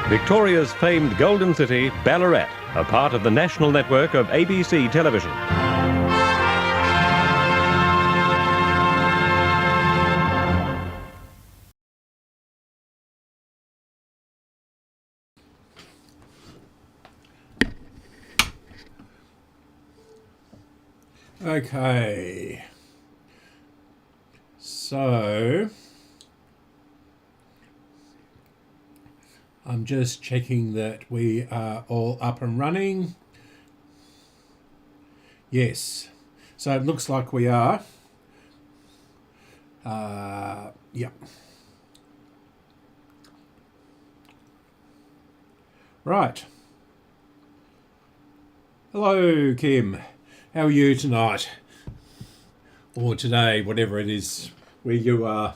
Victoria's famed Golden City, Ballarat, a part of the national network of ABC television. Okay, so I'm just checking that we are all up and running. Yes, so it looks like we are. Yep. Right. Hello, Kim. How are you tonight? Or today, whatever it is where you are.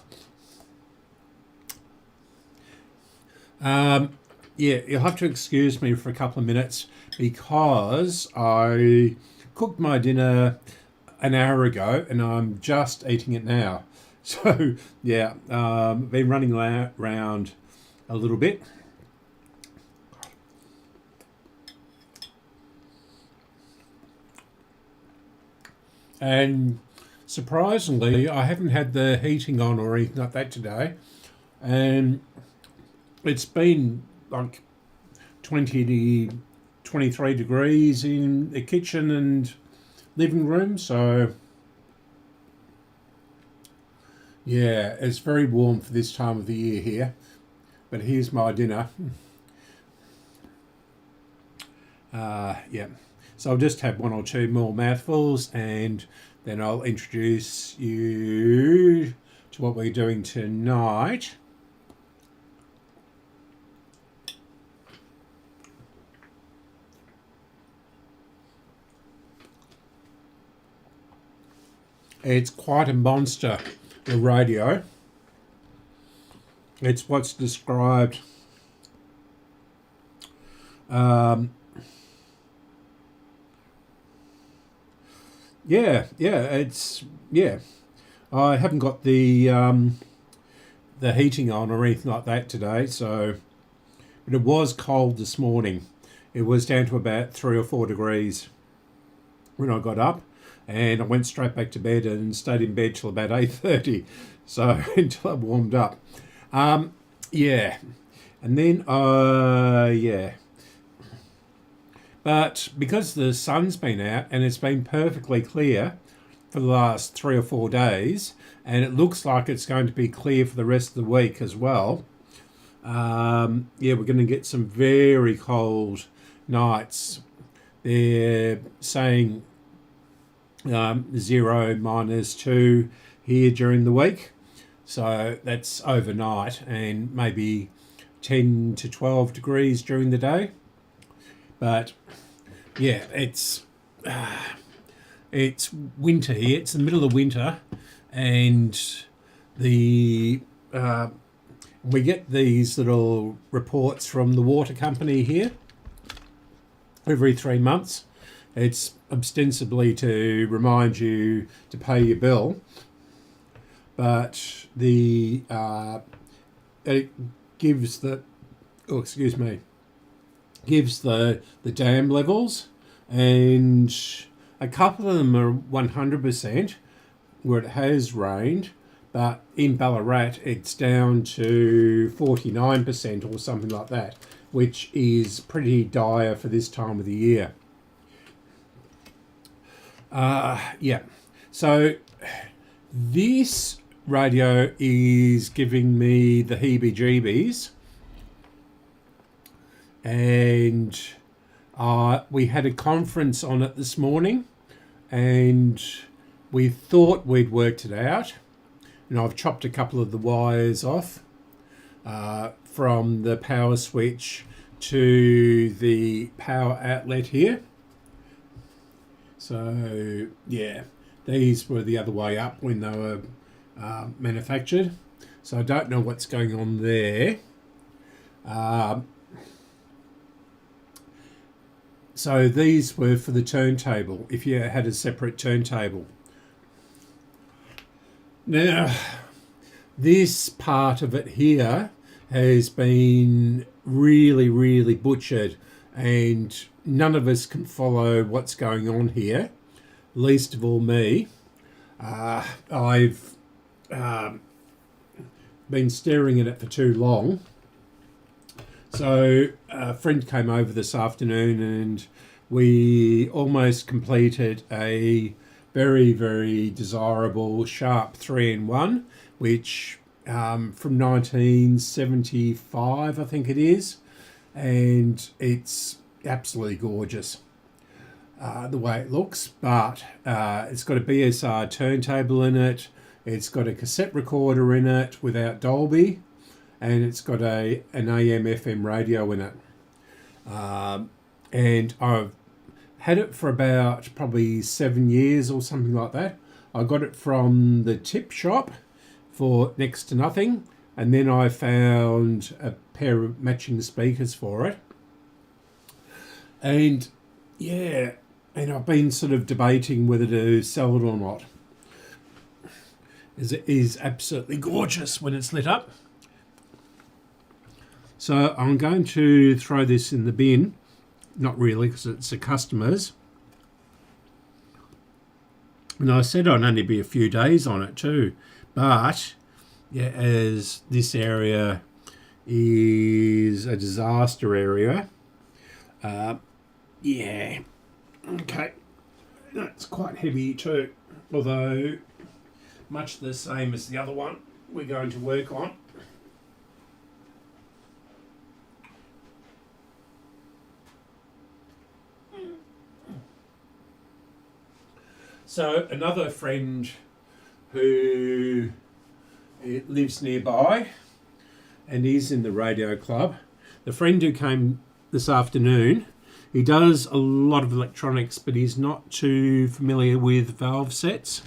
Yeah, you'll have to excuse me for a couple of minutes because I cooked my dinner an hour ago and I'm just eating it now. So, yeah, been running around a little bit. And surprisingly, I haven't had the heating on or anything like that today. And it's been like 20 to 23 degrees in the kitchen and living room. So, yeah, it's very warm for this time of the year here. But here's my dinner. Yeah. So I'll just have one or two more mouthfuls and then I'll introduce you to what we're doing tonight. It's quite a monster, the radio. It's what's described yeah. I haven't got the heating on or anything like that today, so but it was cold this morning. It was down to about 3 or 4 degrees when I got up, and I went straight back to bed and stayed in bed till about 8:30, so until I warmed up. Yeah, and then yeah. But because the sun's been out and it's been perfectly clear for the last 3 or 4 days, and it looks like it's going to be clear for the rest of the week as well, yeah, we're going to get some very cold nights. They're saying 0 -2 here during the week, so that's overnight, and maybe 10 to 12 degrees during the day. But yeah, it's winter here. It's the middle of winter, and we get these little reports from the water company here every 3 months. It's ostensibly to remind you to pay your bill, but it gives the gives the dam levels, and a couple of them are 100% where it has rained, but in Ballarat it's down to 49% or something like that, which is pretty dire for this time of the year. Yeah, so this radio is giving me the heebie-jeebies, and we had a conference on it this morning, and we thought we'd worked it out. And I've chopped a couple of the wires off from the power switch to the power outlet here. So yeah, these were the other way up when they were manufactured. So I don't know what's going on there. So these were for the turntable, if you had a separate turntable. Now, this part of it here has been really, really butchered, and none of us can follow what's going on here, least of all me. I've been staring at it for too long. So a friend came over this afternoon and we almost completed a very, very desirable Sharp 3-in-1, which from 1975, I think it is, and it's absolutely gorgeous the way it looks, but it's got a BSR turntable in it, it's got a cassette recorder in it without Dolby, and it's got an AM FM radio in it. And I've had it for about probably 7 years or something like that. I got it from the tip shop for next to nothing, and then I found a pair of matching speakers for it. And yeah, and I've been sort of debating whether to sell it or not. It is absolutely gorgeous when it's lit up. So I'm going to throw this in the bin. Not really, because it's a customer's. And I said I'd only be a few days on it too. But yeah, as this area is a disaster area, yeah, okay, that's quite heavy too, although much the same as the other one we're going to work on. So another friend who lives nearby and is in the radio club, the friend who came this afternoon, he does a lot of electronics, but he's not too familiar with valve sets.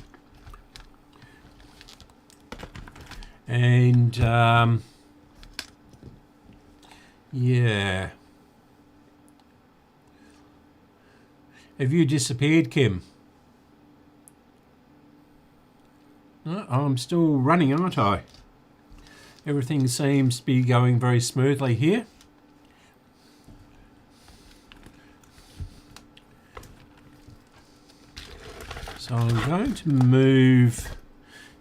And yeah. Have you disappeared, Kim? No, I'm still running, aren't I? Everything seems to be going very smoothly here. So I'm going to move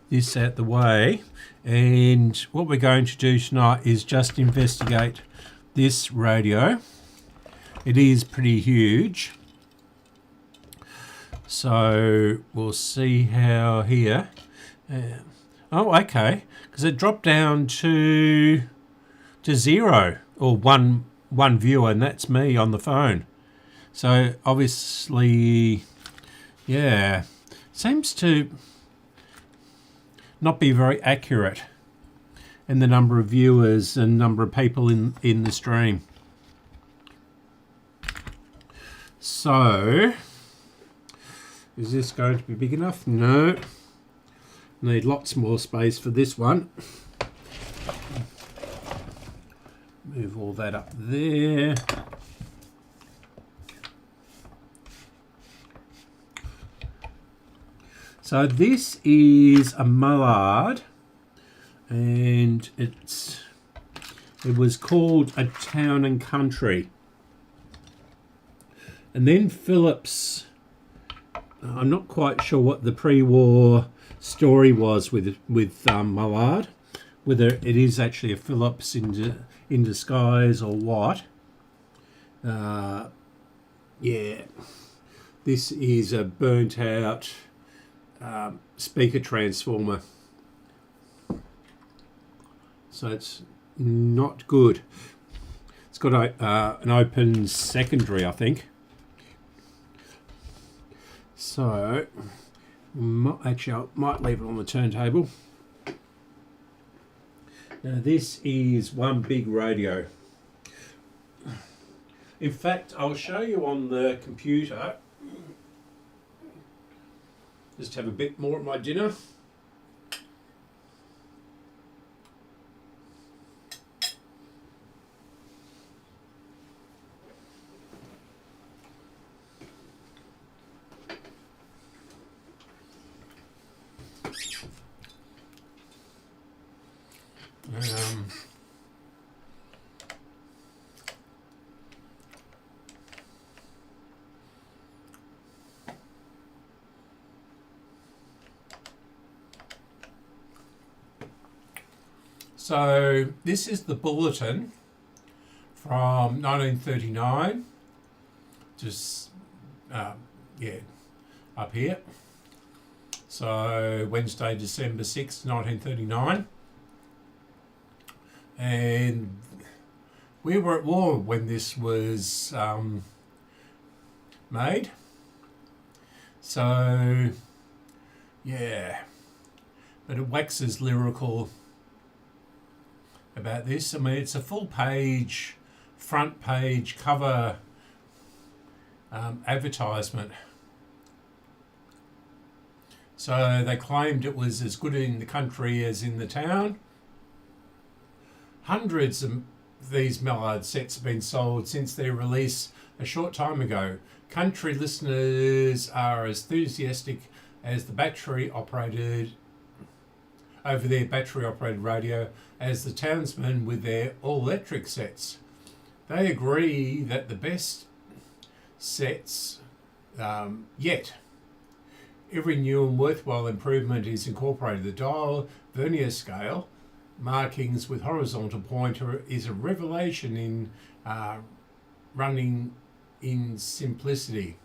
this out the way, and what we're going to do tonight is just investigate this radio. It is pretty huge, so we'll see how here. Oh, okay, because it dropped down to 0 or one viewer, and that's me on the phone. So obviously, yeah, seems to not be very accurate in the number of viewers and number of people in the stream. So, is this going to be big enough? No. Need lots more space for this one. Move all that up there. So this is a Mullard, and it was called a Town and Country. And then Philips, I'm not quite sure what the pre-war story was with Mullard, whether it is actually a Philips in disguise or what. Yeah, this is a burnt out speaker transformer, so it's not good. It's got an open secondary, I think. So actually I might leave it on the turntable. Now this is one big radio. In fact, I'll show you on the computer. Just have a bit more at my dinner. So this is the bulletin from 1939, just yeah, up here. So Wednesday, December 6th, 1939. And we were at war when this was made. So, yeah. But it waxes lyrical about this. I mean, it's a full page, front page cover advertisement. So they claimed it was as good in the country as in the town. Hundreds of these Mullard sets have been sold since their release a short time ago. Country listeners are as enthusiastic as the battery-operated radio as the townsmen with their all-electric sets. They agree that the best sets yet. Every new and worthwhile improvement is incorporated. The dial vernier scale markings with horizontal pointer is a revelation in running in simplicity.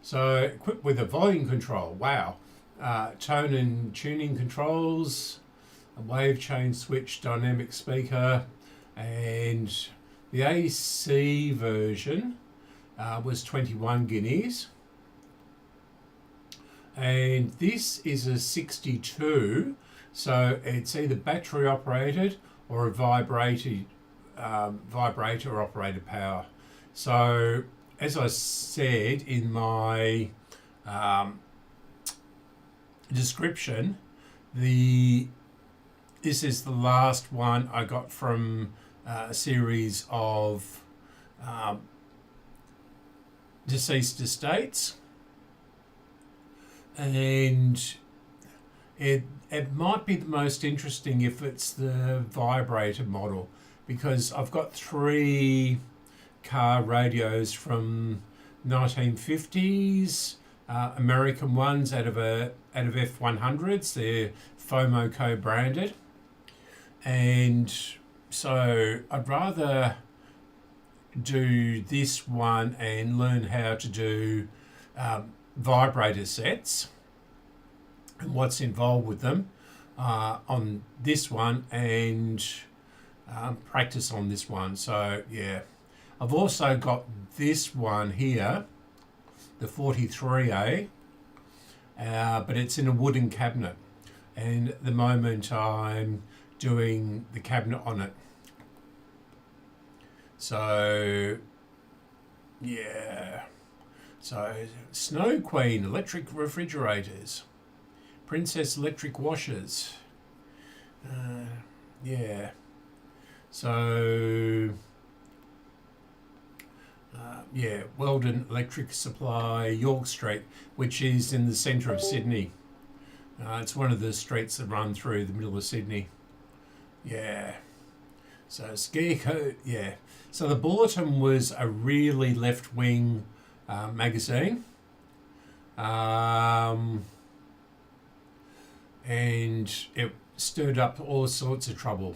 So equipped with a volume control, wow, tone and tuning controls, a wave chain switch, dynamic speaker, and the AC version was 21 guineas. And this is a 62, so it's either battery operated or a vibrator operated power. So as I said in my description, this is the last one I got from a series of deceased estates. And it might be the most interesting if it's the vibrator model, because I've got 3 car radios from 1950s, American ones out of F100s. They're FOMO co-branded, and so I'd rather do this one and learn how to do vibrator sets and what's involved with them on this one, and practice on this one. So yeah, I've also got this one here, the 43A, but it's in a wooden cabinet, and at the moment I'm doing the cabinet on it. So yeah. So, Snow Queen electric refrigerators, Princess electric washers, yeah. So, yeah, Weldon Electric Supply, York Street, which is in the centre of Sydney. It's one of the streets that run through the middle of Sydney. Yeah. So, Scarecrow, yeah. So, the Bulletin was a really left-wing magazine, and it stirred up all sorts of trouble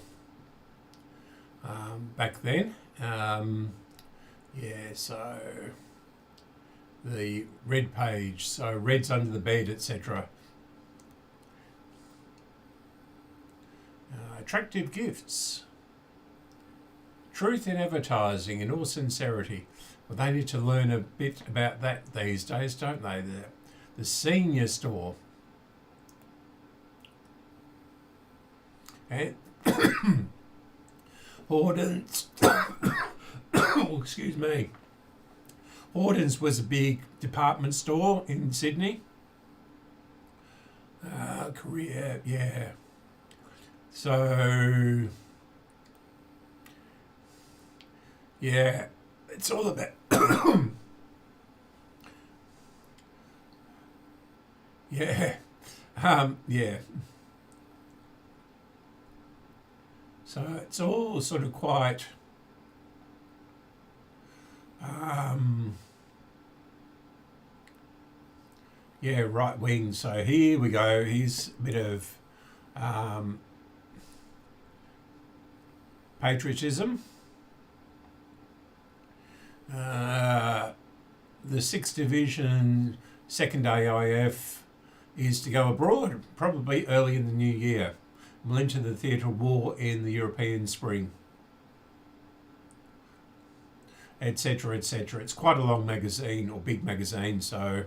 back then. Yeah, so the red page, so red's under the bed, etc. Attractive gifts. Truth in advertising in all sincerity. Well, they need to learn a bit about that these days, don't they? The senior store. And Horden's, oh, excuse me. Horden's was a big department store in Sydney. Korea, yeah. So, yeah, it's all about yeah, yeah. So it's all sort of quite yeah, right wing. So here we go. Here's a bit of patriotism. The 6th Division, 2nd AIF, is to go abroad, probably early in the new year. We'll enter the theatre of war in the European spring, etc., etc. It's quite a long magazine, or big magazine, so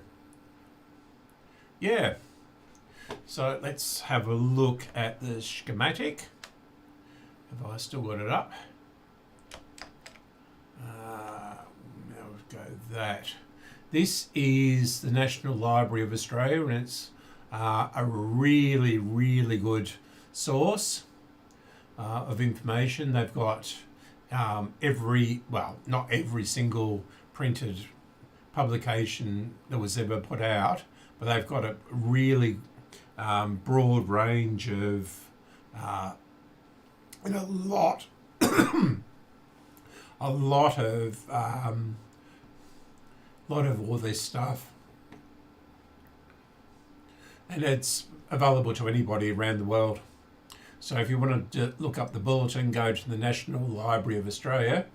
yeah. So let's have a look at the schematic. Have I still got it up? Now we'll go that. This is the National Library of Australia, and it's a really, really good source of information. They've got not every single printed publication that was ever put out, but they've got a really broad range of and a lot of all this stuff, and it's available to anybody around the world. So if you want to look up the bulletin, go to the National Library of Australia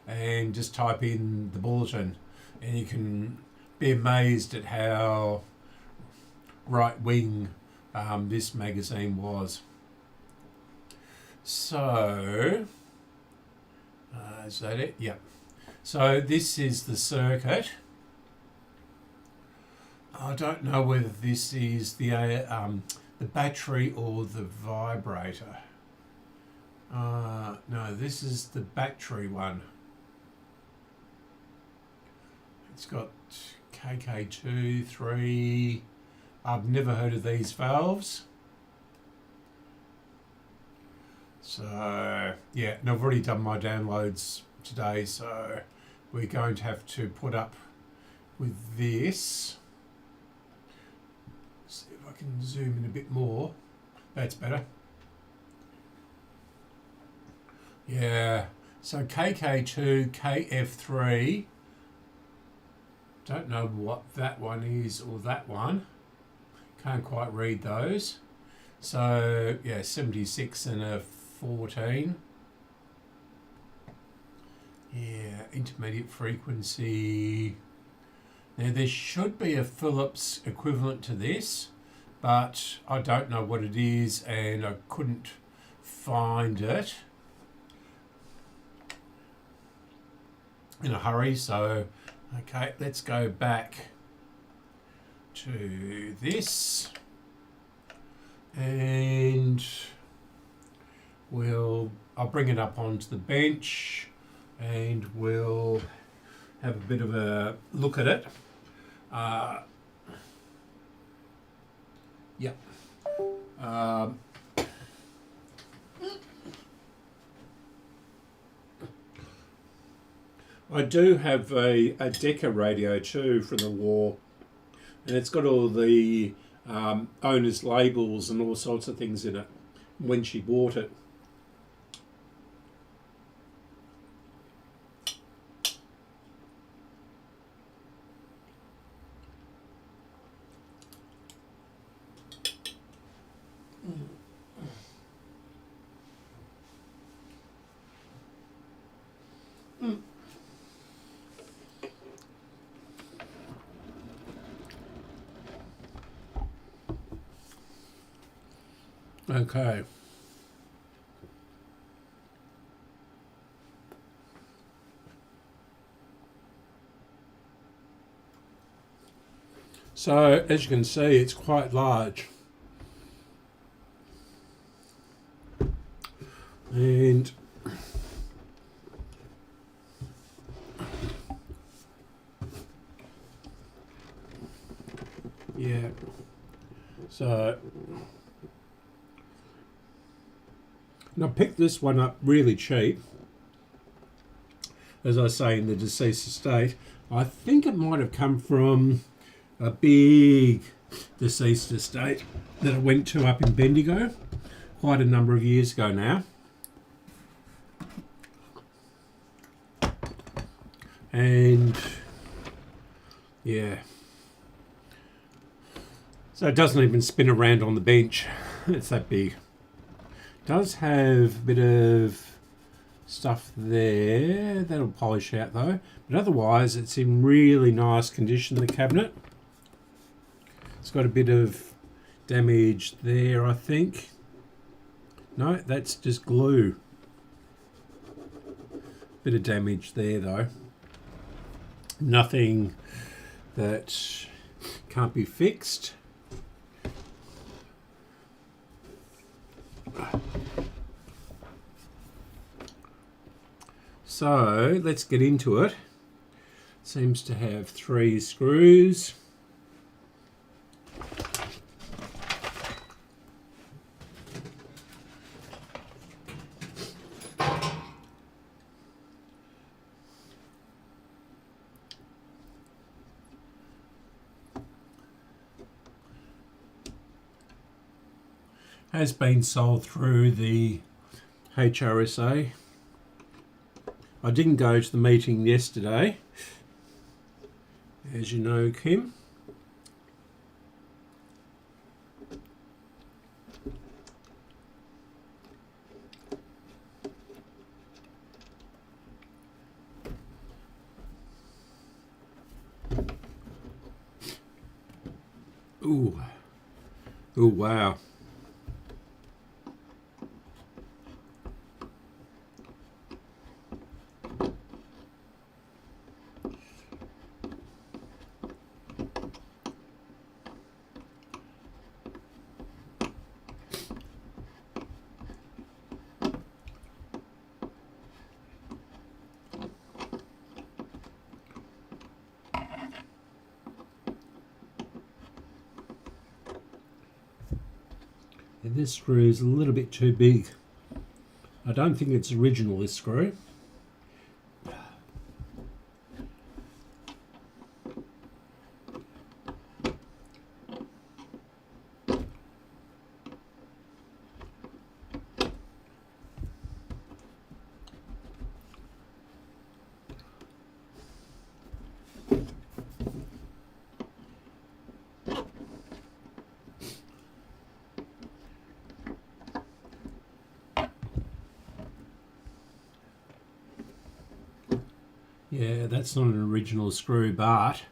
and just type in the bulletin, and you can be amazed at how right-wing this magazine was. So, is that it? Yeah. So this is the circuit. I don't know whether this is the battery or the vibrator. No, this is the battery one. It's got KK2, 3. I've never heard of these valves. So, yeah, and I've already done my downloads today, so we're going to have to put up with this. See if I can zoom in a bit more. That's better. Yeah, so KK2, KF3. Don't know what that one is or that one. Can't quite read those. So, yeah, 76 and a 14. Yeah, intermediate frequency. Now, there should be a Philips equivalent to this, but I don't know what it is and I couldn't find it in a hurry. So, okay, let's go back to this and I'll bring it up onto the bench and we'll have a bit of a look at it. Yep. I do have a Decca radio too from the war, and it's got all the owner's labels and all sorts of things in it when she bought it. Okay. So, as you can see, it's quite large. And yeah, so and I picked this one up really cheap, as I say, in the deceased estate. I think it might have come from a big deceased estate that I went to up in Bendigo quite a number of years ago now. And yeah, so it doesn't even spin around on the bench. It's that big. Does have a bit of stuff there. That'll polish out though. But otherwise, it's in really nice condition, the cabinet. It's got a bit of damage there, I think. No, that's just glue. Bit of damage there though. Nothing that can't be fixed. So let's get into it. Seems to have 3 screws. Has been sold through the HRSA. I didn't go to the meeting yesterday, as you know, Kim. Ooh. Ooh, wow. And this screw is a little bit too big. I don't think it's original, this screw. Yeah, that's not an original screw, but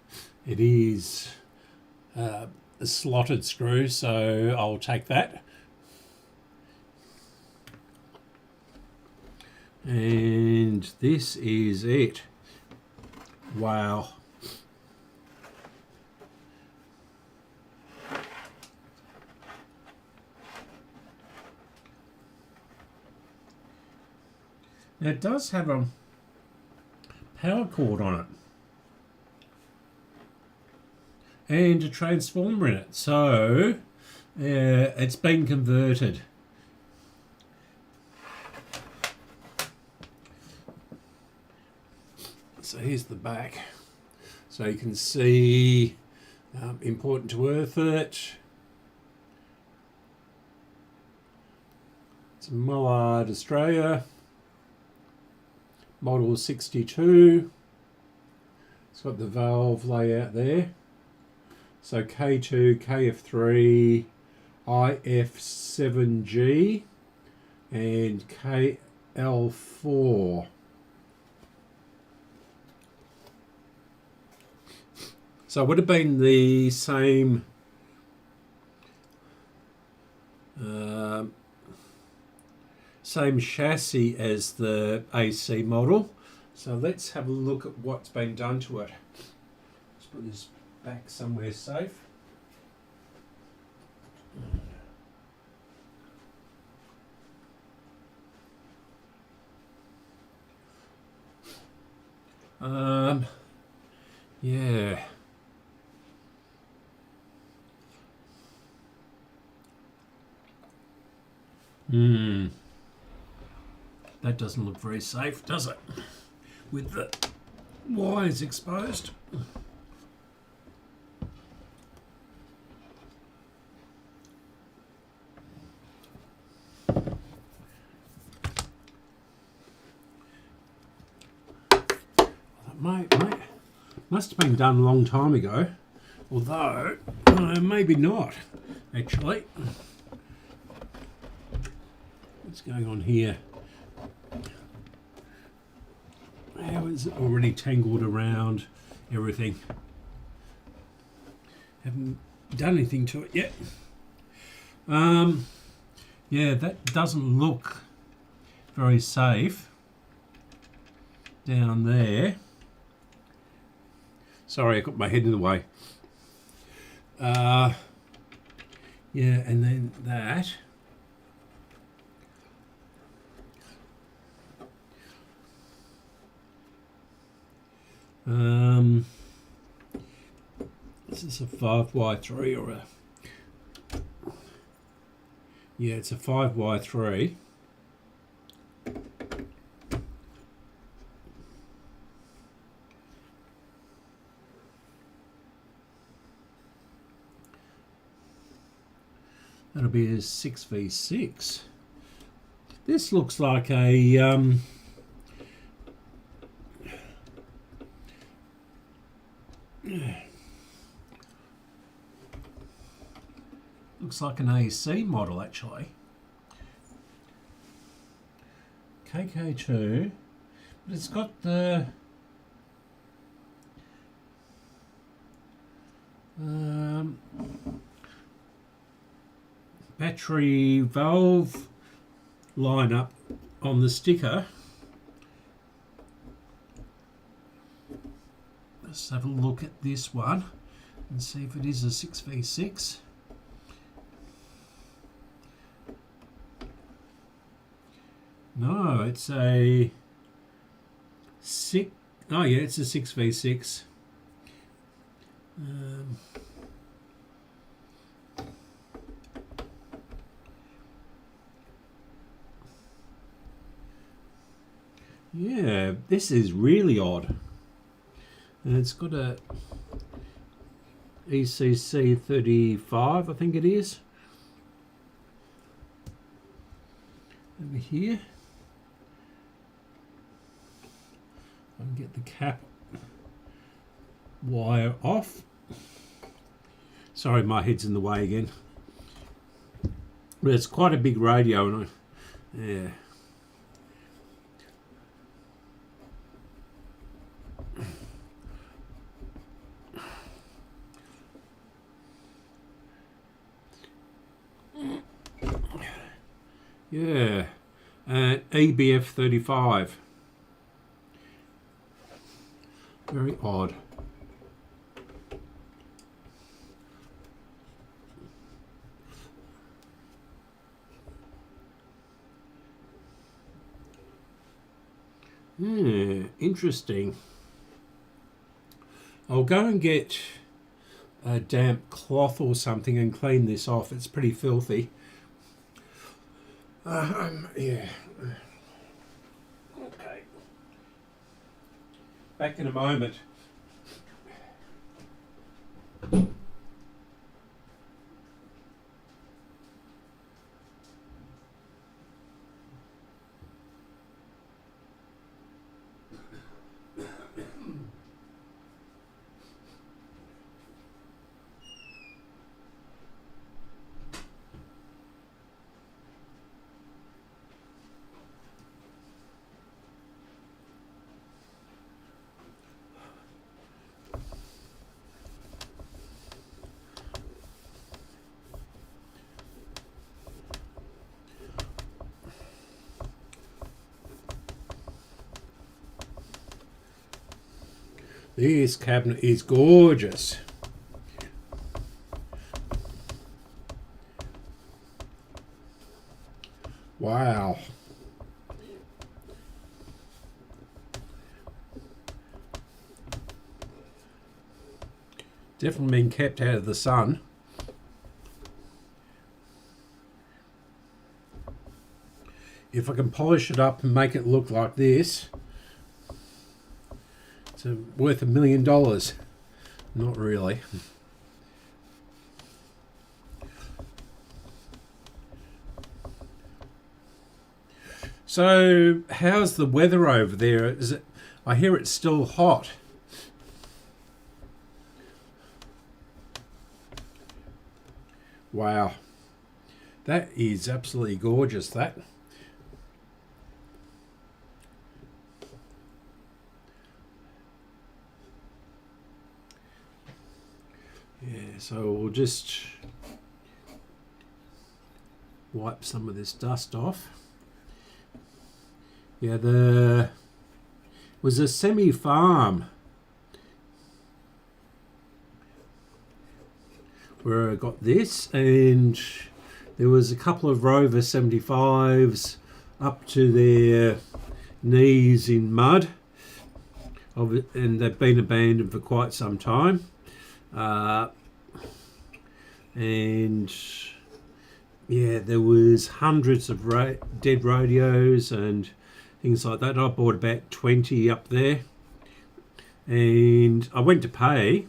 it is a slotted screw, so I'll take that. And this is it. Wow. Now it does have a power cord on it and a transformer in it, so it's been converted. So here's the back, so you can see important to earth it. It's Mullard, Australia. Model 62. It's got the valve layout there. So K2, KF3, IF7G and KL4. So it would have been the same same chassis as the AC model. So let's have a look at what's been done to it. Let's put this back somewhere safe. Yeah. That doesn't look very safe, does it? With the wires exposed. Must have been done a long time ago, although maybe not actually. What's going on here? It's already tangled around everything. Haven't done anything to it yet. Yeah, that doesn't look very safe down there. Sorry, I got my head in the way. Yeah, and then that. This is a 5Y3 or a... Yeah, it's a 5Y3. That'll be a 6V6. This looks like a looks like an AC model actually. KK2, but it's got the battery valve lineup on the sticker. Let's have a look at this one and see if it is a 6V6. No, it's a 6. Oh yeah, it's a 6V6. Yeah, this is really odd. And it's got a ECC 35, I think it is. Over here. I can get the cap wire off. Sorry, my head's in the way again. But it's quite a big radio, and yeah. Yeah, EBF 35. Very odd. Yeah, interesting. I'll go and get a damp cloth or something and clean this off. It's pretty filthy. Yeah. Okay. Back in a moment. This cabinet is gorgeous. Wow. Definitely been kept out of the sun. If I can polish it up and make it look like this, it's worth $1 million. Not really. So, how's the weather over there? Is it? I hear it's still hot. Wow, that is absolutely gorgeous. That. Yeah, so we'll just wipe some of this dust off. Yeah, there was a semi-farm where I got this, and there was a couple of Rover 75s up to their knees in mud, and they've been abandoned for quite some time. And yeah, there was hundreds of dead radios and things like that. I bought about 20 up there, and I went to pay,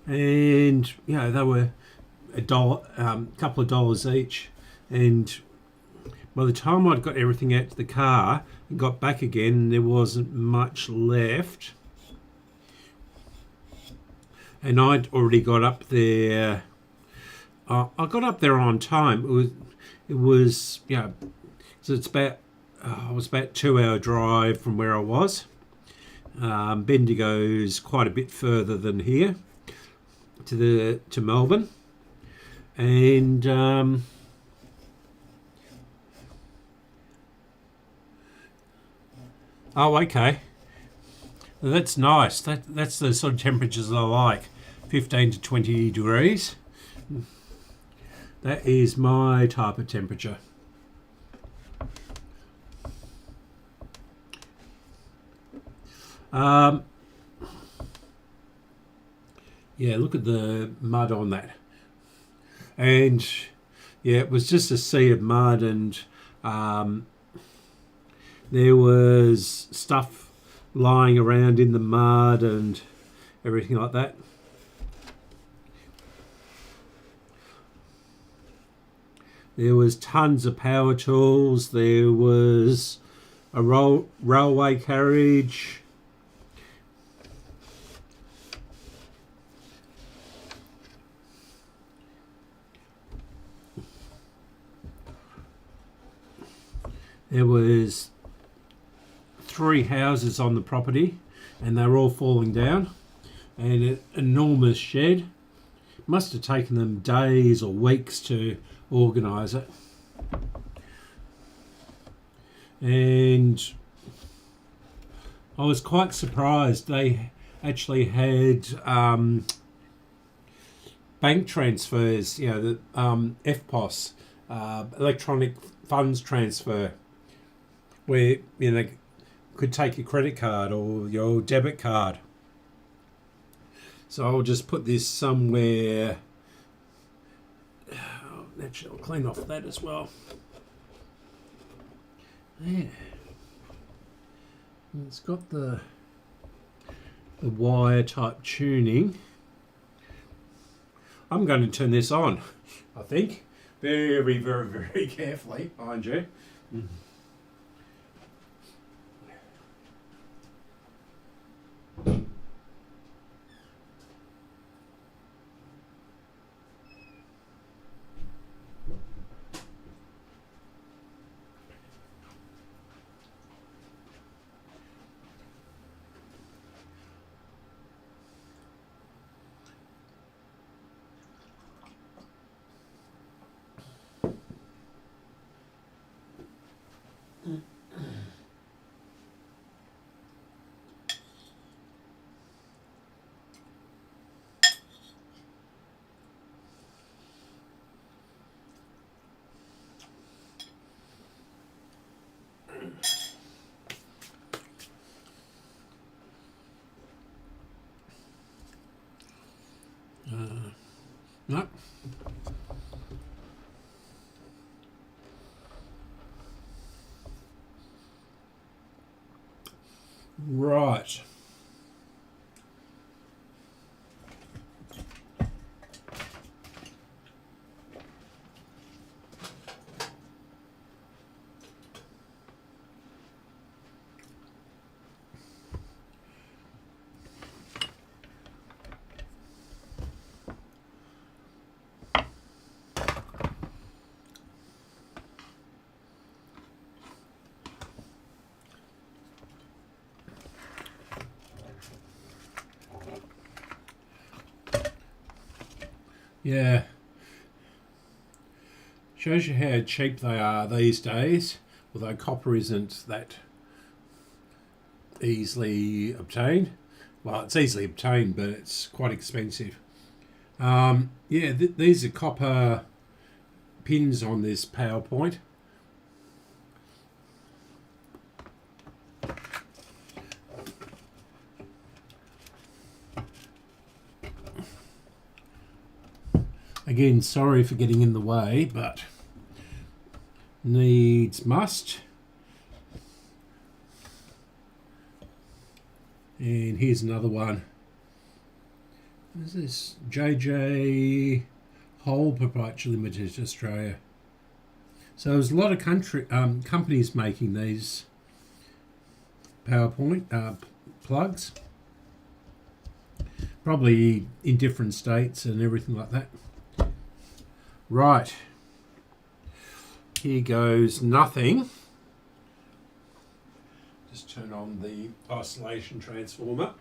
and you know, they were $1, couple of dollars each. And by the time I'd got everything out to the car and got back again, there wasn't much left. And I'd already got up there. I got up there on time. It was you know, so it's about it was about 2-hour drive from where I was. Bendigo's quite a bit further than here to Melbourne, and oh, okay. Well, that's nice. That's the sort of temperatures I like, 15 to 20 degrees. That is my type of temperature. Yeah, look at the mud on that. And yeah, it was just a sea of mud, and there was stuff lying around in the mud and everything like that. There was tons of power tools. There was a railway carriage. There was 3 houses on the property, and they were all falling down, and an enormous shed. Must have taken them days or weeks to organise it. And I was quite surprised they actually had bank transfers, you know, the FPOS, electronic funds transfer, where you know, they could take your credit card or your debit card. So I'll just put this somewhere. Actually, I'll clean off that as well. Yeah, it's got the wire type tuning. I'm going to turn this on, I think, very, very, very carefully, mind you. No. Right. Yeah, shows you how cheap they are these days, although copper isn't that easily obtained. Well, it's easily obtained, but it's quite expensive. Yeah, these are copper pins on this PowerPoint. Again, sorry for getting in the way, but needs must. And here's another one. What is this? JJ Hole Proprietary Limited, Australia. So there's a lot of companies making these PowerPoint plugs. Probably in different states and everything like that. Right. Here goes nothing. Just turn on the oscillation transformer.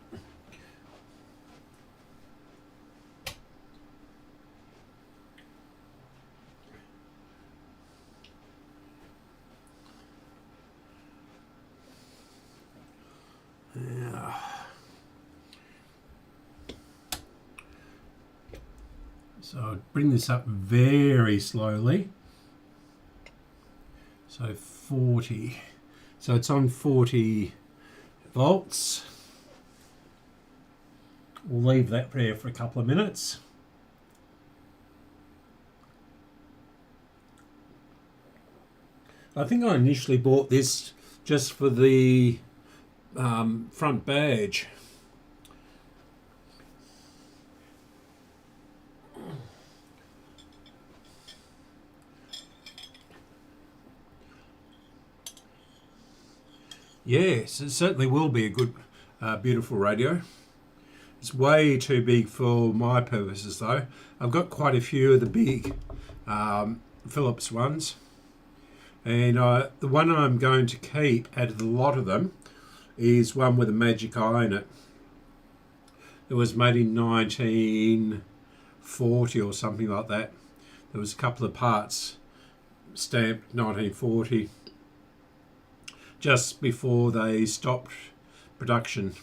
Yeah. So I'll bring this up very slowly. So 40. So it's on 40 volts. We'll leave that there for a couple of minutes. I think I initially bought this just for the front badge. Yes, it certainly will be a good, beautiful radio. It's way too big for my purposes though. I've got quite a few of the big Philips ones. And the one I'm going to keep out of the lot of them is one with a magic eye in it. It was made in 1940 or something like that. There was a couple of parts stamped 1940. Just before they stopped production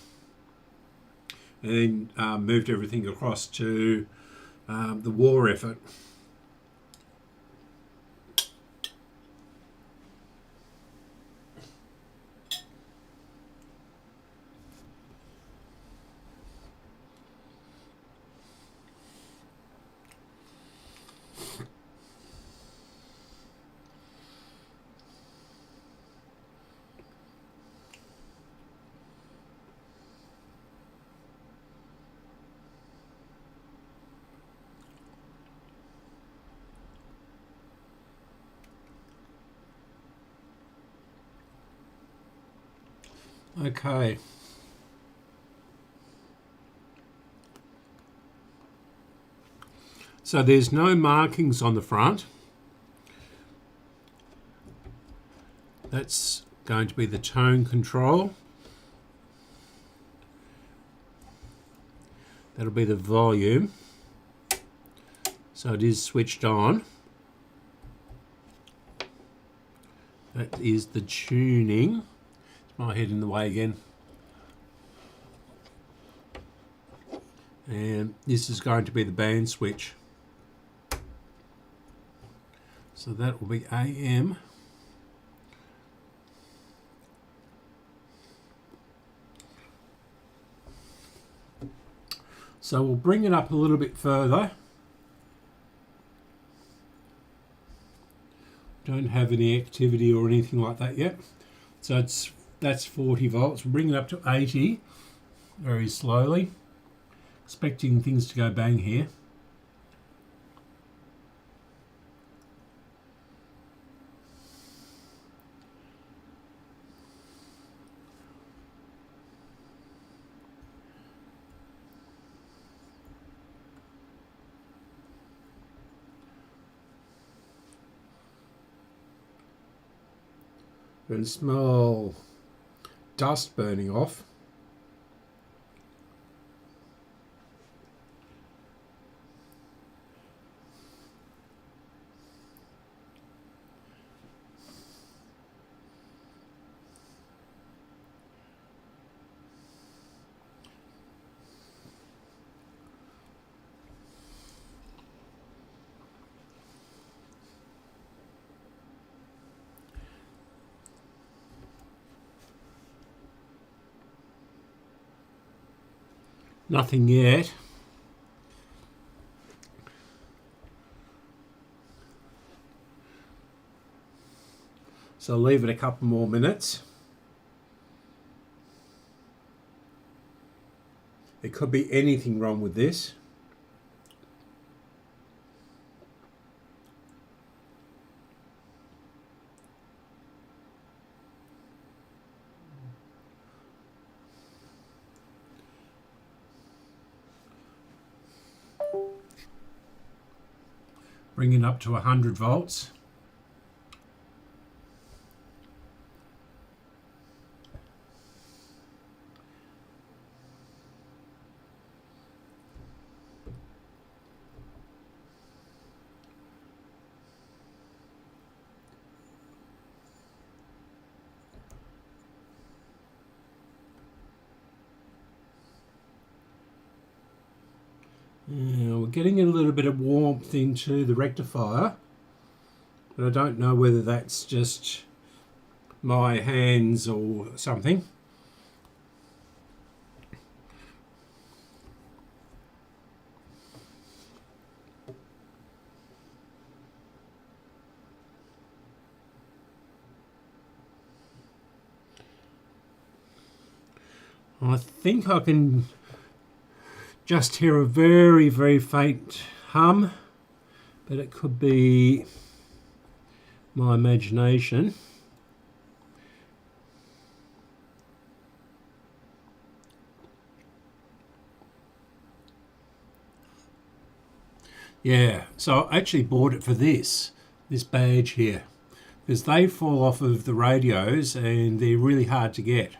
and then moved everything across to the war effort. Okay. So there's no markings on the front. That's going to be the tone control. That'll be the volume. So it is switched on. That is the tuning. It's my head in the way again. And this is going to be the band switch. So that will be AM. So we'll bring it up a little bit further. Don't have any activity or anything like that yet. So that's 40 volts. We'll bring it up to 80 very slowly. Expecting things to go bang here. You can smell dust burning off. Nothing yet. So I'll leave it a couple more minutes. There could be anything wrong with this. Bring it up to 100 volts. We're getting a little bit of warmth into the rectifier, but I don't know whether that's just my hands or something. I think I can just hear a very, very faint hum, but it could be my imagination. Yeah, so I actually bought it for this badge here, because they fall off of the radios and they're really hard to get.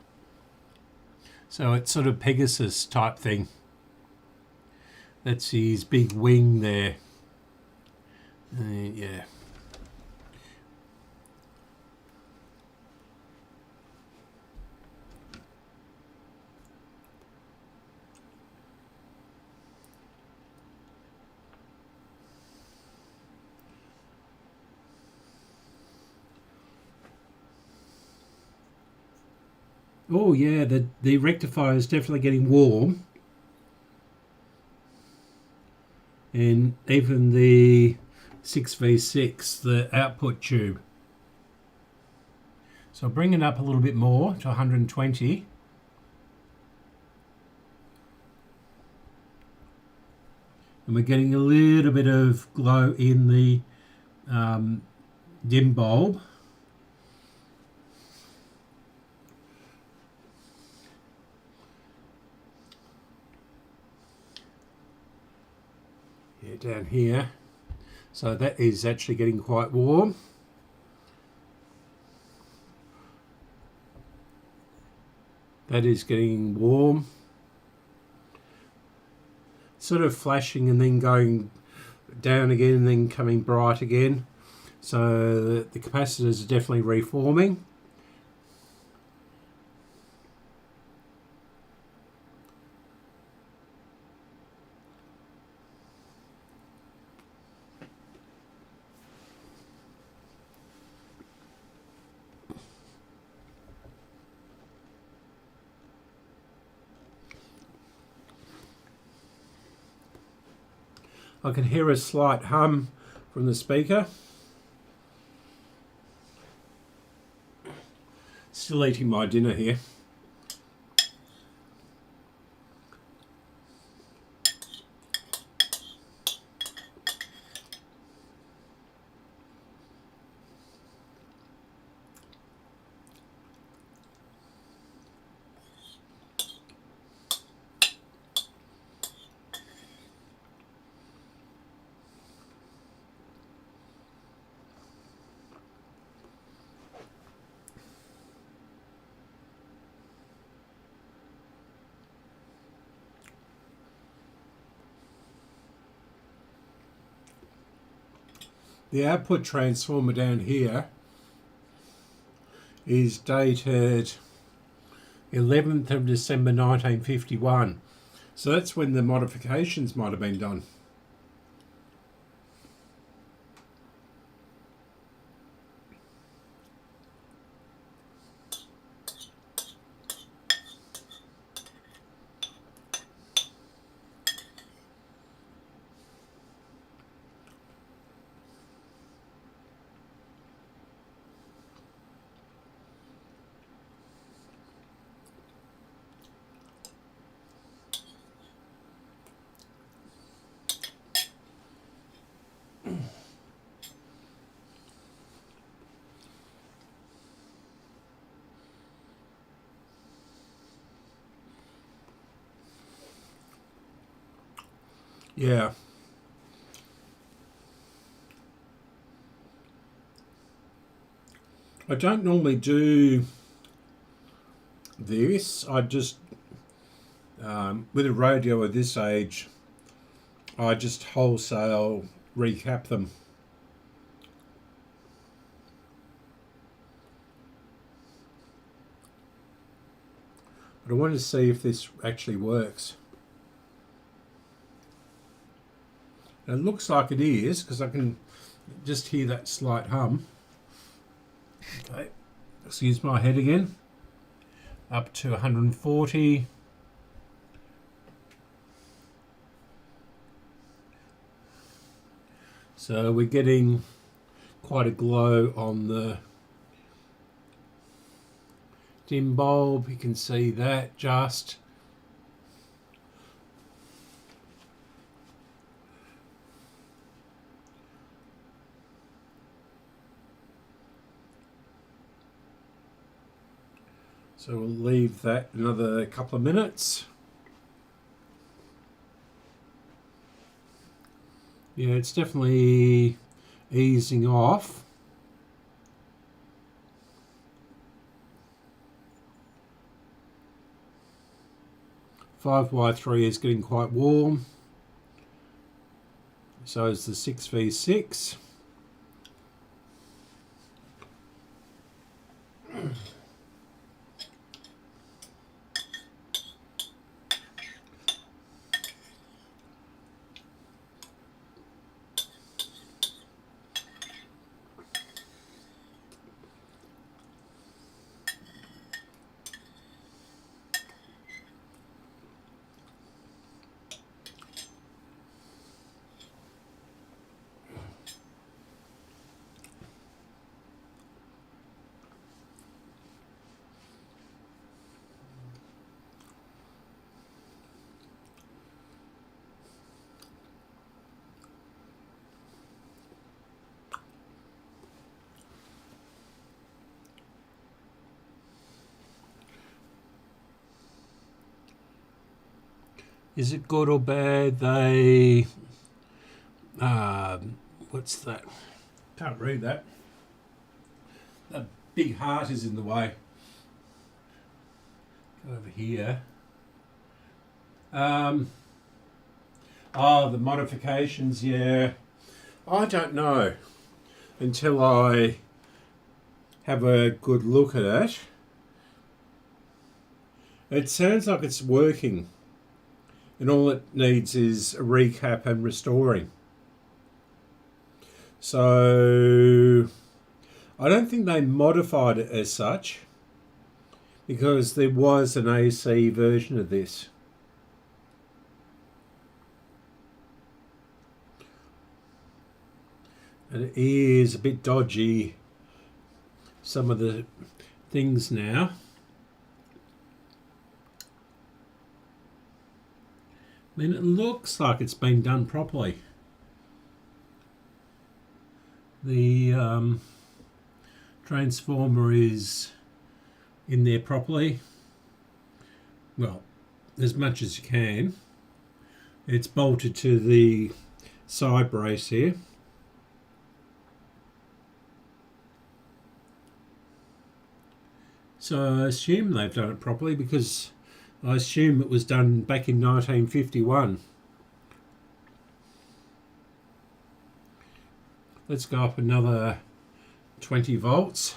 So it's sort of Pegasus type thing. That's his big wing there. Yeah. Oh yeah, the rectifier is definitely getting warm. And even the 6V6, the output tube. So bring it up a little bit more to 120. And we're getting a little bit of glow in the dim bulb. Yeah, down here. So that is actually getting quite warm. That is getting warm. Sort of flashing and then going down again and then coming bright again. So the capacitors are definitely reforming. I can hear a slight hum from the speaker. Still eating my dinner here. The output transformer down here is dated 11th of December 1951. So that's when the modifications might have been done. Yeah. I don't normally do this. I just, with a radio of this age, I just wholesale recap them. But I want to see if this actually works. And it looks like it is, because I can just hear that slight hum. Okay, excuse my head again. Up to 140. So we're getting quite a glow on the dim bulb. You can see that just. So we'll leave that another couple of minutes. Yeah, it's definitely easing off. .5Y3 is getting quite warm. So is the 6V6. Is it good or bad? They, what's that? Can't read that. The big heart is in the way. Go over here. Oh, the modifications, yeah. I don't know until I have a good look at it. It sounds like it's working. And all it needs is a recap and restoring. So I don't think they modified it as such, because there was an AC version of this. And it is a bit dodgy, some of the things now. I mean, it looks like it's been done properly. The transformer is in there properly. Well, as much as you can. It's bolted to the side brace here. So I assume they've done it properly, because I assume it was done back in 1951. Let's go up another 20 volts.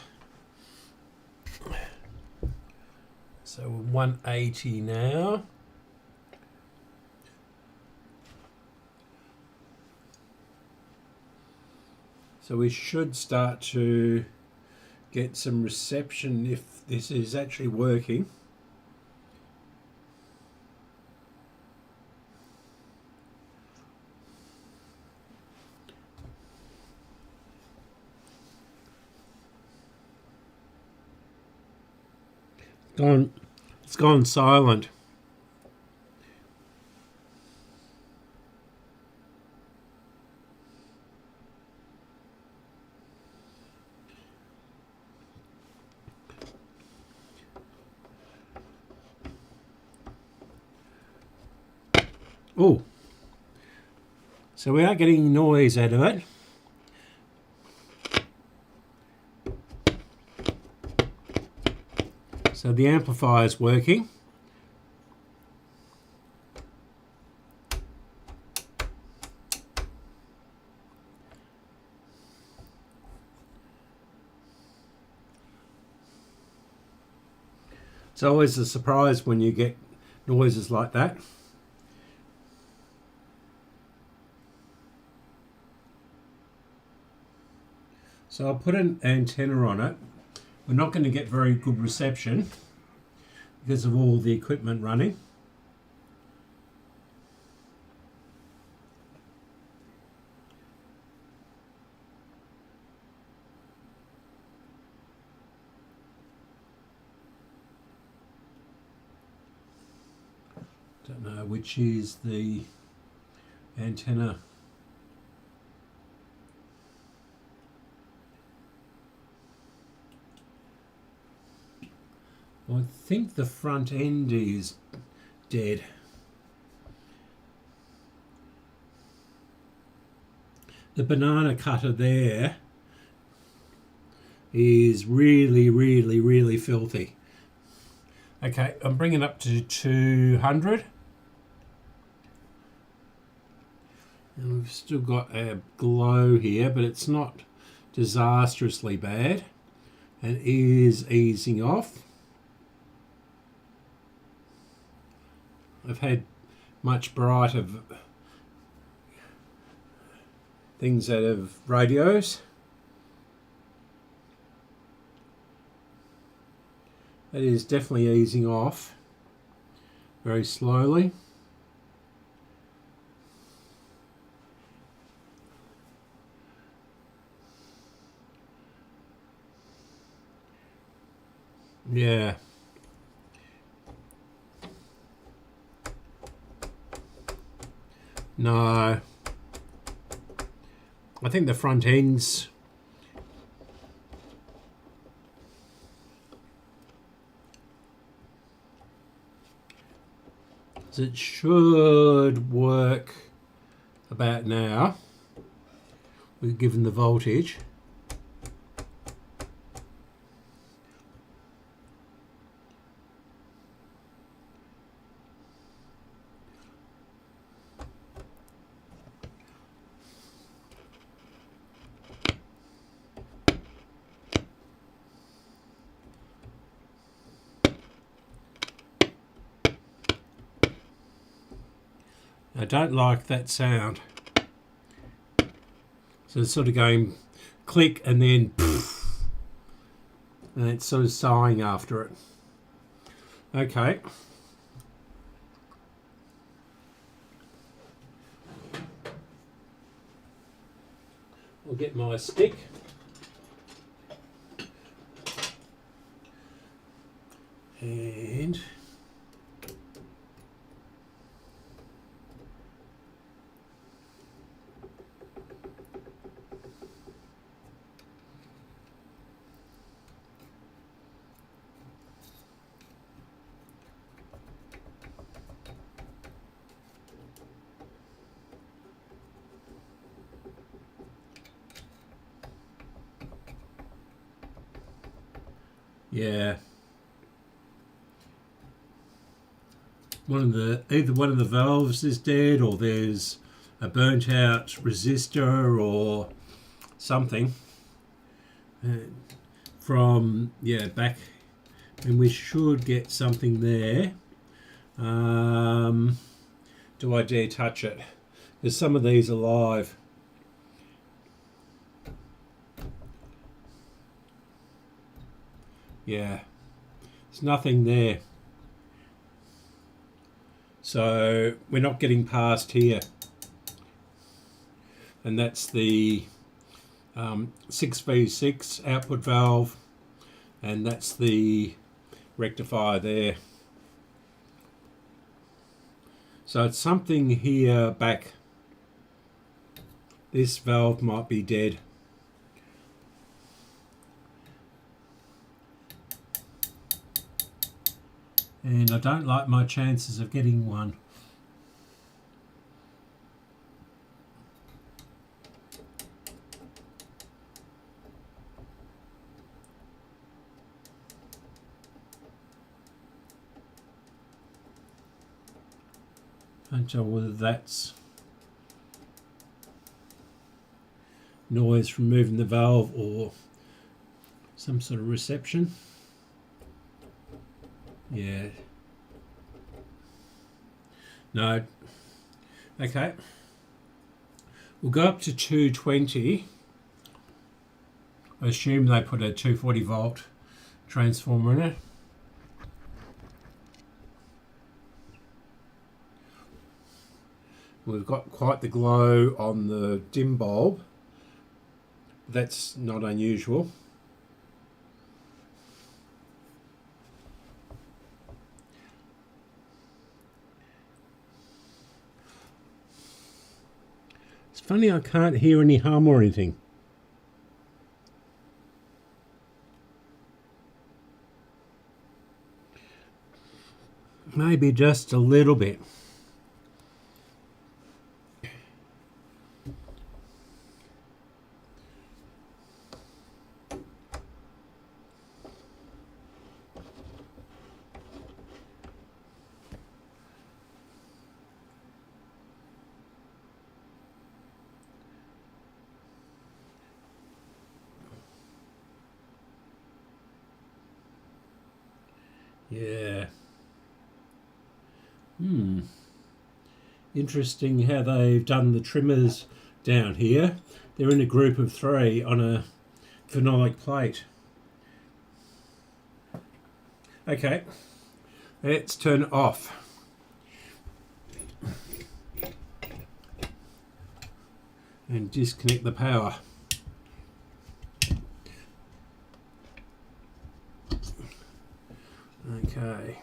So we're 180 now. So we should start to get some reception if this is actually working. It's gone silent. Oh, So we are getting noise out of it. So the amplifier is working. It's always a surprise when you get noises like that. So I'll put an antenna on it. We're not going to get very good reception because of all the equipment running. Don't know which is the antenna. I think the front end is dead. The banana cutter there is really filthy. Okay, I'm bringing up to 200. And we've still got a glow here, but it's not disastrously bad and is easing off. I've had much brighter things out of radios. That is definitely easing off very slowly. Yeah. No. I think the front ends it should work about now. We've given the voltage. I don't like that sound. So it's sort of going click and then poof, and it's sort of sighing after it. Okay. I'll get my stick. And yeah, either one of the valves is dead, or there's a burnt out resistor or something from back, and we should get something there. Do I dare touch it? Because some of these are live. Yeah, there's nothing there. So we're not getting past here. And that's the 6V6 output valve, and that's the rectifier there. So it's something here back. This valve might be dead. And I don't like my chances of getting one. Can't tell whether that's noise from moving the valve or some sort of reception. Yeah. No. Okay. We'll go up to 220. I assume they put a 240 volt transformer in it. We've got quite the glow on the dim bulb. That's not unusual. It's funny, I can't hear any hum or anything. Maybe just a little bit. Yeah. Interesting how they've done the trimmers down here. They're in a group of 3 on a phenolic plate. Okay, let's turn it off. And disconnect the power. Okay.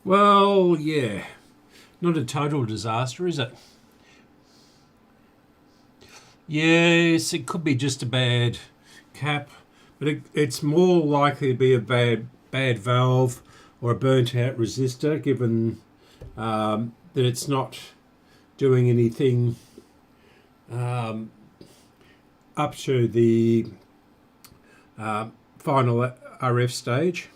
Well, yeah, not a total disaster, is it? Yes, it could be just a bad cap, but it's more likely to be a bad valve or a burnt out resistor, given that it's not doing anything up to the final RF stage.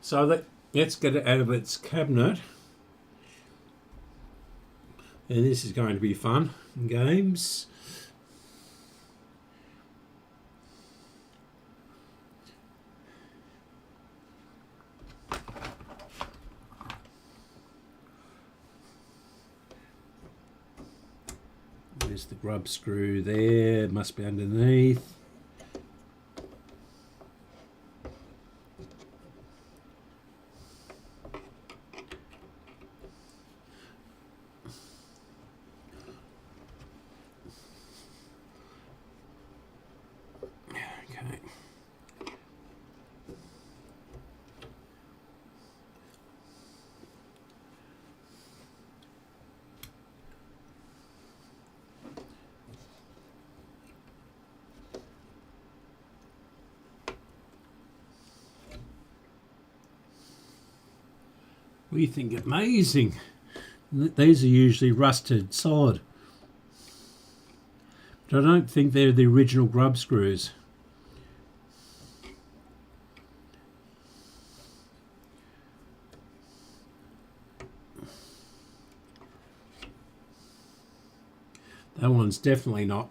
So let's get it out of its cabinet. And this is going to be fun and games. There's the grub screw there, it must be underneath. We think amazing. These are usually rusted solid. But I don't think they're the original grub screws. That one's definitely not.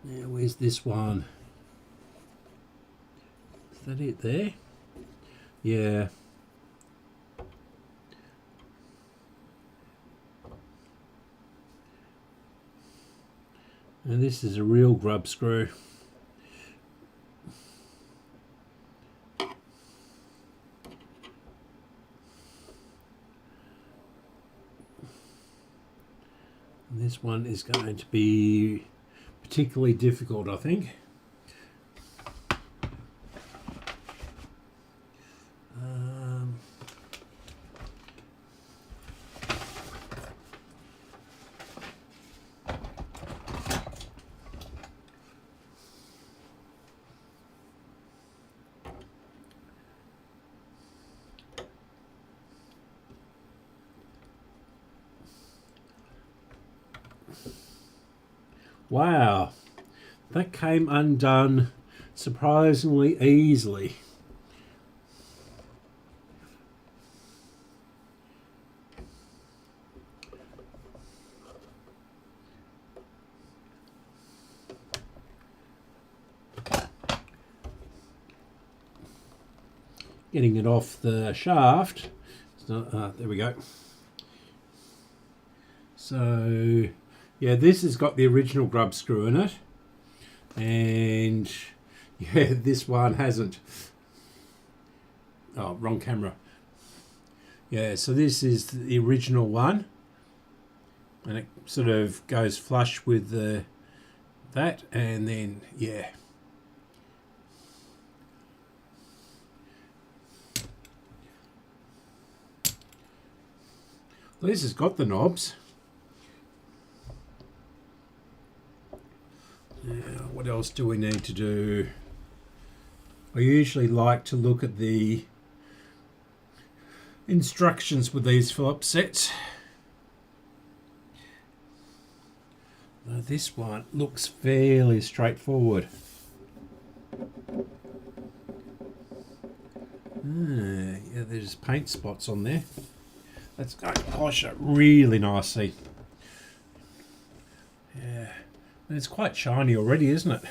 Now where's this one? Is that it there? Yeah. And this is a real grub screw. And this one is going to be particularly difficult, I think. Wow, that came undone surprisingly easily. Getting it off the shaft. There we go. So yeah, this has got the original grub screw in it, and yeah, this one hasn't. Oh, wrong camera. Yeah, so this is the original one, and it sort of goes flush with that, and then yeah. This has got the knobs. Now, what else do we need to do? I usually like to look at the instructions with these Phillips sets. Now, this one looks fairly straightforward. Yeah, there's paint spots on there. That's going to polish it really nicely. Yeah, and it's quite shiny already, isn't it?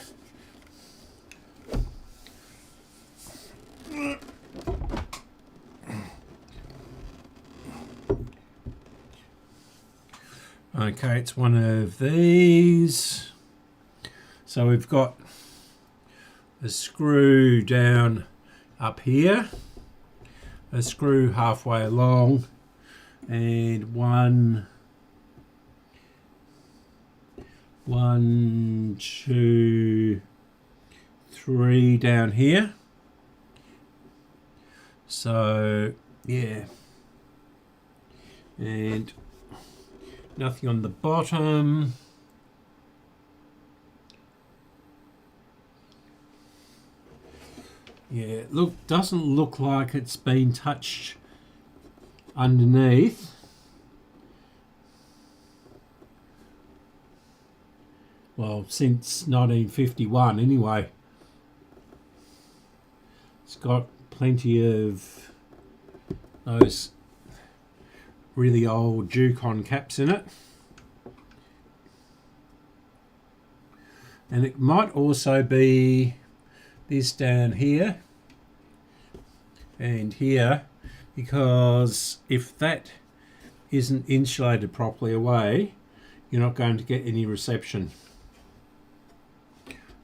Okay, it's one of these. So we've got a screw down up here, a screw halfway along, and one, two, three down here. So yeah, and nothing on the bottom. Yeah, doesn't look like it's been touched underneath. Well, since 1951 anyway. It's got plenty of those really old Ducon caps in it. And it might also be this down here and here, because if that isn't insulated properly away, you're not going to get any reception.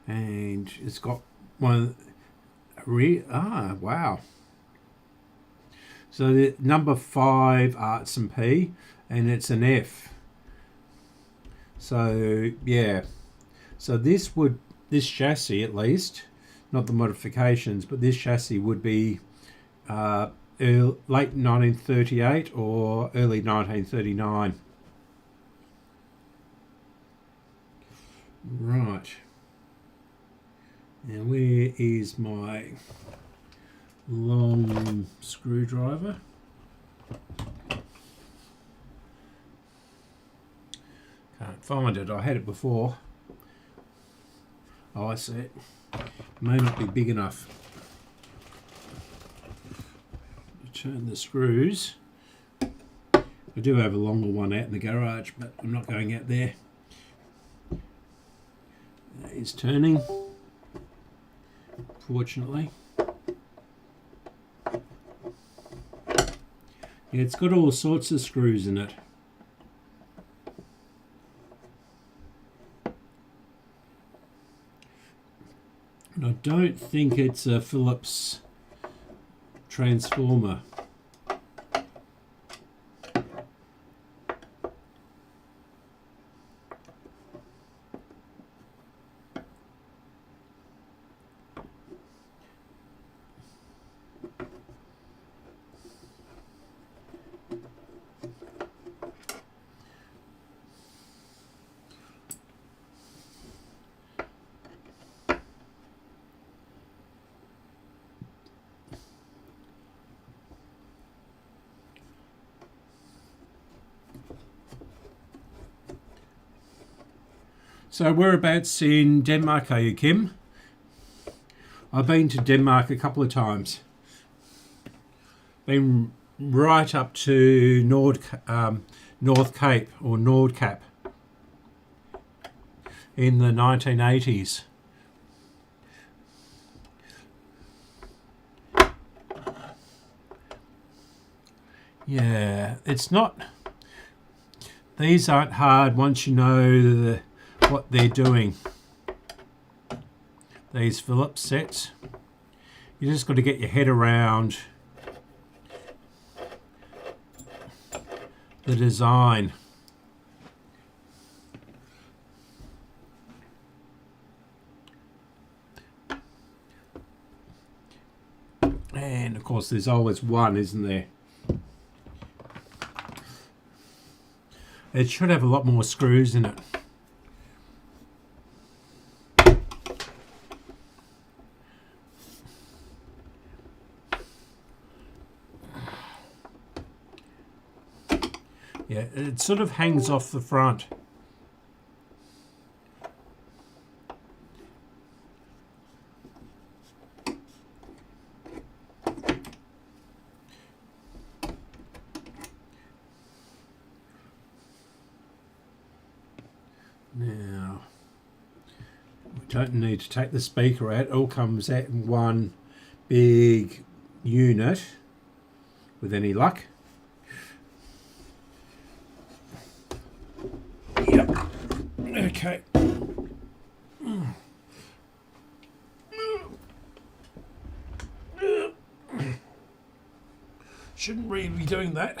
And it's got one wow. So the number 5 Arts and P, and it's an F. So yeah, so this chassis, at least, not the modifications, but this chassis would be late 1938 or early 1939. Right. Now where is my long screwdriver? Can't find it. I had it before. Oh, I see it. May not be big enough. Turn the screws. I do have a longer one out in the garage, but I'm not going out there. It's turning, fortunately. Yeah, it's got all sorts of screws in it. And I don't think it's a Phillips transformer. So whereabouts in Denmark are you, Kim? I've been to Denmark a couple of times. Been right up to North Cape or Nordkap in the 1980s. Yeah, it's not. These aren't hard once you know what they're doing. These Philips sets. You just got to get your head around the design. And of course there's always one, isn't there? It should have a lot more screws in it. Yeah, it sort of hangs off the front. Now, we don't need to take the speaker out. It all comes out in one big unit with any luck. Yep. Okay. Shouldn't really be doing that.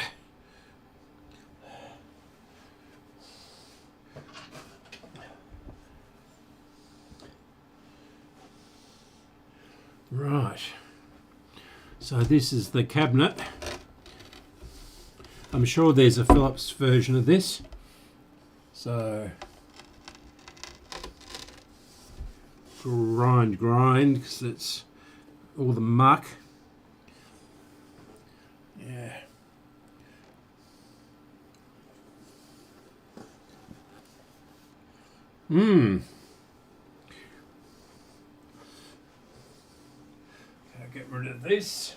Right, so this is the cabinet. I'm sure there's a Philips version of this. So grind, because it's all the muck. Yeah. Get rid of this.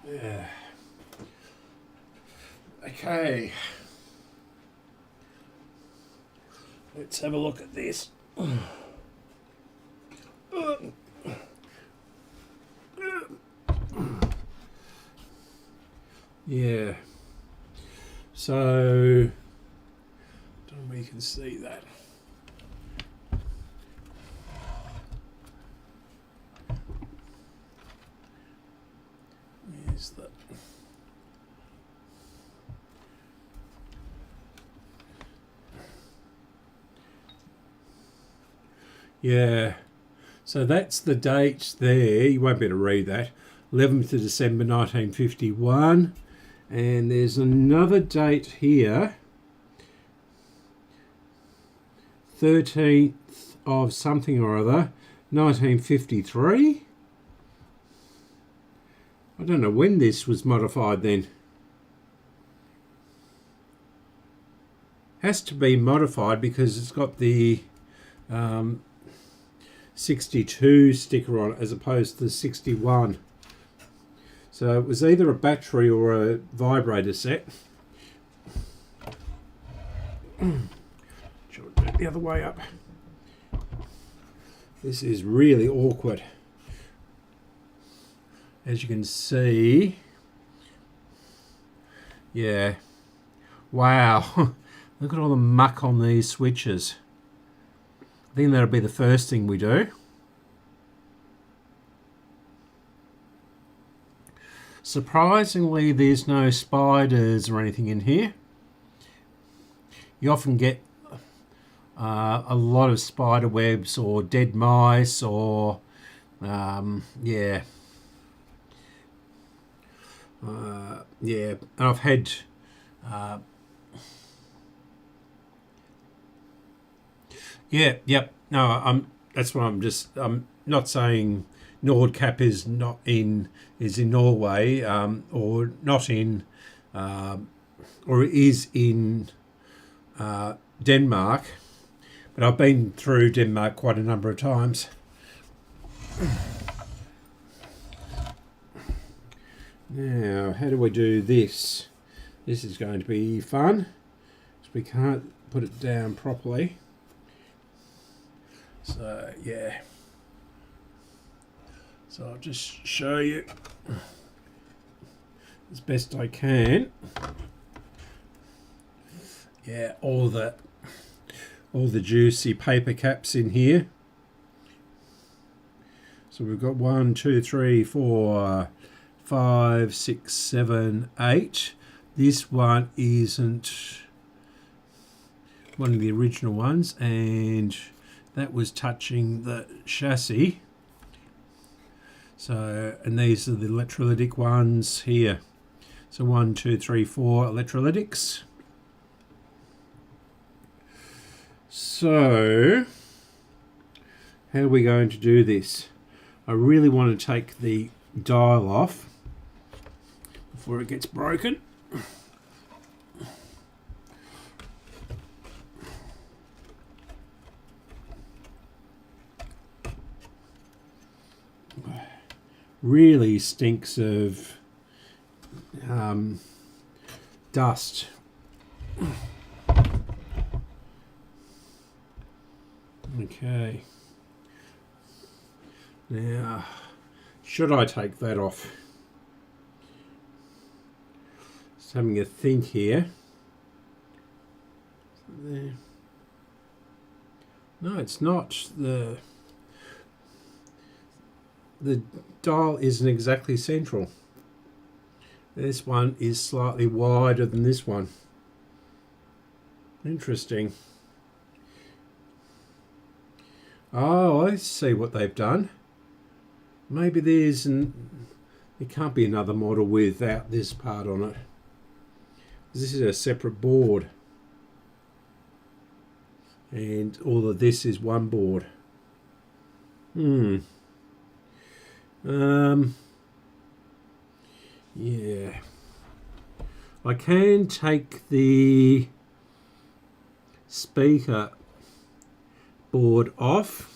Yeah. Okay. Let's have a look at this. Yeah. So, I don't know where you can see that. Where's that? Yeah, so that's the date there. You won't be able to read that. 11th of December 1951. And there's another date here. 13th of something or other, 1953. I don't know when this was modified then. Has to be modified because it's got the 62 sticker on it as opposed to the 61. So it was either a battery or a vibrator set. Should I do it the other way up? This is really awkward. As you can see, yeah, wow, look at all the muck on these switches. I think that'll be the first thing we do. Surprisingly, there's no spiders or anything in here. You often get a lot of spider webs or dead mice or yeah. Yeah, and I've had yep. No, that's what I'm not saying Nordcap is in Norway, or not in or is in Denmark, but I've been through Denmark quite a number of times. Now, how do we do this? This is going to be fun, because we can't put it down properly. So, yeah. So I'll just show you as best I can. Yeah, all the juicy paper caps in here. So we've got 1, 2, 3, 4, 5, 6, 7, 8. This one isn't one of the original ones, and that was touching the chassis. So, and these are the electrolytic ones here. So 1, 2, 3, 4 electrolytics. So, how are we going to do this? I really want to take the dial off before it gets broken. Really stinks of dust. Okay. Now, should I take that off? Just having a think here. There. No, it's not. The dial isn't exactly central. This one is slightly wider than this one. Interesting. Oh, I see what they've done. Maybe there can't be another model without this part on it. This is a separate board, and all of this is one board. Yeah. I can take the speaker board off.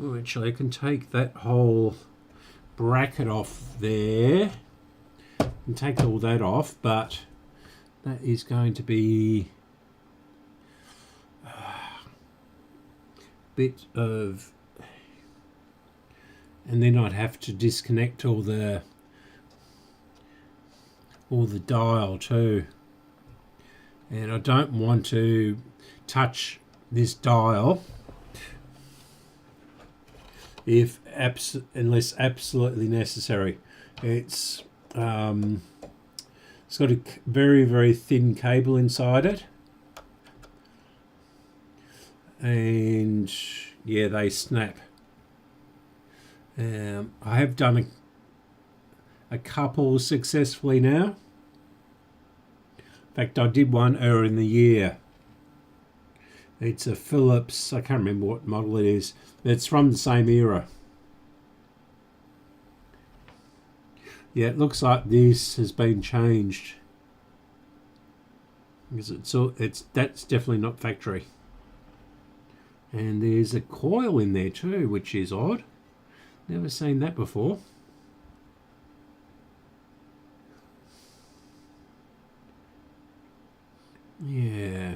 Oh, actually, I can take that whole bracket off there and take all that off, but that is going to be a bit of, and then I'd have to disconnect all the dial too, and I don't want to touch this dial unless absolutely necessary. It's got a very, very thin cable inside it, and yeah, they snap. I have done a couple successfully now. In fact, I did one earlier in the year. It's a Philips, I can't remember what model it is. It's from the same era. Yeah, it looks like this has been changed, because that's definitely not factory. And there's a coil in there too, which is odd. Never seen that before. Yeah.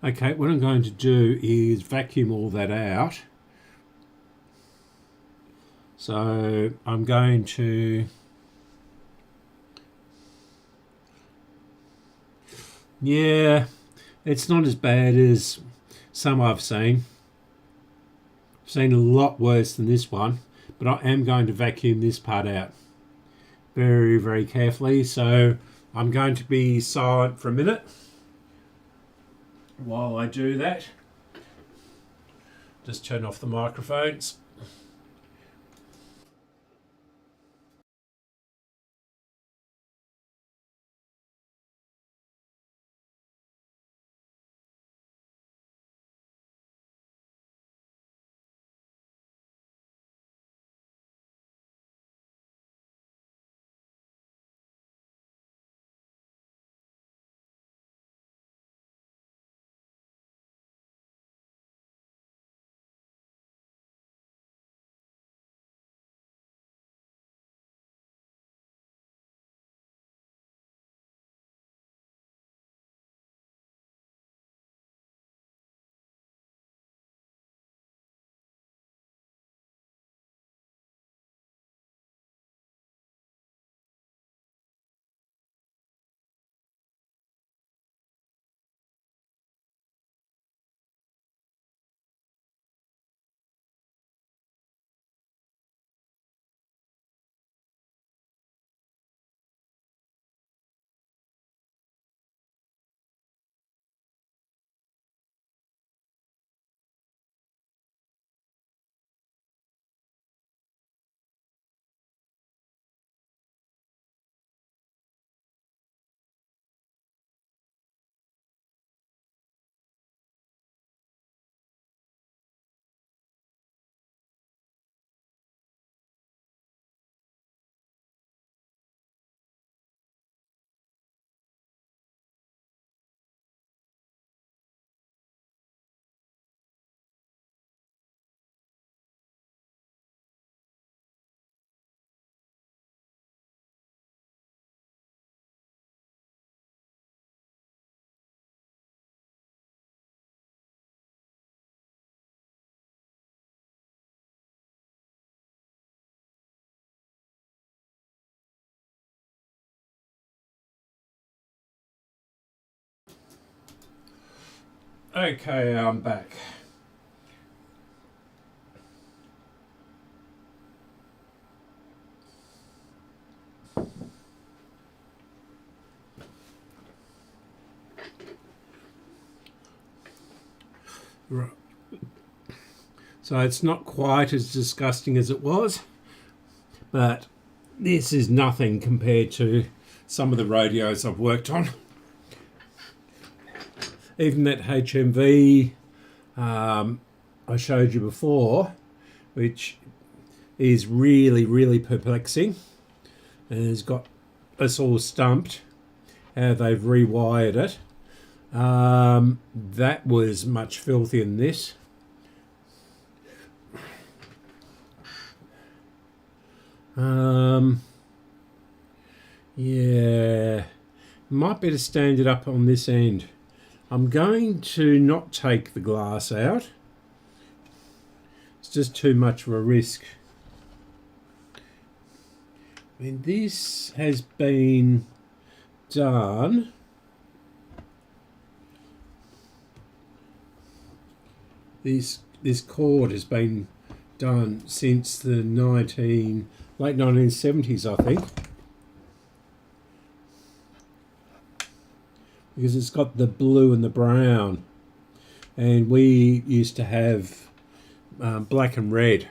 Okay, what I'm going to do is vacuum all that out. So I'm going to, yeah, it's not as bad as some I've seen. I've seen a lot worse than this one, but I am going to vacuum this part out very, very carefully. So I'm going to be silent for a minute while I do that. Just turn off the microphones. Okay, I'm back. Right. So it's not quite as disgusting as it was, but this is nothing compared to some of the radios I've worked on. Even that HMV I showed you before, which is really, really perplexing, and has got us all stumped how they've rewired it. That was much filthier than this. Yeah, might better stand it up on this end. I'm going to not take the glass out. It's just too much of a risk. I mean, this has been done. This cord has been done since the late 1970s, I think. Because it's got the blue and the brown, and we used to have black and red.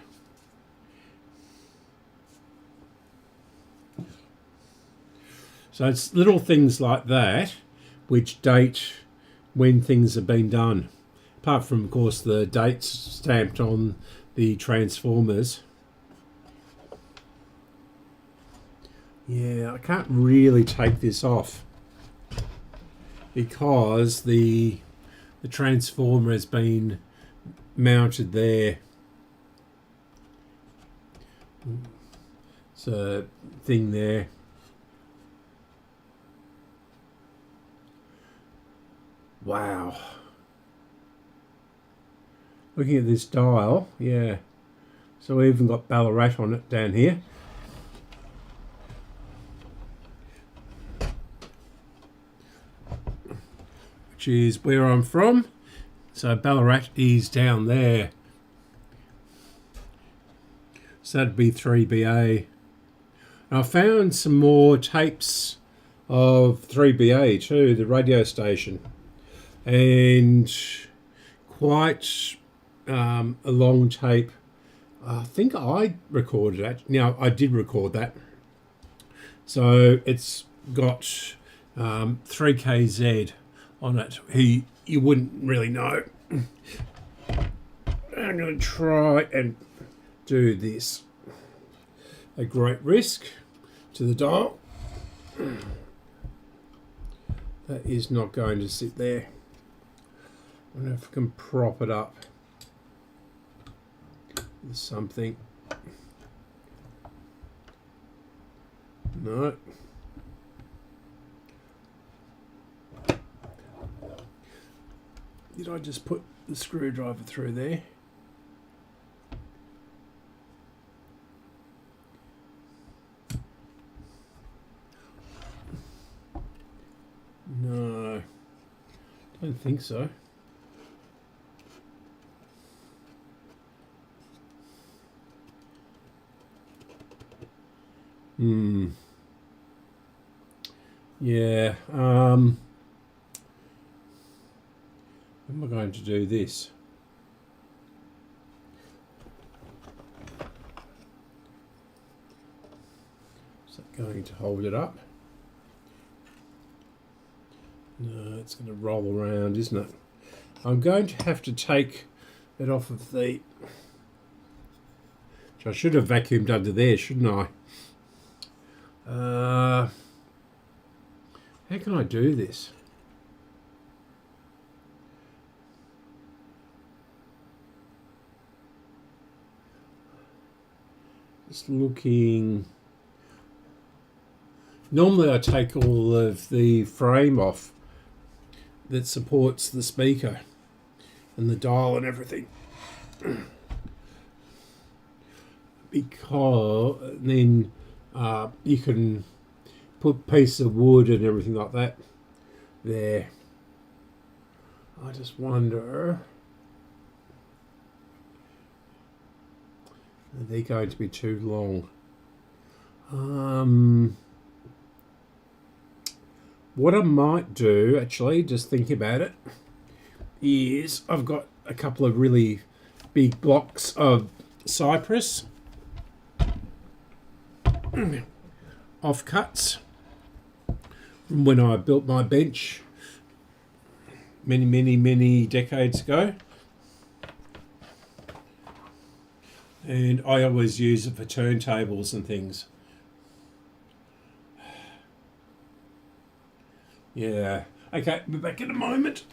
So it's little things like that which date when things have been done, apart from, of course, the dates stamped on the transformers. Yeah, I can't really take this off because the transformer has been mounted there. It's a thing there. Wow. Looking at this dial, yeah. So we even got Ballarat on it down here. Which is where I'm from. So Ballarat is down there. So that'd be 3BA. I found some more tapes of 3BA too, the radio station. And quite a long tape. I think I recorded it. Now, I did record that. So it's got 3KZ on it. You wouldn't really know. I'm going to try and do this. A great risk to the dial. That is not going to sit there. I don't know if I can prop it up with something. No. Did I just put the screwdriver through there? No, don't think so. Yeah, how am I going to do this? Is that going to hold it up? No, it's going to roll around, isn't it? I'm going to have to take it off of the... Which I should have vacuumed under there, shouldn't I? How can I do this? Just looking... Normally I take all of the frame off that supports the speaker and the dial and everything. Because then you can put pieces of wood and everything like that there. I just wonder, are they going to be too long? What I might do, actually, just thinking about it, is I've got a couple of really big blocks of cypress offcuts from when I built my bench many decades ago, and I always use it for turntables and things. Yeah, okay, be back in a moment.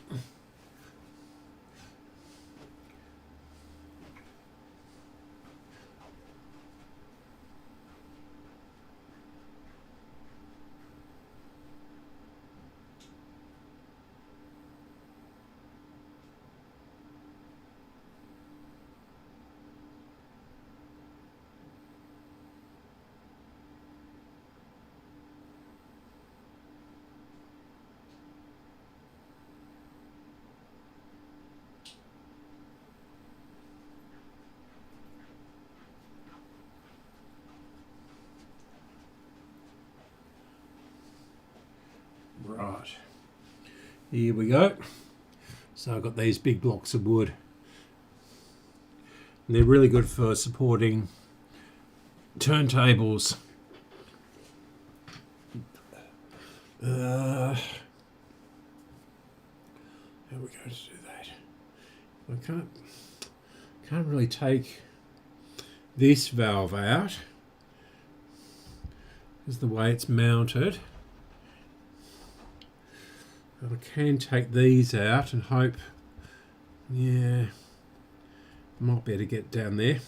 Right, here we go. So I've got these big blocks of wood, and they're really good for supporting turntables. How are we going to do that? I can't really take this valve out because the way it's mounted. But I can take these out and hope, yeah, might be able to get down there.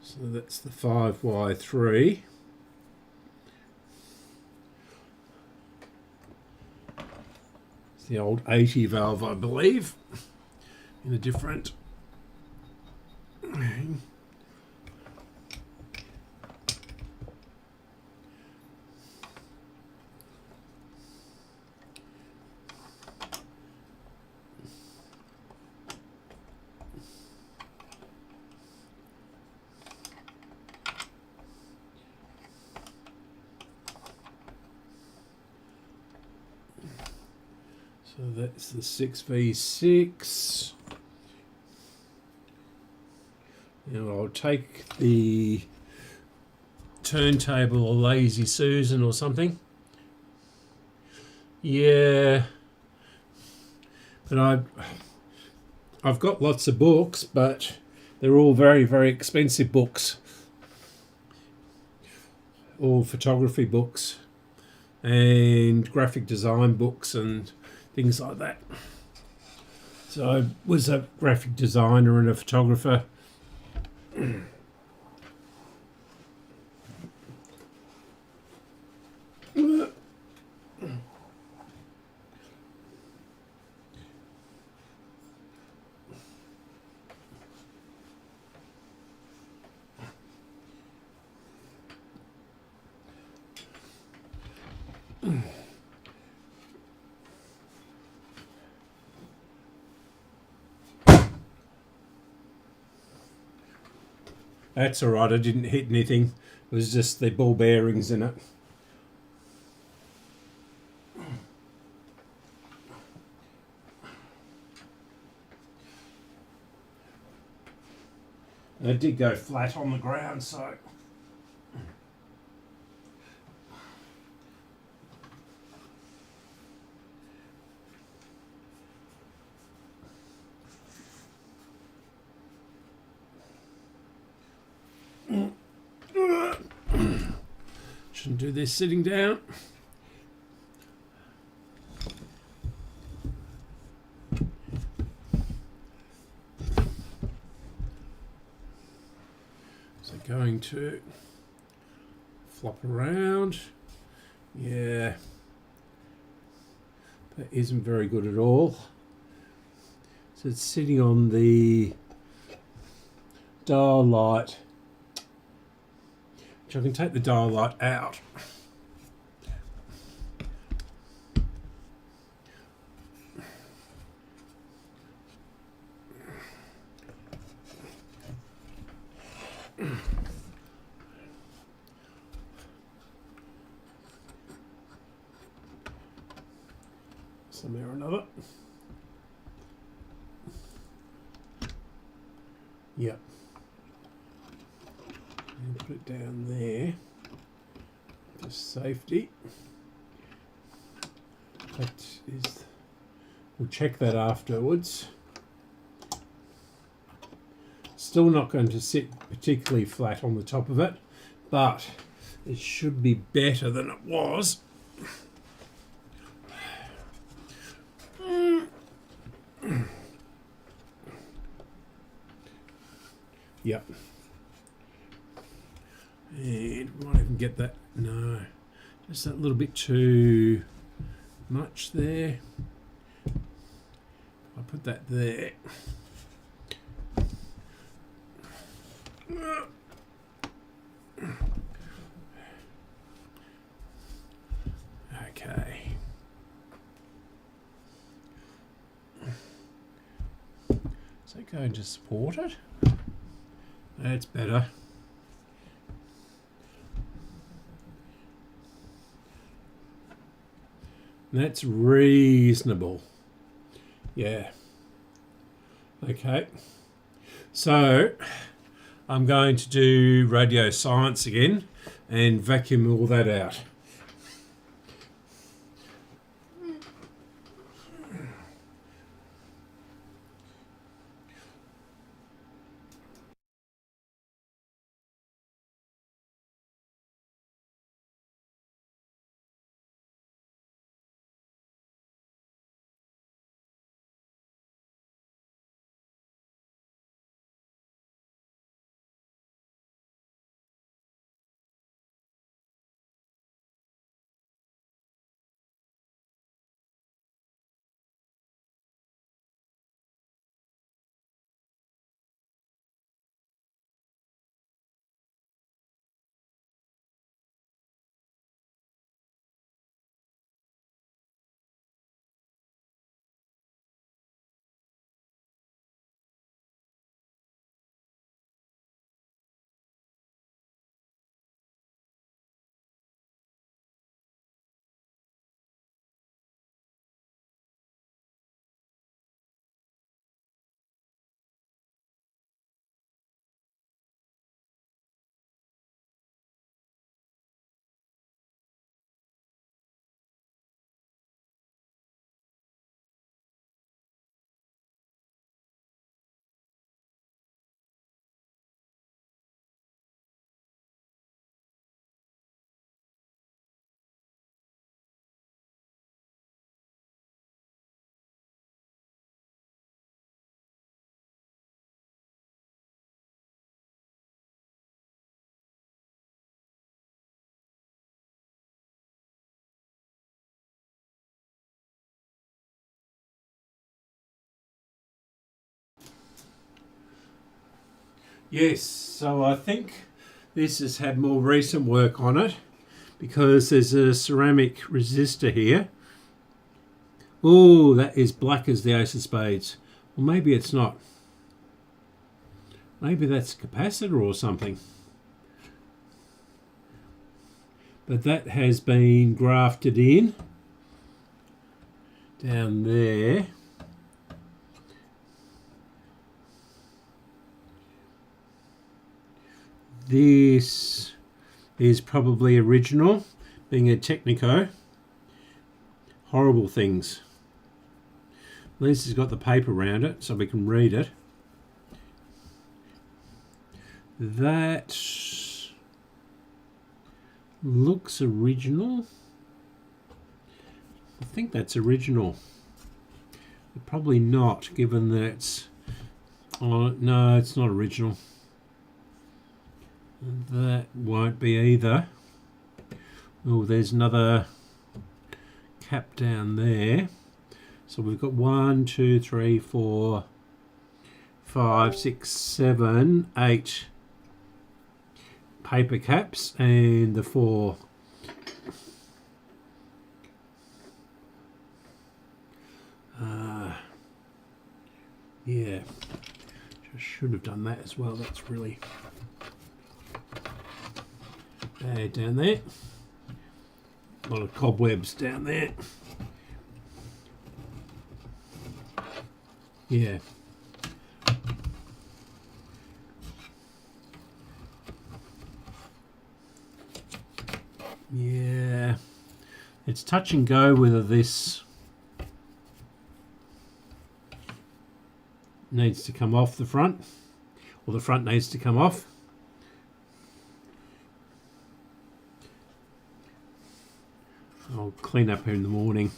So that's the 5Y3. It's the old 80 valve, I believe, in a different. So that's the 6V6. Now I'll take the turntable, or Lazy Susan or something. Yeah, but I've got lots of books, but they're all very expensive books. All photography books and graphic design books and things like that. So I was a graphic designer and a photographer. That's all right, I didn't hit anything. It was just the ball bearings in it. And it did go flat on the ground, so. Shouldn't do this sitting down. So going to flop around. Yeah, that isn't very good at all. So it's sitting on the dial light, which I can take the dial light out. Somewhere or another. Yep. And put it down there for safety. That is, we'll check that afterwards. Still not going to sit particularly flat on the top of it, but it should be better than it was. Yep. And we might even get that, no, just that little bit too much there. I'll put that there. Okay. Is that going to support it? That's better. That's reasonable. Yeah. Okay. So I'm going to do radio silence again and vacuum all that out. Yes, so I think this has had more recent work on it because there's a ceramic resistor here. Oh, that is black as the ace of spades. Well, maybe it's not. Maybe that's a capacitor or something. But that has been grafted in down there. This is probably original, being a Technico. Horrible things. At least it's got the paper around it so we can read it. That looks original. I think that's original. But probably not, given that it's... Oh, no, it's not original. That won't be either. Oh, there's another cap down there. So we've got 1, 2, 3, 4, 5, 6, 7, 8 paper caps, and the 4 yeah, just should have done that as well. That's really bad down there. A lot of cobwebs down there. Yeah. Yeah. It's touch and go whether this needs to come off the front, or the front needs to come off. I'll clean up here in the morning.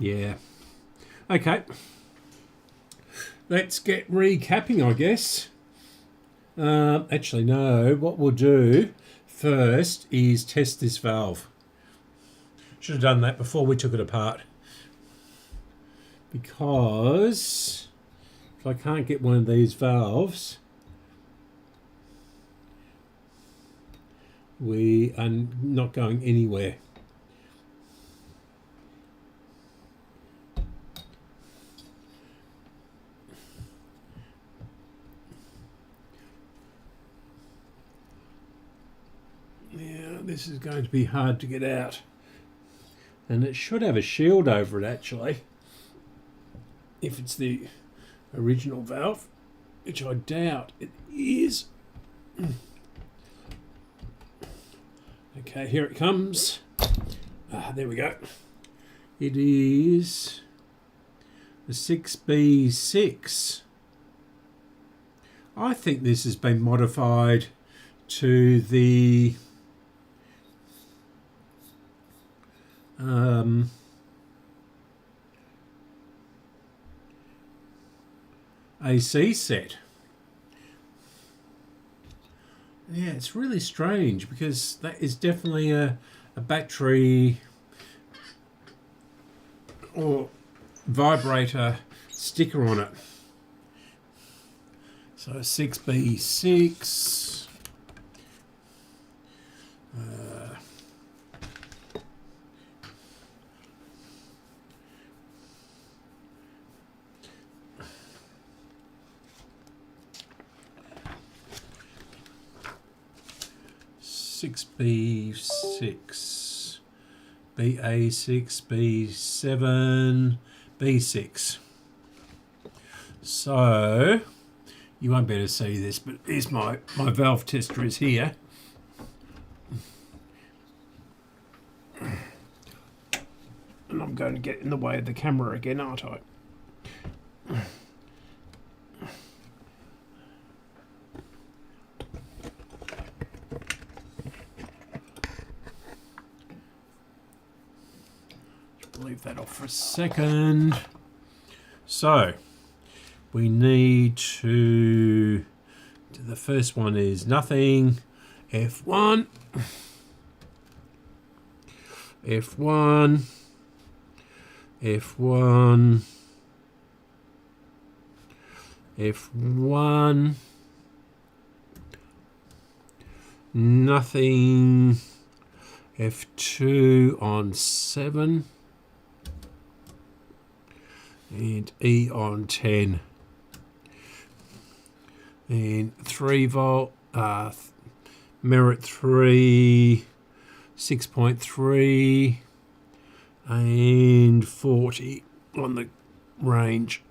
Yeah. Okay. Let's get recapping, I guess. Actually, no. What we'll do first is test this valve. Should have done that before we took it apart. Because if I can't get one of these valves, we are not going anywhere. This is going to be hard to get out, and it should have a shield over it actually, if it's the original valve, which I doubt it is. Okay, here it comes. There we go. It is the 6B6. I think this has been modified to the AC set. Yeah, it's really strange because that is definitely a battery or vibrator sticker on it. So 6B6. 6B6, BA6, B7, B6. So you won't be able to see this, but here's my valve tester is here. And I'm going to get in the way of the camera again, aren't I? Leave that off for a second. So we need to do the first one is nothing. F1, F1, F1, F1, nothing, F2 on 7, and E on 10, and 3 volt, merit 3, 6.3, and 40 on the range.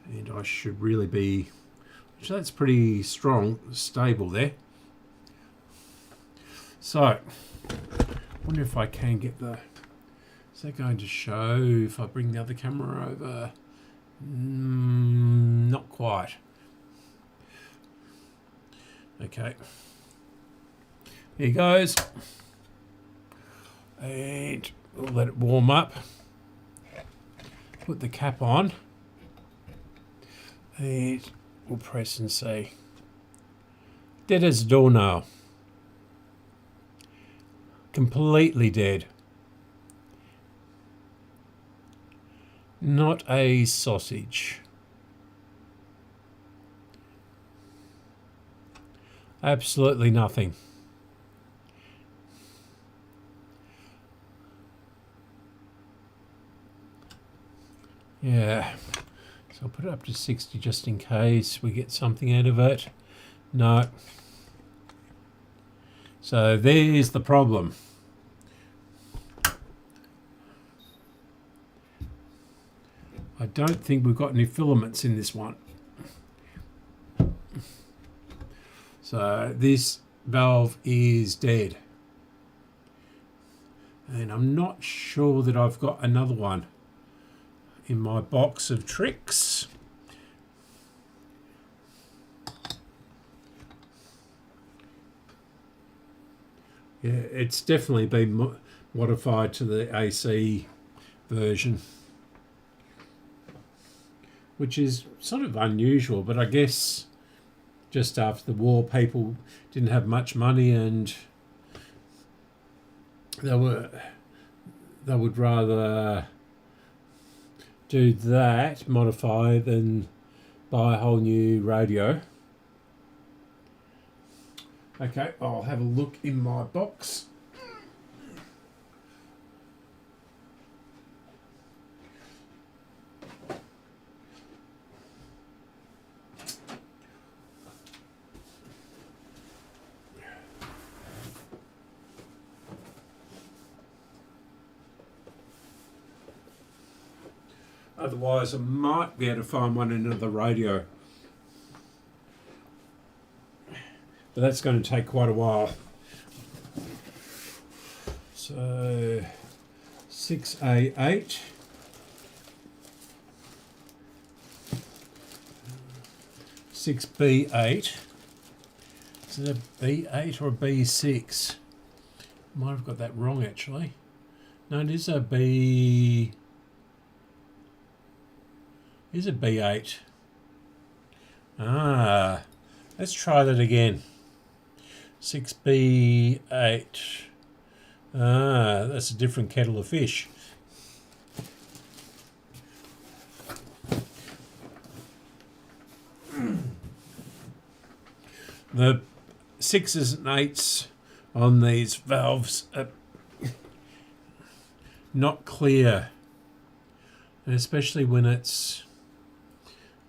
And I should really be, so that's pretty strong, stable there. So, I wonder if I can get the, is that going to show if I bring the other camera over? Not quite. Okay. Here goes. And we'll let it warm up. Put the cap on. And we'll press and see. Dead as a doornail. Completely dead. Not a sausage. Absolutely nothing. Yeah. So I'll put it up to 60 just in case we get something out of it. No. So there's the problem. I don't think we've got any filaments in this one. So this valve is dead. And I'm not sure that I've got another one in my box of tricks. Yeah, it's definitely been modified to the AC version, which is sort of unusual, but I guess just after the war people didn't have much money and they would rather do that, modify, than buy a whole new radio. Okay, I'll have a look in my box. Otherwise, I might be able to find one in another radio. But that's going to take quite a while. So 6A8. Six B8. Is it a B8 or a B6? Might have got that wrong actually. No, it is a B. Is a B8. Ah, let's try that again. 6B8. Ah, that's a different kettle of fish. The 6s and 8s on these valves are not clear, and especially when it's,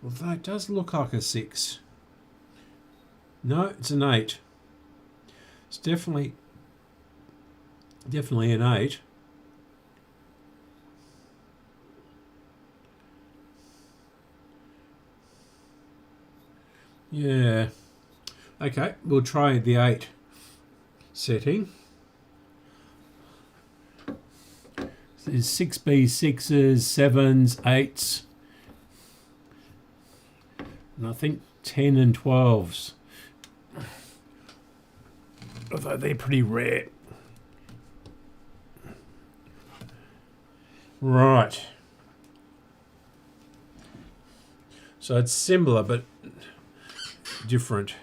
although it does look like a 6. No, it's an 8. It's definitely an 8. Yeah. Okay, we'll try the 8 setting. So there's 6B6s, 7s, 8s, and I think 10 and 12s. Although they're pretty rare. Right. So it's similar but different.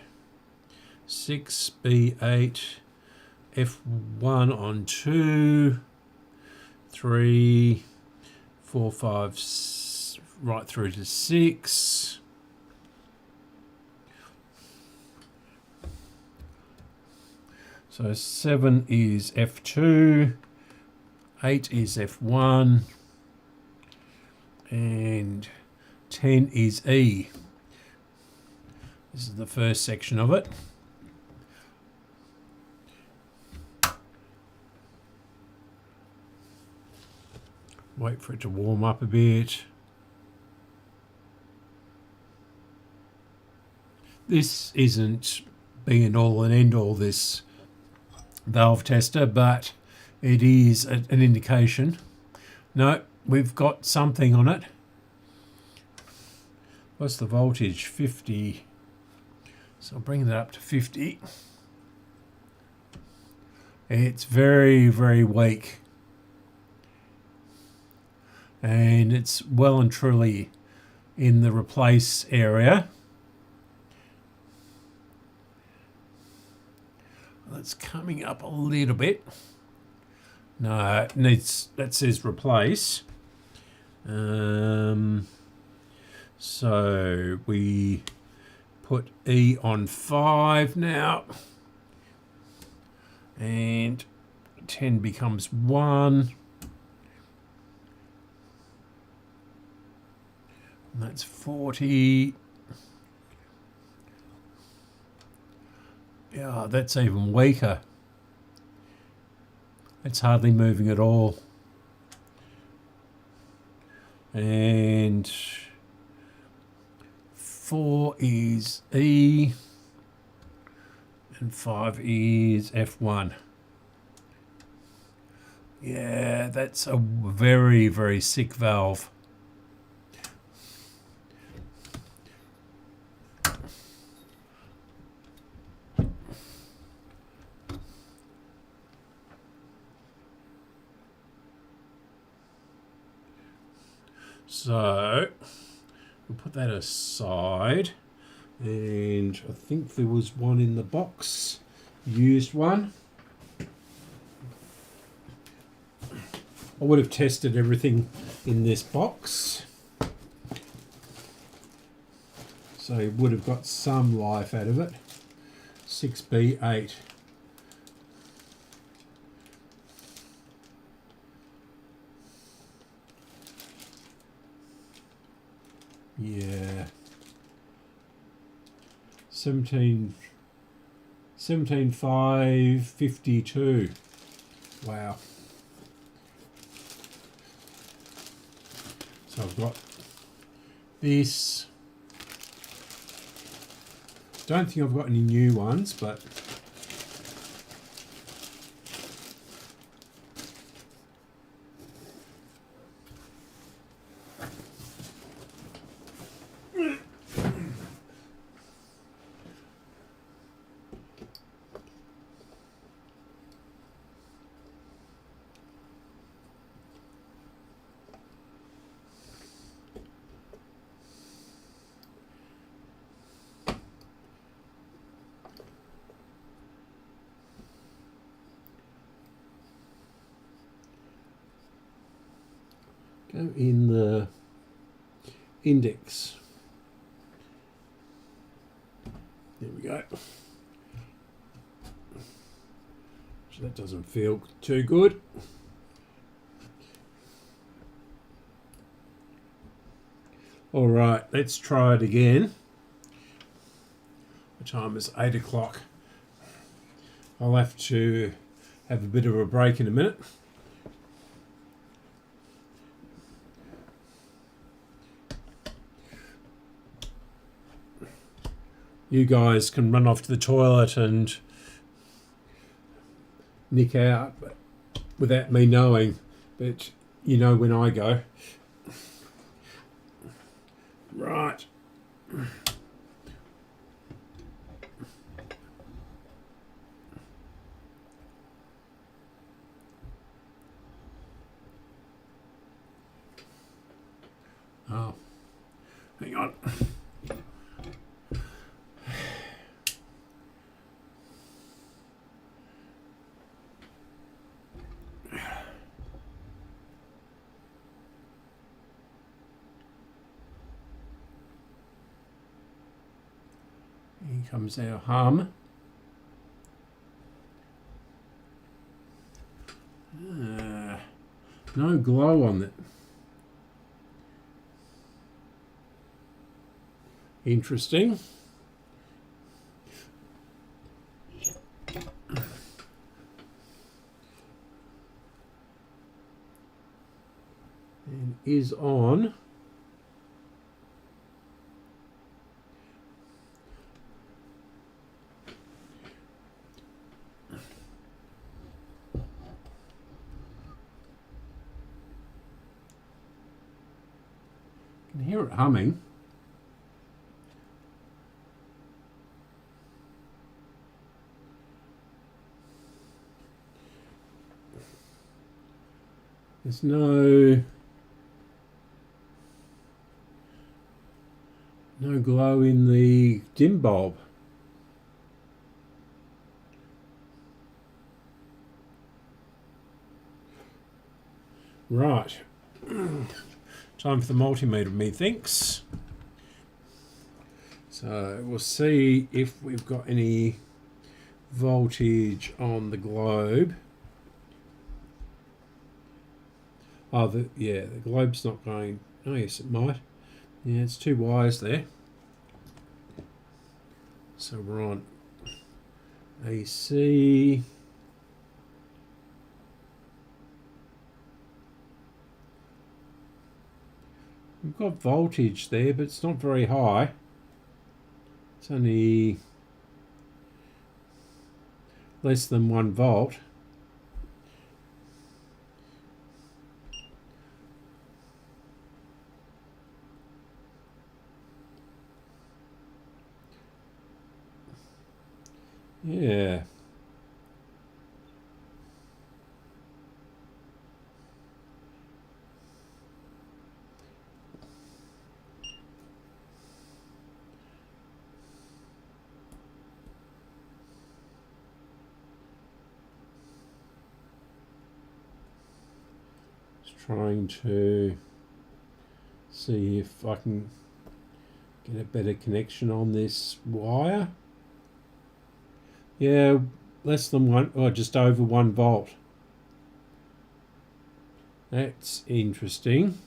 6B8, F1 on 2, 3, 4, 5, right through to 6. So 7 is F2, 8 is F1, and 10 is E. This is the first section of it. Wait for it to warm up a bit. This isn't being all and end all, this valve tester, but it is an indication. No, we've got something on it. What's the voltage? 50. So I'll bring that up to 50. It's very, very weak. And it's well and truly in the replace area. It's coming up a little bit. No, it needs, that says replace. So we put E on 5 now. And 10 becomes 1. And that's 40. Yeah, that's even weaker. It's hardly moving at all. And 4 is E. And 5 is F1. Yeah, that's a very, very sick valve. So we'll put that aside, and I think there was one in the box, used one. I would have tested everything in this box, so you would have got some life out of it. 6B8. Yeah, 17.552. Wow. So I've got this. Don't think I've got any new ones, but go in the index. There we go. So that doesn't feel too good. All right, let's try it again. The time is 8 o'clock. I'll have to have a bit of a break in a minute. You guys can run off to the toilet and nick out without me knowing, but you know when I go. Right. Oh, hang on. Here comes our hum. No glow on it. Interesting. And is on. Can hear it humming. There's no glow in the dim bulb. Right. Time for the multimeter, methinks. So we'll see if we've got any voltage on the globe. Oh, the globe's not going. Oh, yes, it might. Yeah, it's 2 wires there. So we're on AC. We've got voltage there, but it's not very high. It's only less than 1 volt. Yeah. Trying to see if I can get a better connection on this wire. Yeah, less than 1, or just over 1 volt. That's interesting.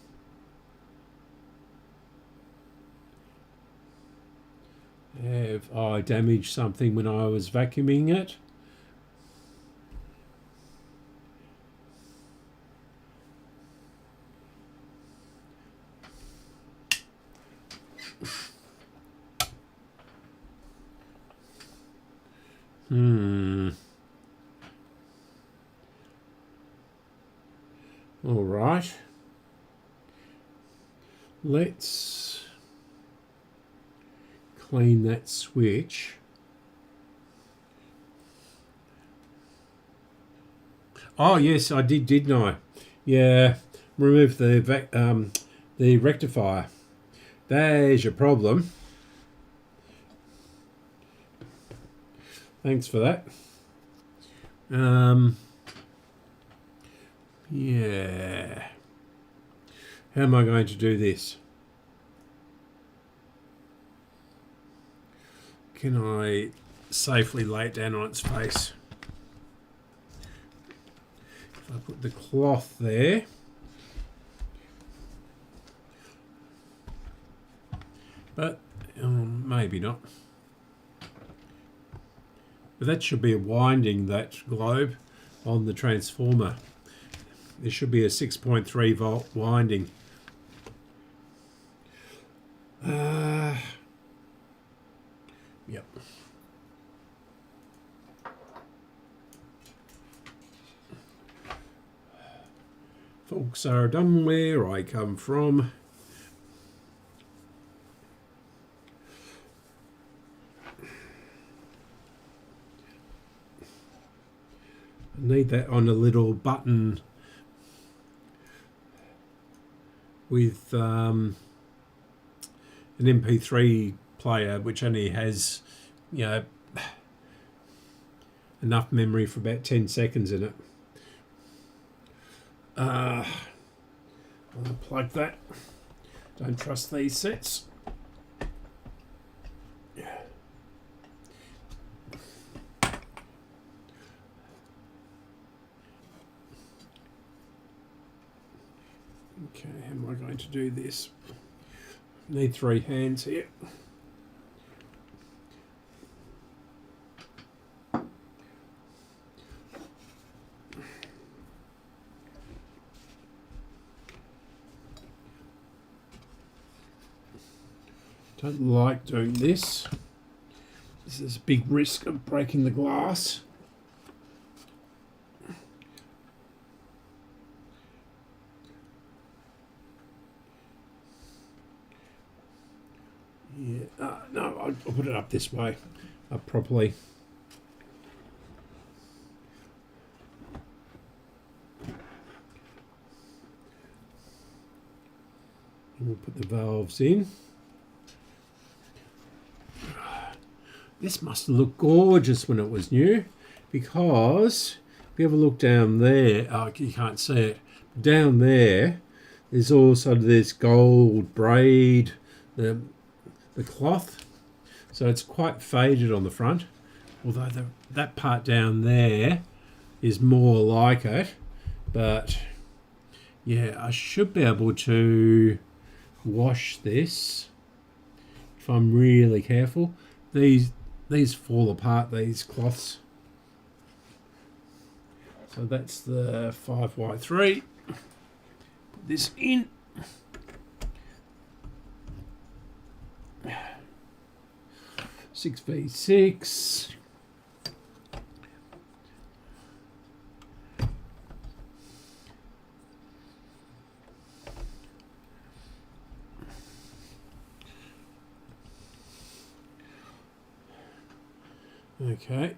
Have I damaged something when I was vacuuming it? All right. Let's clean that switch. Oh yes, I did, didn't I? Yeah, remove the rectifier. There's your problem. Thanks for that. Yeah. How am I going to do this? Can I safely lay it down on its face? If I put the cloth there. But maybe not. But that should be a winding, that globe, on the transformer. There should be a 6.3 volt winding. Yep. Folks are done where I come from. I need that on a little button with an MP3 player which only has, you know, enough memory for about 10 seconds in it. I'll plug that. Don't trust these sets. Okay, how am I going to do this? Need 3 hands here. Don't like doing this. This is a big risk of breaking the glass. Yeah, no, I'll put it up this way, up properly. We'll put the valves in. This must have looked gorgeous when it was new, because if you have a look down there, oh, you can't see it. Down there, there's also this gold braid, the cloth, so it's quite faded on the front. Although that part down there is more like it, but yeah, I should be able to wash this if I'm really careful. These fall apart, these cloths. So that's the 5Y3. Put this in. Six V6. Okay,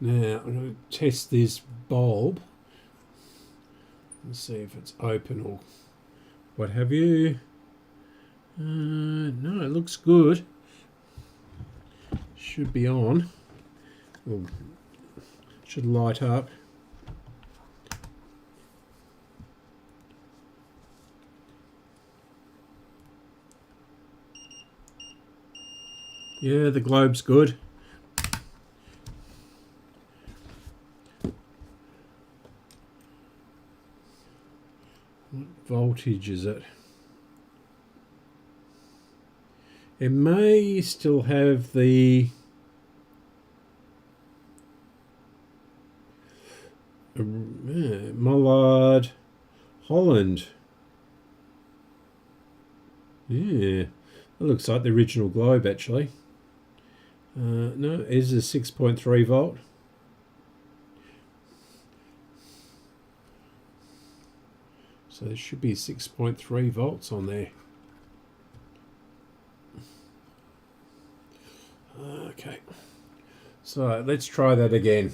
now I'm going to test this bulb and see if it's open or what have you. No, it looks good. Should be on. Or should light up. Yeah, the globe's good. What voltage is it? It may still have the Mullard Holland. Yeah, it looks like the original globe actually. No, it is a 6.3 volt. So there should be 6.3 volts on there. Okay, so let's try that again.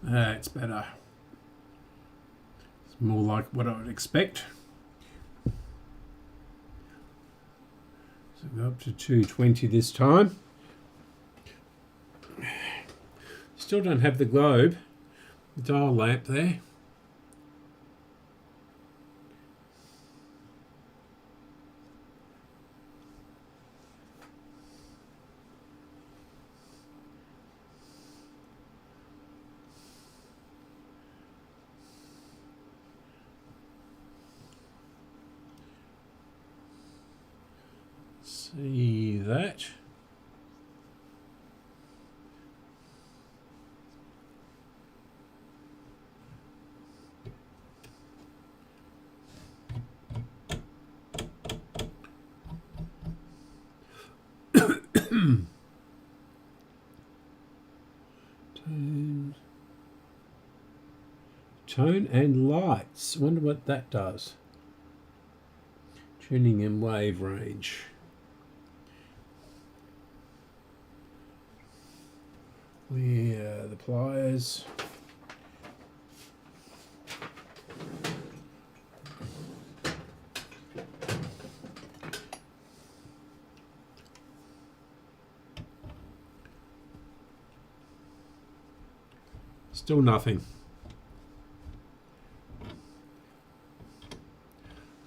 That's better. It's more like what I would expect. So go up to 220 this time. Still don't have the globe, the dial lamp there. See that? Tone and lights. Wonder what that does. Tuning and wave range. Where the pliers. Still nothing.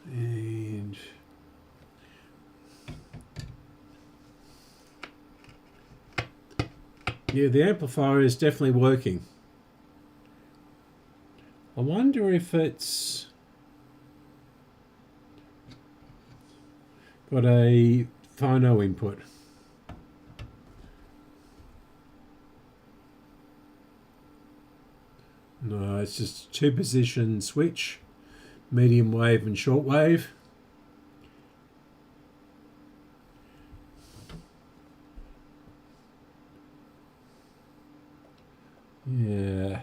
And yeah, the amplifier is definitely working. I wonder if it's got a phono input. No, it's just a two-position switch, medium wave and short wave. Yeah.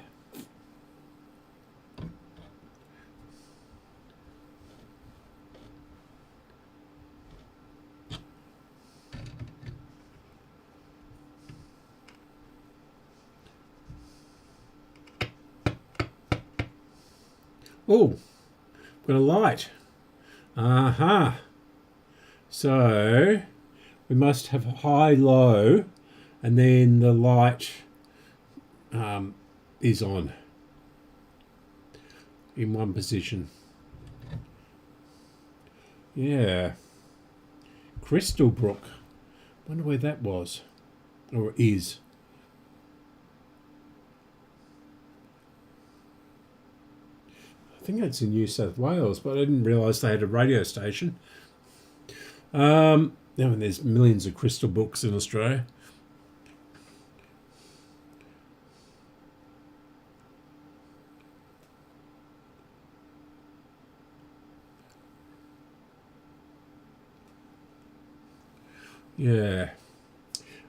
Oh, got a light. Aha. So we must have high, low, and then the light is on in one position. Yeah. Crystal Brook. Wonder where that was or is. I think that's in New South Wales, but I didn't realise they had a radio station. There's millions of crystal books in Australia. Yeah.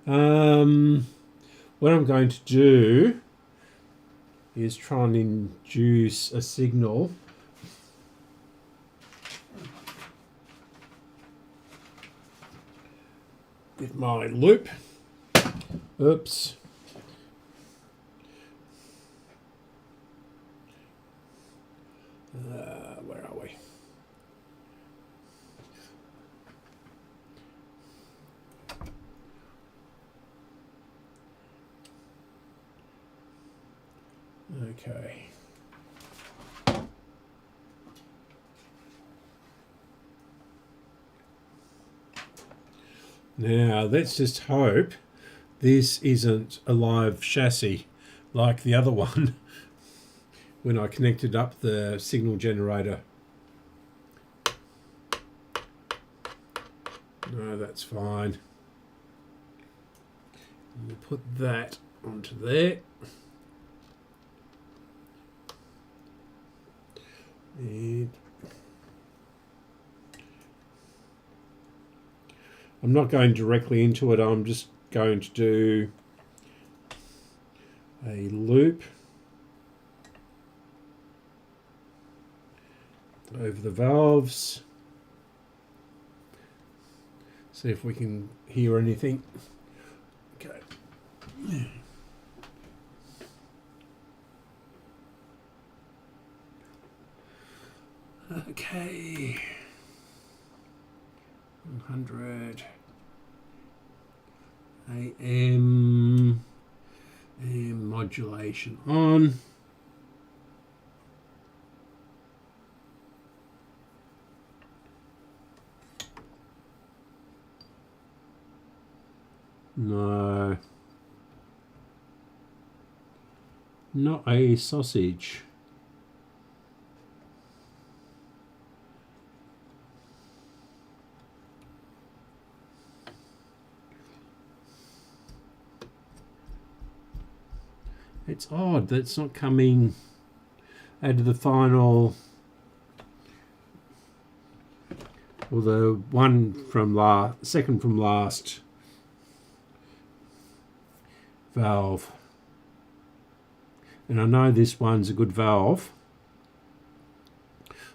What I'm going to do is try and induce a signal with my loop. Oops. Where are we? Okay. Now, let's just hope this isn't a live chassis like the other one when I connected up the signal generator. No, that's fine. We'll put that onto there. And I'm not going directly into it, I'm just going to do a loop over the valves. See if we can hear anything. Okay. Okay. 100 AM and modulation on. No. Not a sausage. It's odd that it's not coming out of the final, or the one from second from last valve. And I know this one's a good valve,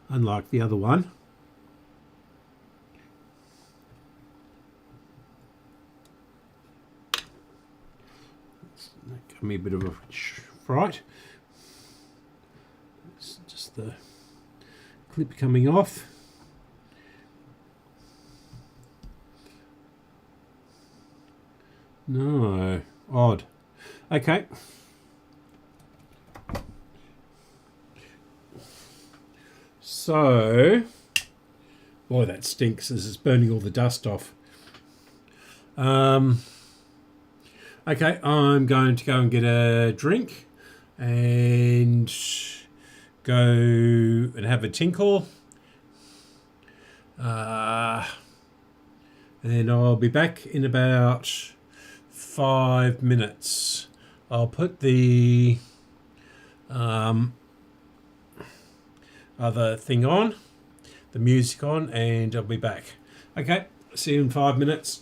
unlike the other one. That gave me a bit of a fright. It's just the clip coming off. No, odd. Okay. So, boy, that stinks as it's burning all the dust off. Okay, I'm going to go and get a drink and go and have a tinkle. And I'll be back in about 5 minutes. I'll put the other thing on, the music on, and I'll be back. Okay, see you in 5 minutes.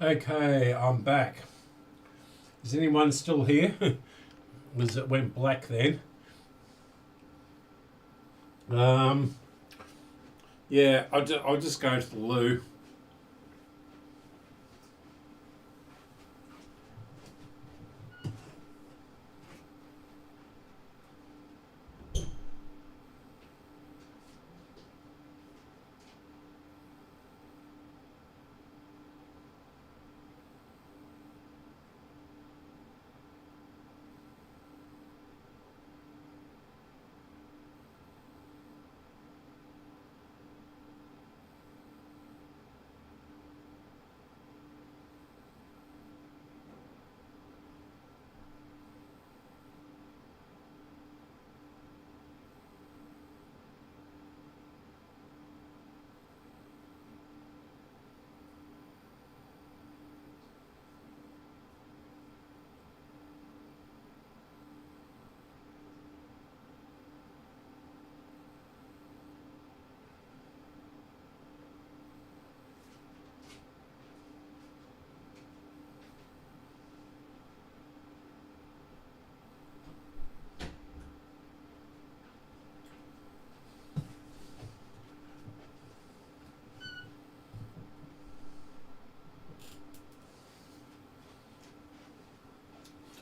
Okay, I'm back. Is anyone still here? Because it went black then. Yeah, I'll just go to the loo.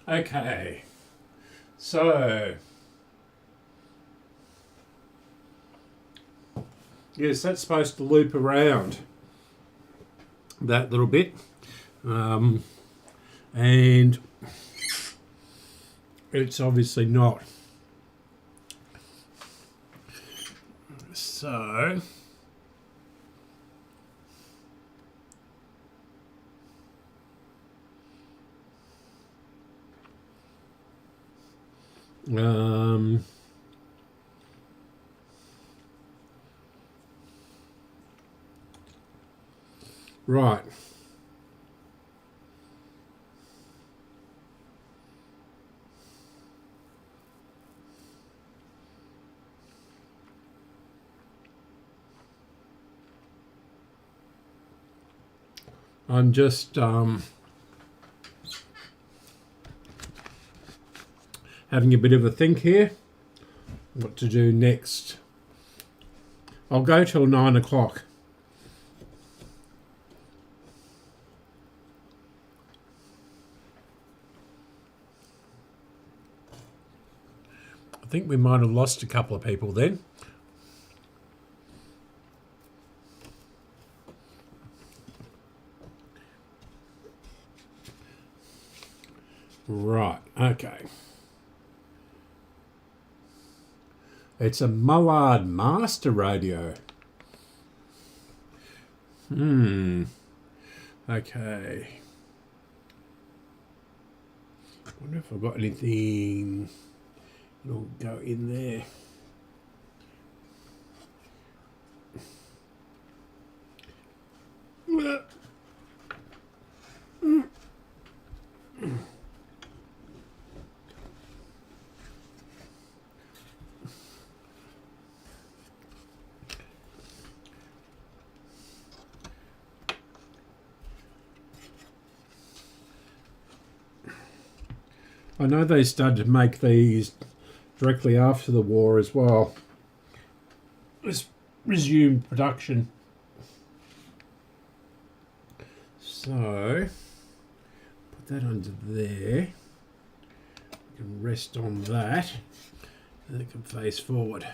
Okay, so yes, that's supposed to loop around that little bit, and it's obviously not. So right. I'm just having a bit of a think here what to do next. I'll go till 9 o'clock. I think we might have lost a couple of people then. Right, okay. It's a Mullard master radio. Okay. I wonder if I've got anything that'll go in there. I know they started to make these directly after the war as well. Let's resume production. So, put that under there. We can rest on that, and it can face forward.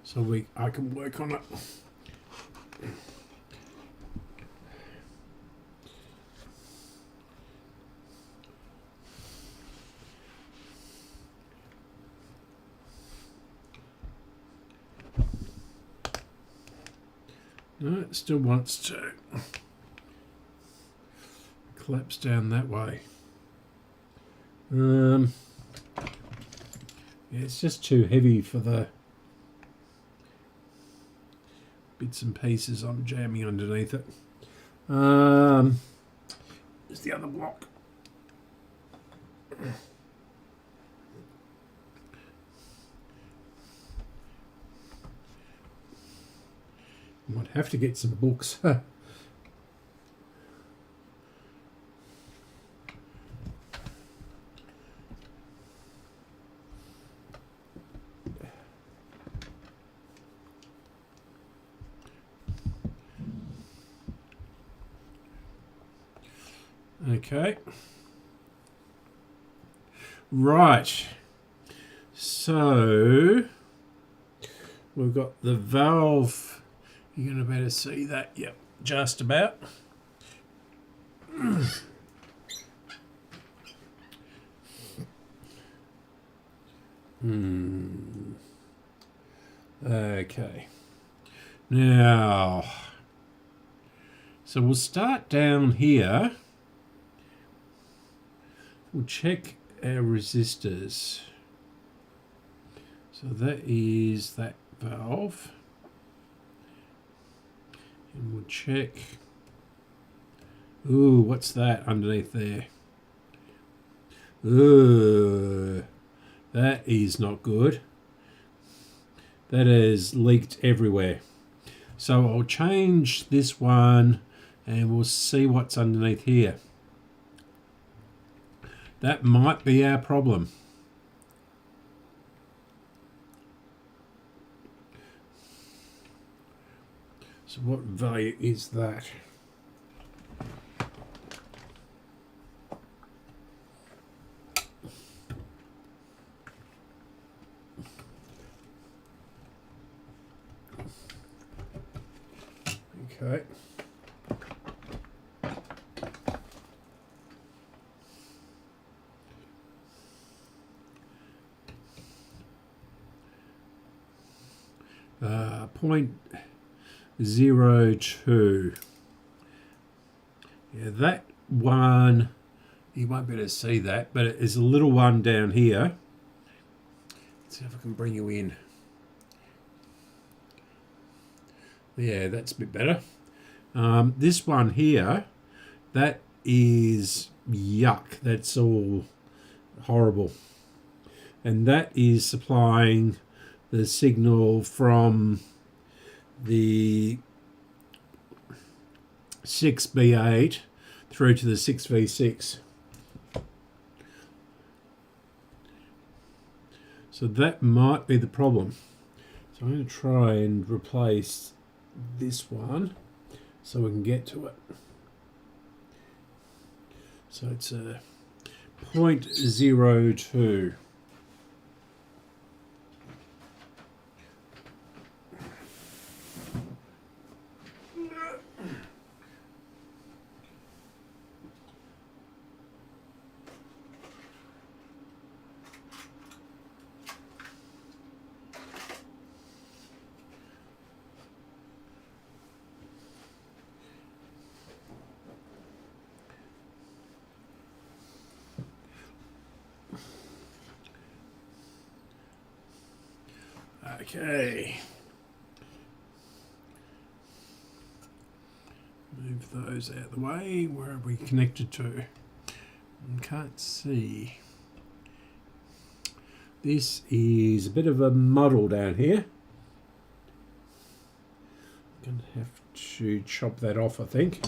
So I can work on it. No, it still wants to collapse down that way. Yeah, it's just too heavy for the bits and pieces I'm jamming underneath it. There's the other block. Might have to get some books. Okay. Right. So we've got the valve. You're going to better see that. Yep, just about. Okay. Now, so we'll start down here. We'll check our resistors. So that is that valve. And we'll check. Ooh, what's that underneath there? Ooh, that is not good. That has leaked everywhere. So I'll change this one and we'll see what's underneath here. That might be our problem. So what value is that? Okay. Uh, 0.02. Yeah, that one, you won't be able to see that, but there's a little one down here. Let's see if I can bring you in. Yeah, that's a bit better. This one here, that is yuck. That's all horrible. And that is supplying the signal from the 6B8 through to the 6V6. So that might be the problem. So I'm going to try and replace this one so we can get to it. So it's a 0.02. Okay. Move those out of the way. Where are we connected to? Can't see. This is a bit of a muddle down here. I'm going to have to chop that off, I think.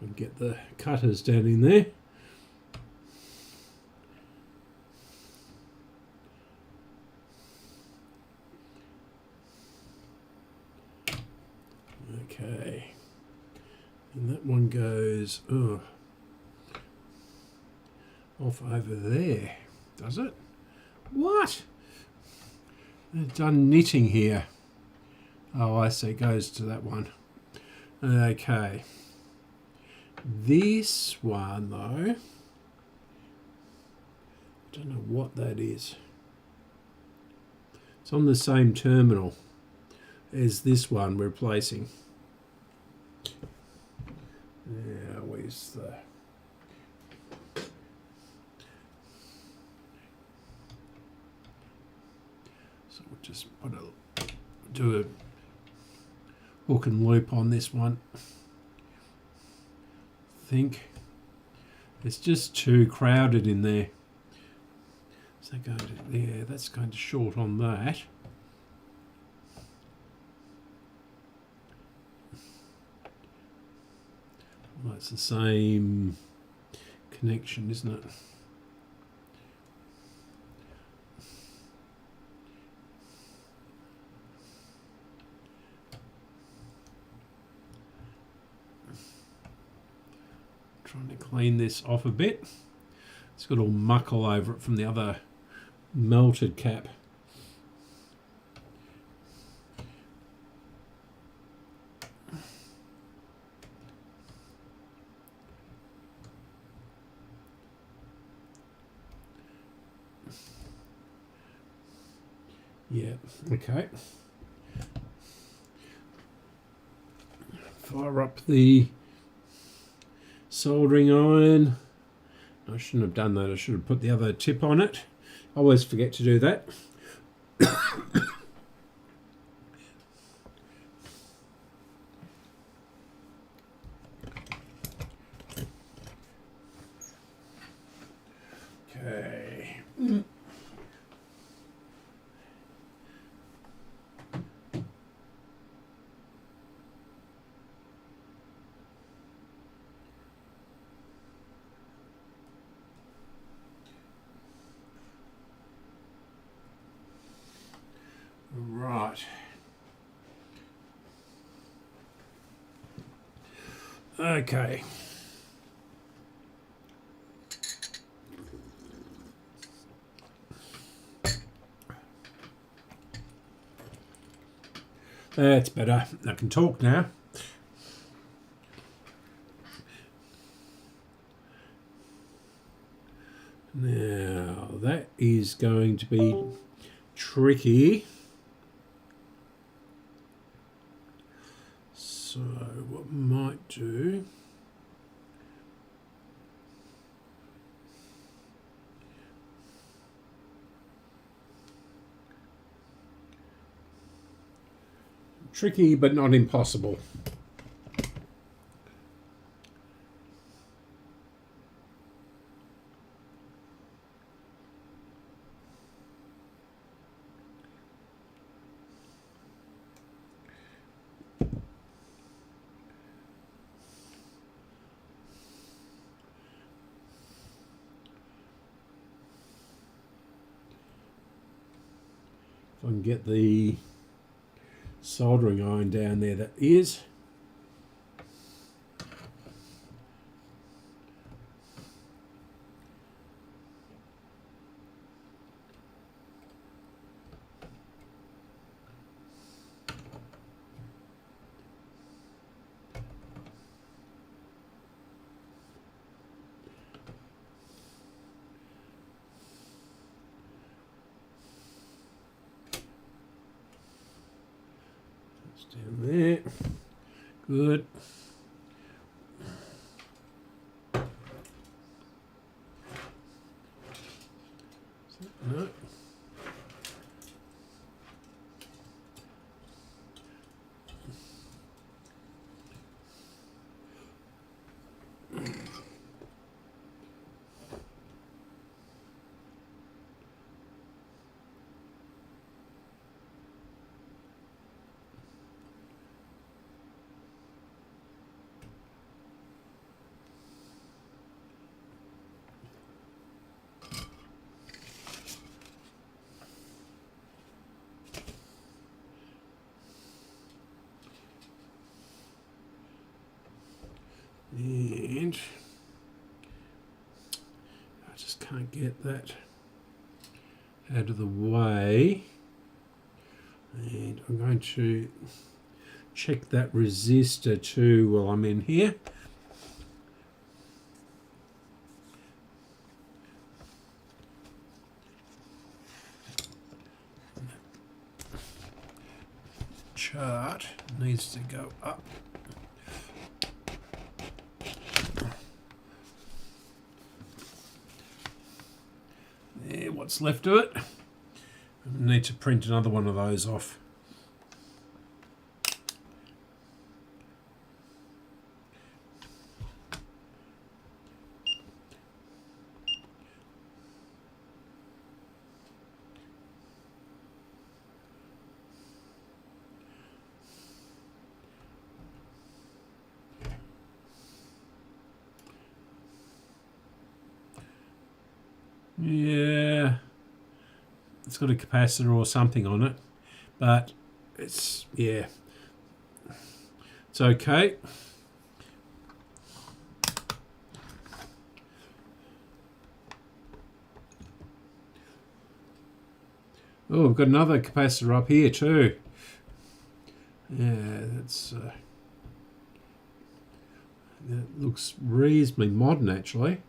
And get the cutters down in there. Okay. And that one goes off over there, does it? What? They've done knitting here. Oh, I see, it goes to that one. Okay. This one, though, I don't know what that is. It's on the same terminal as this one we're replacing. Now, where's the... So we'll just do a hook and loop on this one. Think it's just too crowded in there. So go to there, that's going to short on that. it's the same connection, isn't it? Trying to clean this off a bit. It's got all muck all over it from the other melted cap. Yeah, okay. Fire up the soldering iron. I shouldn't have done that. I should have put the other tip on it. I always forget to do that. Okay. Right. Okay. That's better. I can talk now. Now, that is going to be tricky. So, what we might do... Tricky, but not impossible. If I can get the soldering iron down there, that is. Down there. Good. No. And I just can't get that out of the way. And I'm going to check that resistor too while I'm in here. Chart needs to go up. There, what's left of it. I need to print another one of those off. Yeah, it's got a capacitor or something on it, but it's, yeah, it's okay. Oh, we've got another capacitor up here too. Yeah, that looks reasonably modern actually.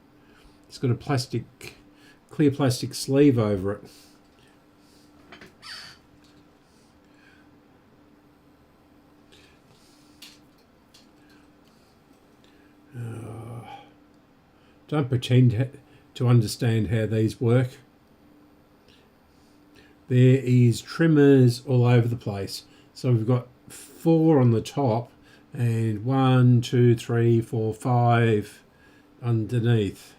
It's got a clear plastic sleeve over it. Don't pretend to understand how these work. There is trimmers all over the place. So we've got 4 on the top and 1, 2, 3, 4, 5 underneath.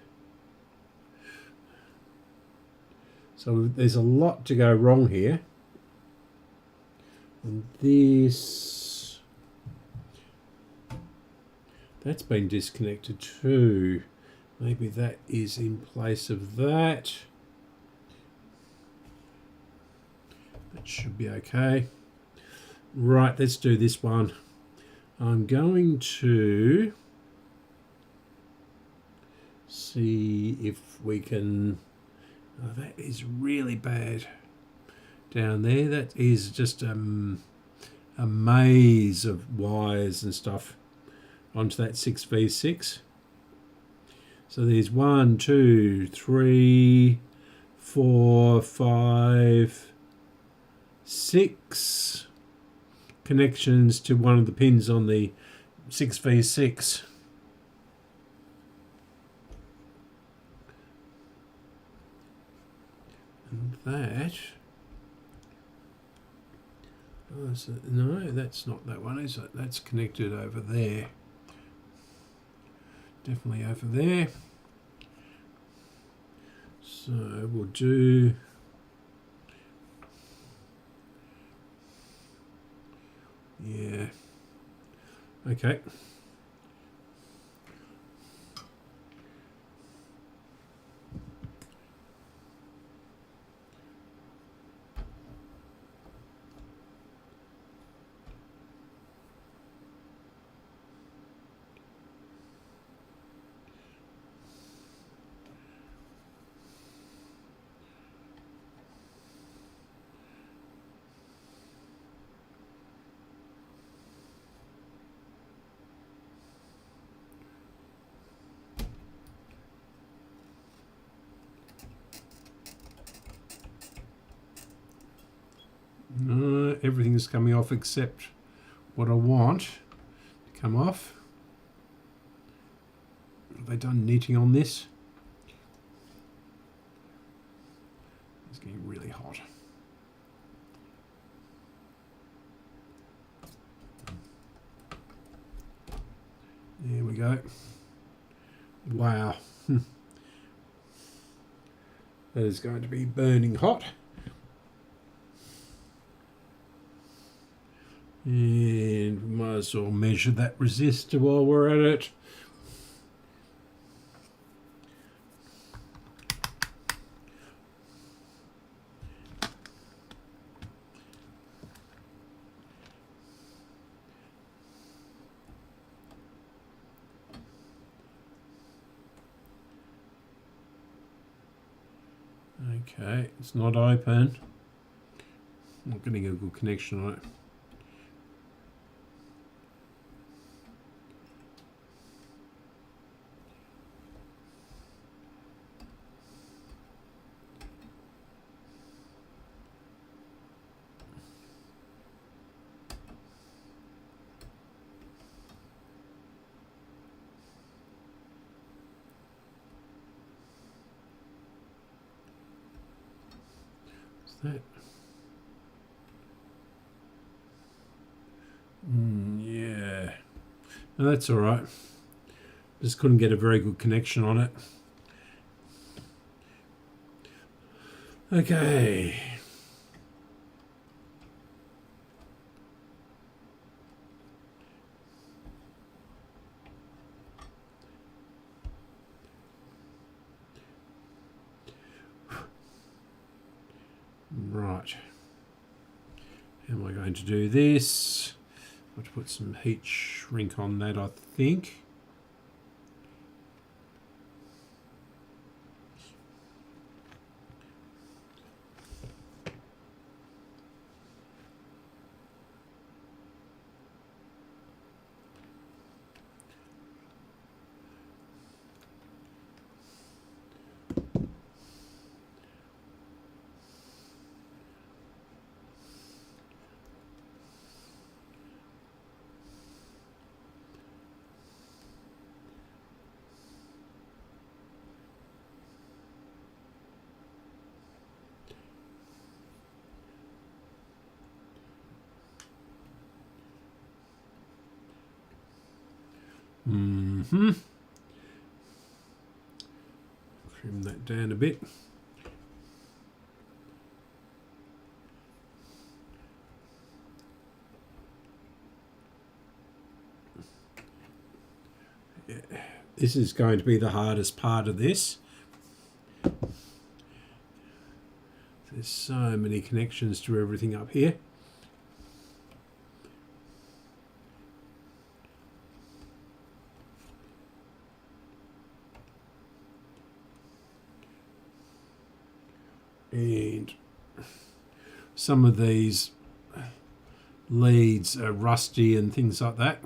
So there's a lot to go wrong here. And that's been disconnected too. Maybe that is in place of that. That should be okay. Right, let's do this one. I'm going to see if we can... Oh, that is really bad down there. That is just a maze of wires and stuff onto that 6V6. So there's 1, 2, 3, 4, 5, 6 connections to one of the pins on the 6V6. And that... Oh, no, that's not that one, is it? That's connected over there. Definitely over there. So we'll do... Yeah. Okay. No, everything's coming off except what I want to come off. Have they done knitting on this? It's getting really hot. There we go. Wow. That is going to be burning hot. And we might as well measure that resistor while we're at it. Okay, it's not open. I'm not getting a good connection on it. That. Yeah, no, that's all right. Just couldn't get a very good connection on it. Okay. How am I going to do this? I have to put some heat shrink on that, I think. Trim that down a bit. Yeah. This is going to be the hardest part of this. There's so many connections to everything up here. And some of these leads are rusty and things like that.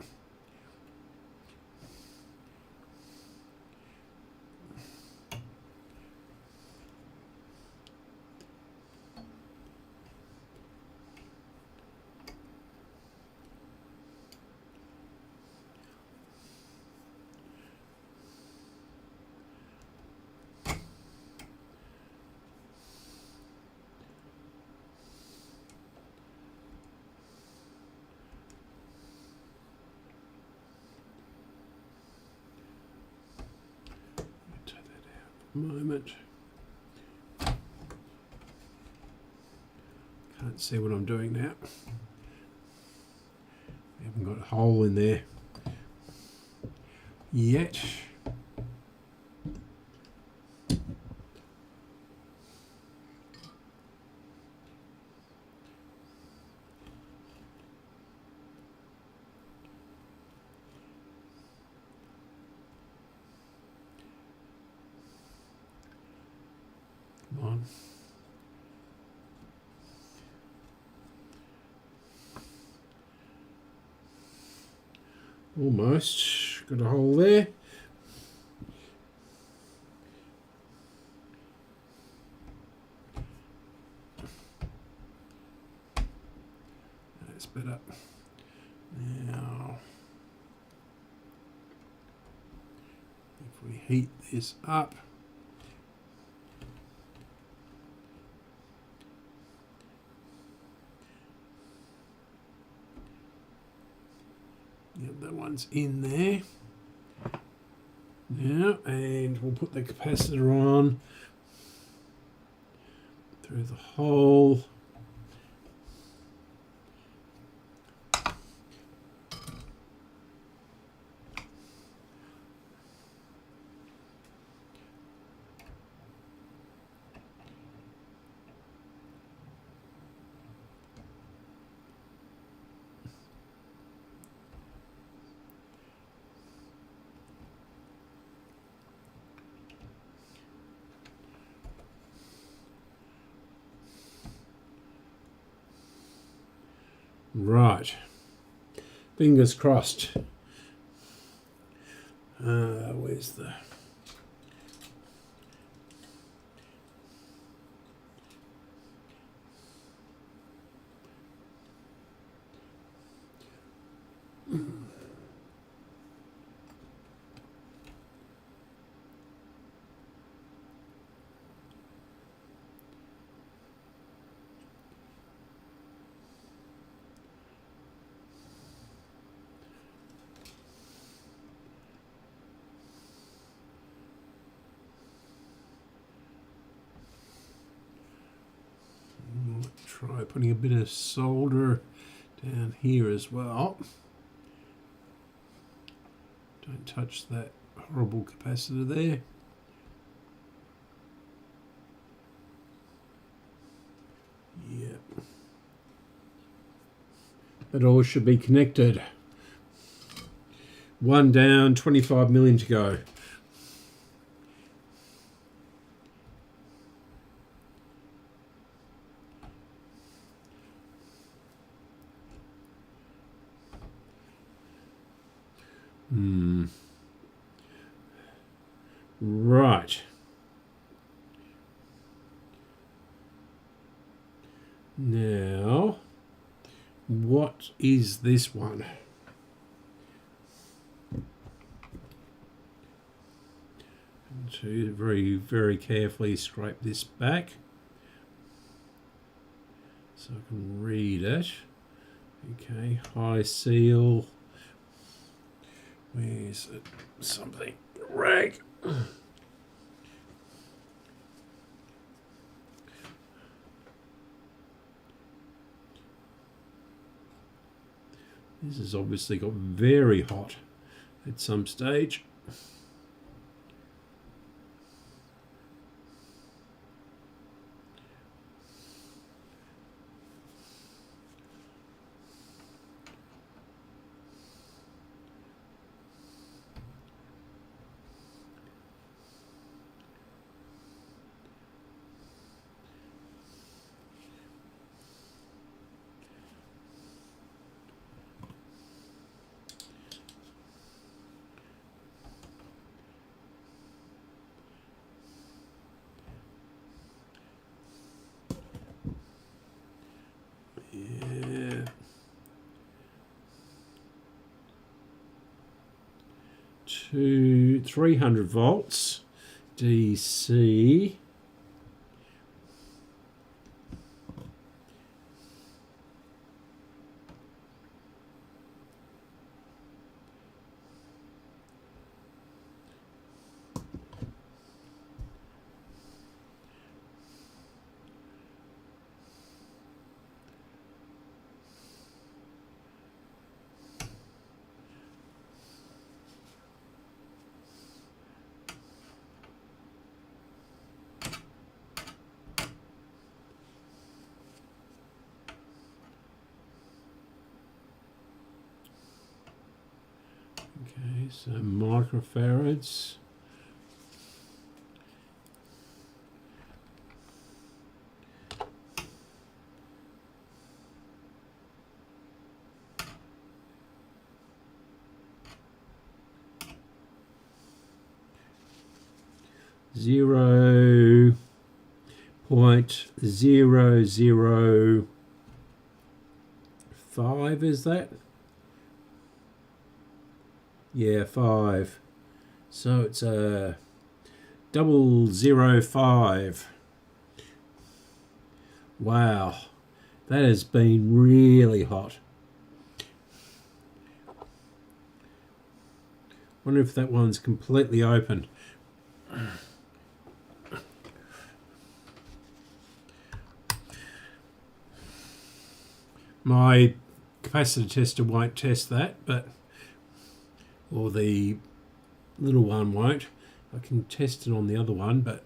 Moment. Can't see what I'm doing now. I haven't got a hole in there yet. Come on. Almost got a hole there. That's better. Now, if we heat this up, yep, that one's in there. Now, and we'll put the capacitor on through the hole. Right, fingers crossed. Where's the... Try putting a bit of solder down here as well. Don't touch that horrible capacitor there. Yep. That all should be connected. One down, 25 million to go. Right. Now, what is this one? To very carefully scrape this back so I can read it. Okay, high seal. Where's it? Something. Rag. This has obviously got very hot at some stage. Yeah. 300 volts DC. Okay, so microfarads. Zero point 005, is that? Yeah, 5. So it's a 005. Wow, that has been really hot. Wonder if that one's completely open. My capacitor tester won't test that, or the little one won't. I can test it on the other one, but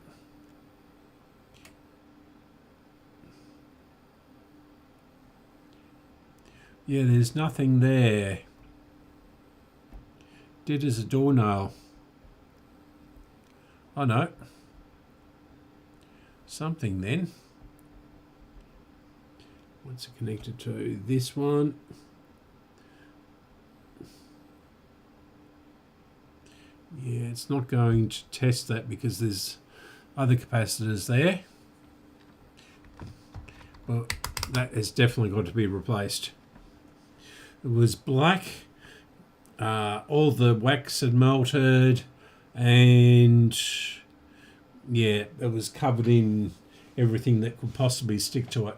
yeah, there's nothing there. Dead as a doornail. Oh no. Something then. What's it connected to? This one. Yeah, it's not going to test that because there's other capacitors there. Well, that has definitely got to be replaced. It was black. All the wax had melted, and yeah, it was covered in everything that could possibly stick to it.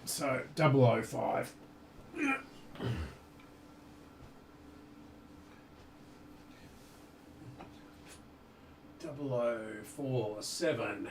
So 005. 0047.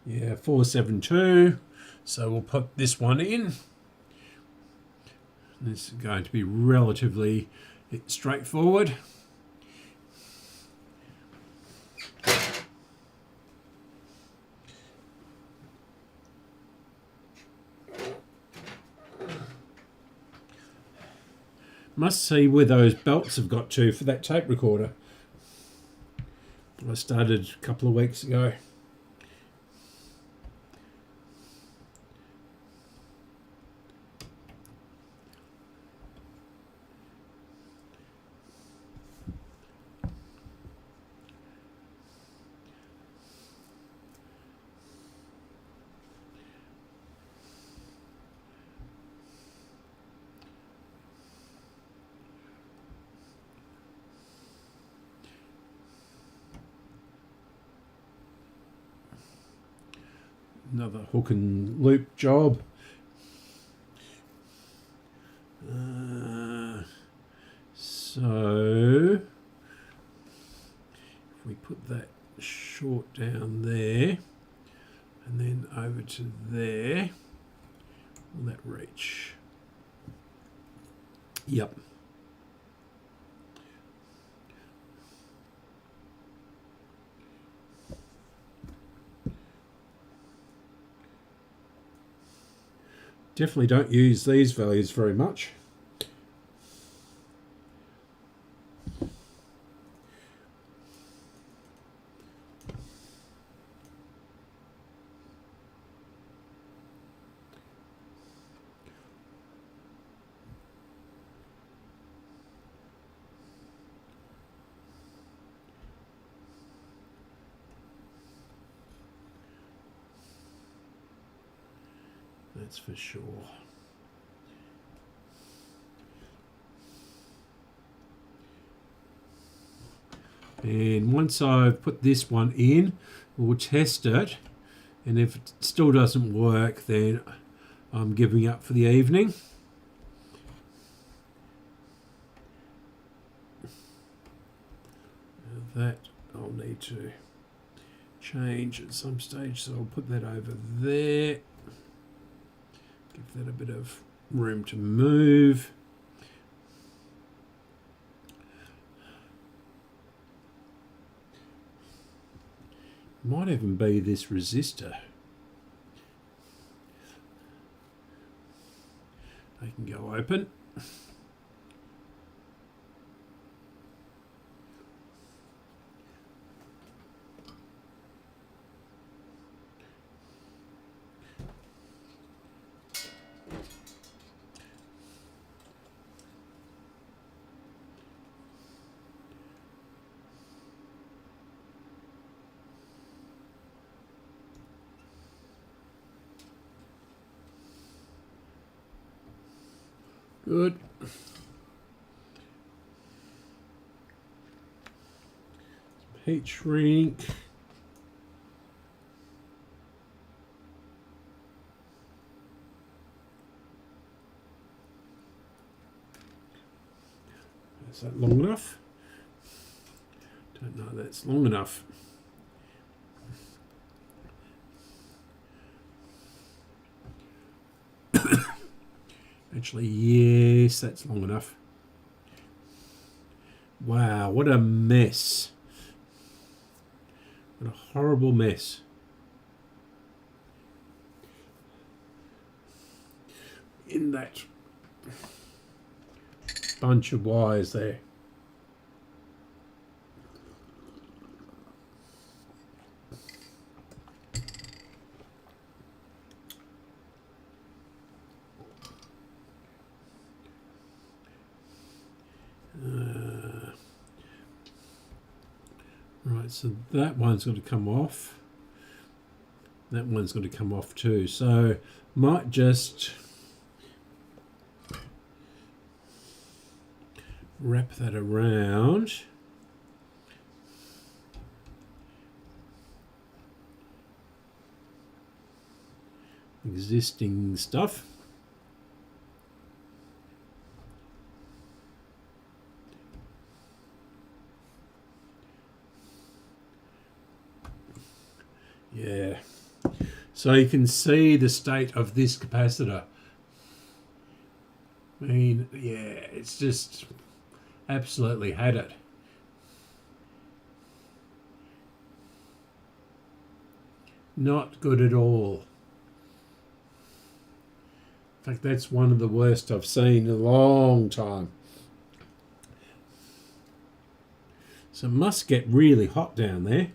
Yeah, 472. So we'll put this one in. This is going to be relatively straightforward. Must see where those belts have got to for that tape recorder. I started a couple of weeks ago. Another hook and loop job. So if we put that short down there and then over to there, will that reach? Yep. Definitely don't use these values very much. That's for sure. And once I've put this one in, we'll test it. And if it still doesn't work, then I'm giving up for the evening. Now that I'll need to change at some stage, so I'll put that over there. Give that a bit of room to move. Might even be this resistor. They can go open. Good. Heat shrink. Is that long enough? Don't know that's long enough. Actually, yes, that's long enough. Wow, what a mess. What a horrible mess. In that bunch of wires there. Right, so that one's got to come off. That one's got to come off too. So might just wrap that around. Existing stuff. Yeah, So you can see the state of this capacitor. I mean, yeah, it's just absolutely had it. Not good at all. In fact, that's one of the worst I've seen in a long time. So it must get really hot down there.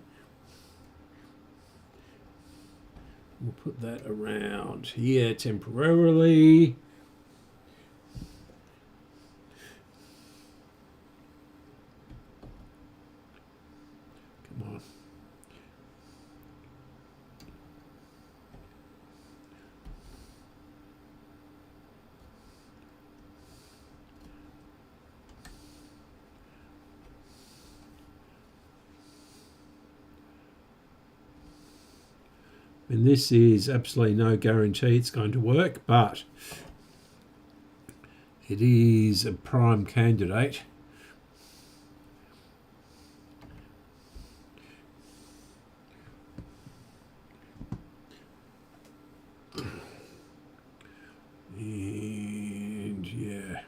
We'll put that around here temporarily. Come on. And this is absolutely no guarantee it's going to work, but it is a prime candidate. And yeah.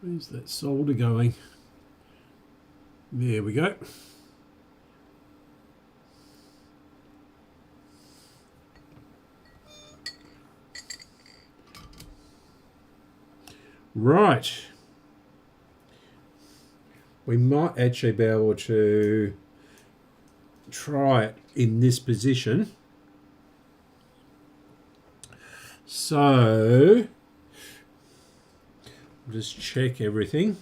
Where's that solder going? There we go. Right. We might actually be able to try it in this position. So just check everything.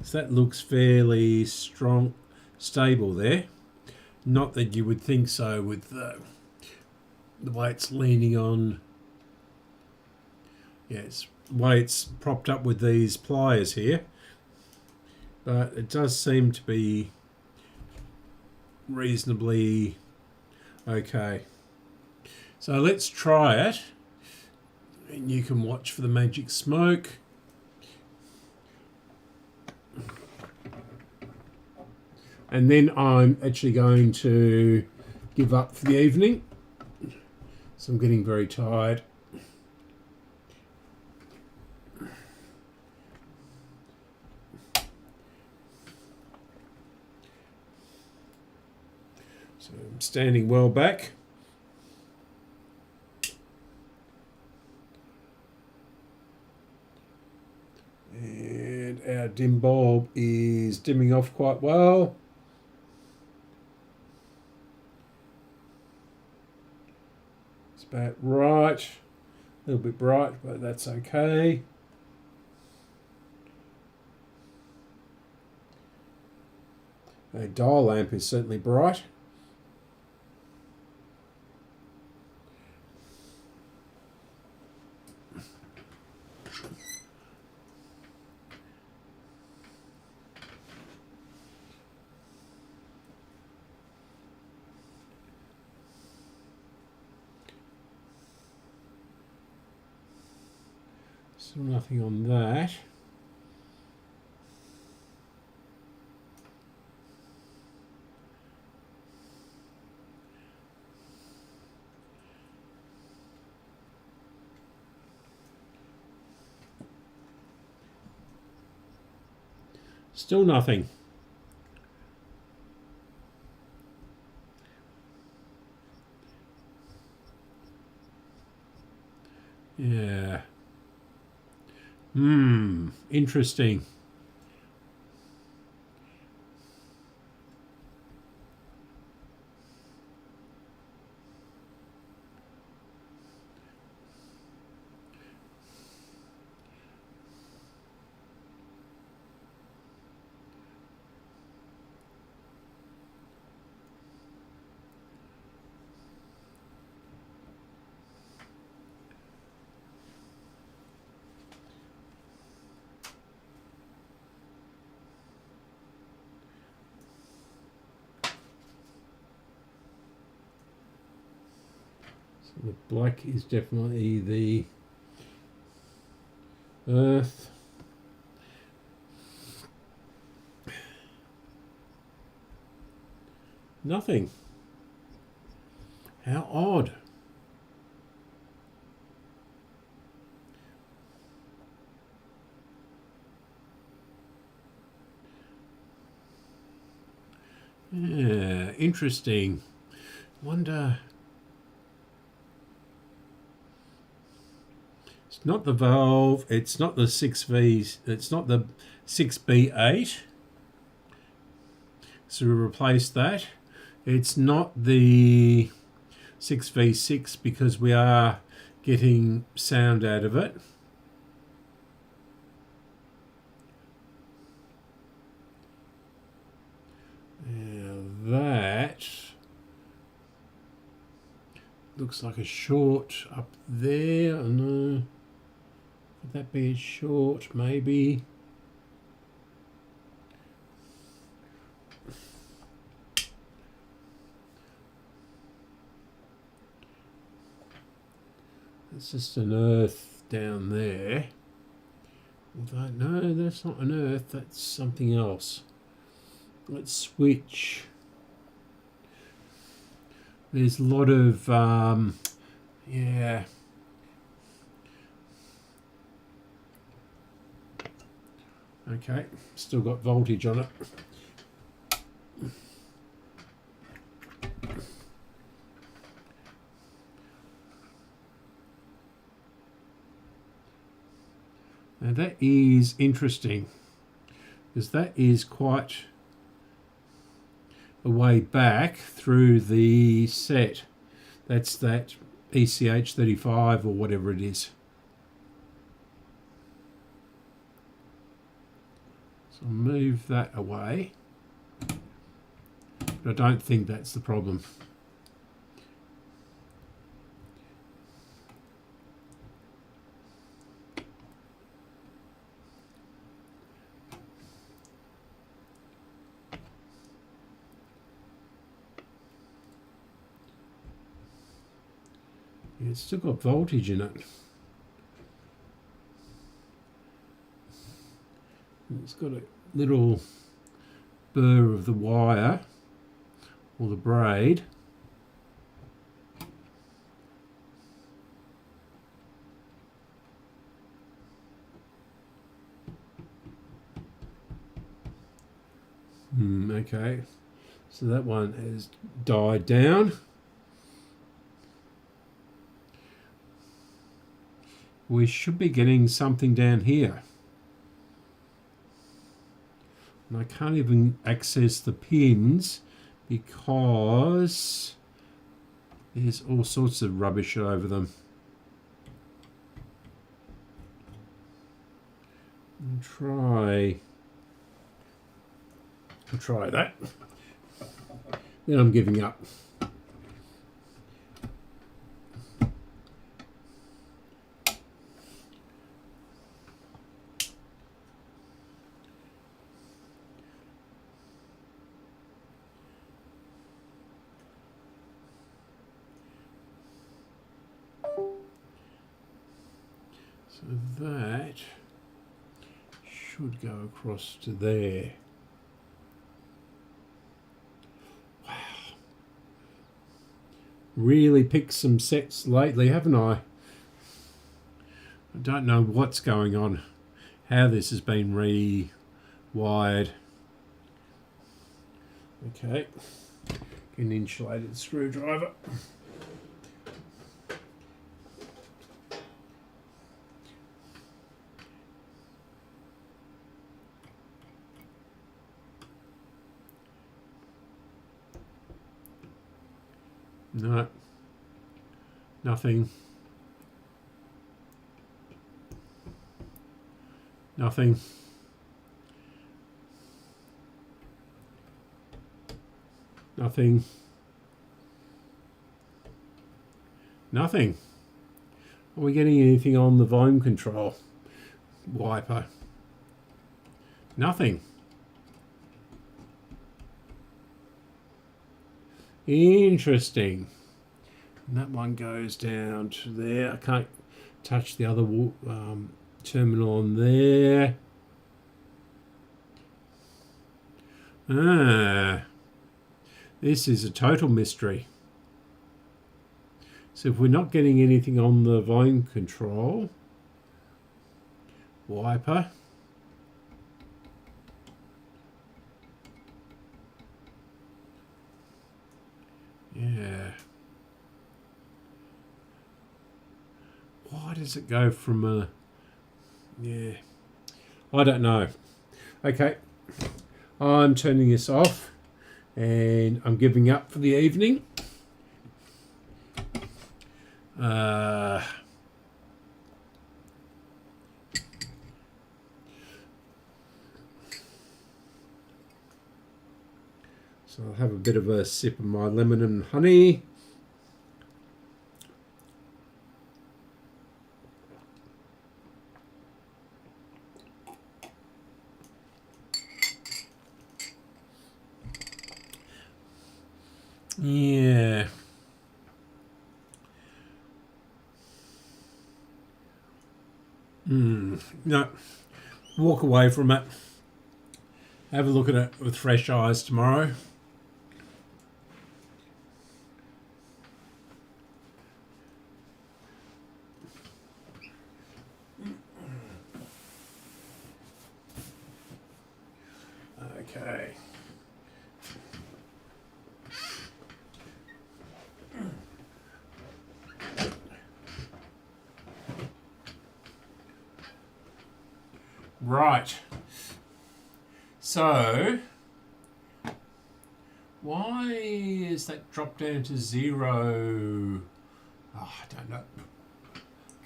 So that looks fairly strong, stable there. Not that you would think so with the way it's leaning on. Yeah, it's the way it's propped up with these pliers here. But it does seem to be reasonably okay. So let's try it. And you can watch for the magic smoke. And then I'm actually going to give up for the evening. So I'm getting very tired. So I'm standing well back. And our dim bulb is dimming off quite well. It's about right. A little bit bright, but that's okay. The dial lamp is certainly bright. Still nothing on that. Still nothing. Yeah. Interesting. The black is definitely the earth. Nothing. How odd. Yeah, interesting. Wonder. It's not the valve, it's not the 6V, it's not the 6B8. So we replace that. It's not the 6V6 because we are getting sound out of it. Now that looks like a short up there. I know. Could that be a short? Maybe. It's just an earth down there. Although, no, that's not an earth. That's something else. Let's switch. There's a lot of, yeah. Okay, still got voltage on it. Now that is interesting, because that is quite a way back through the set. That's that ECH35 or whatever it is. So I'll move that away. But I don't think that's the problem. It's still got voltage in it. It's got a little burr of the wire or the braid. Okay, so that one has died down. We should be getting something down here. And I can't even access the pins because there's all sorts of rubbish over them. I'll try that. Then I'm giving up. So that should go across to there. Wow. Really picked some sets lately, haven't I? I don't know what's going on, how this has been rewired. Okay, an insulated screwdriver. No, nothing. Nothing. Nothing. Nothing. Are we getting anything on the volume control wiper? Nothing. Interesting. And that one goes down to there. I can't touch the other terminal on there. This is a total mystery. So if we're not getting anything on the volume control wiper, yeah. Why does it go from a... Yeah. I don't know. Okay. I'm turning this off and I'm giving up for the evening. So I'll have a bit of a sip of my lemon and honey. Yeah. No. Walk away from it. Have a look at it with fresh eyes tomorrow. Okay. Right. So, why is that dropped down to 0? Oh, I don't know.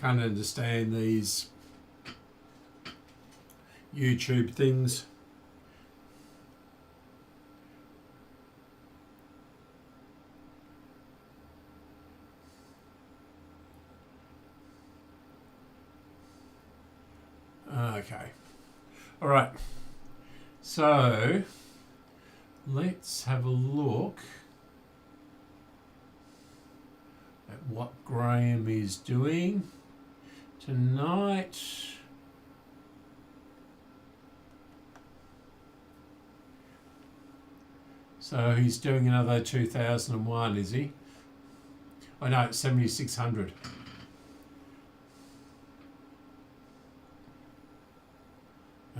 Can't understand these YouTube things. Okay. All right. So let's have a look at what Graham is doing tonight. So he's doing another 2001, is he? Oh no, it's 7600.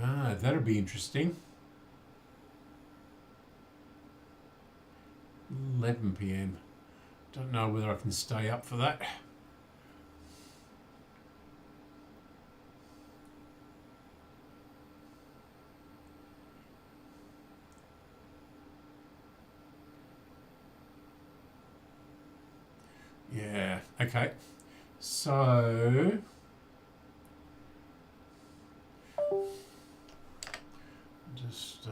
Ah, that'll be interesting. 11 p.m. Don't know whether I can stay up for that. Yeah, okay. So just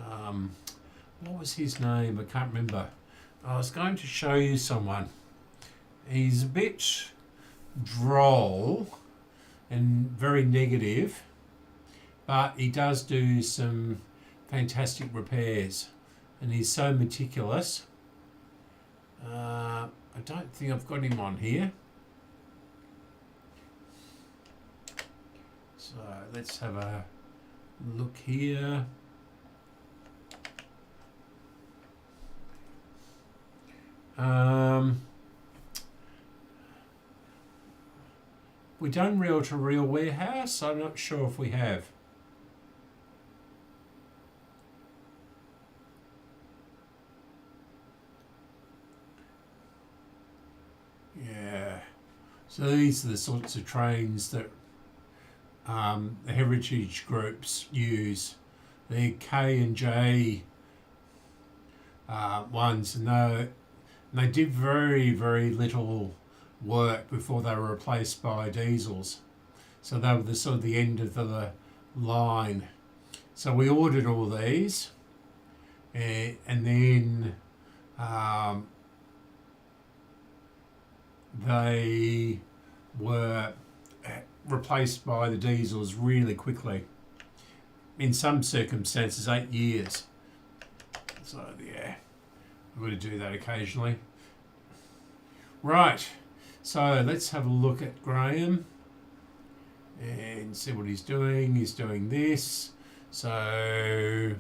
what was his name? I can't remember. I was going to show you someone. He's a bit droll and very negative, but he does do some fantastic repairs and he's so meticulous. I don't think I've got him on here. So let's have a look here. We done reel-to-reel warehouse. I'm not sure if we have. Yeah. So these are the sorts of trains that the heritage groups use. The K and J ones, and they did very, very little work before they were replaced by diesels. So they were the sort of the end of the line. So we ordered all these, and then they were replaced by the diesels really quickly. In some circumstances, 8 years. So yeah, I'm going to do that occasionally. Right, So let's have a look at Graham and see what he's doing. He's doing this. So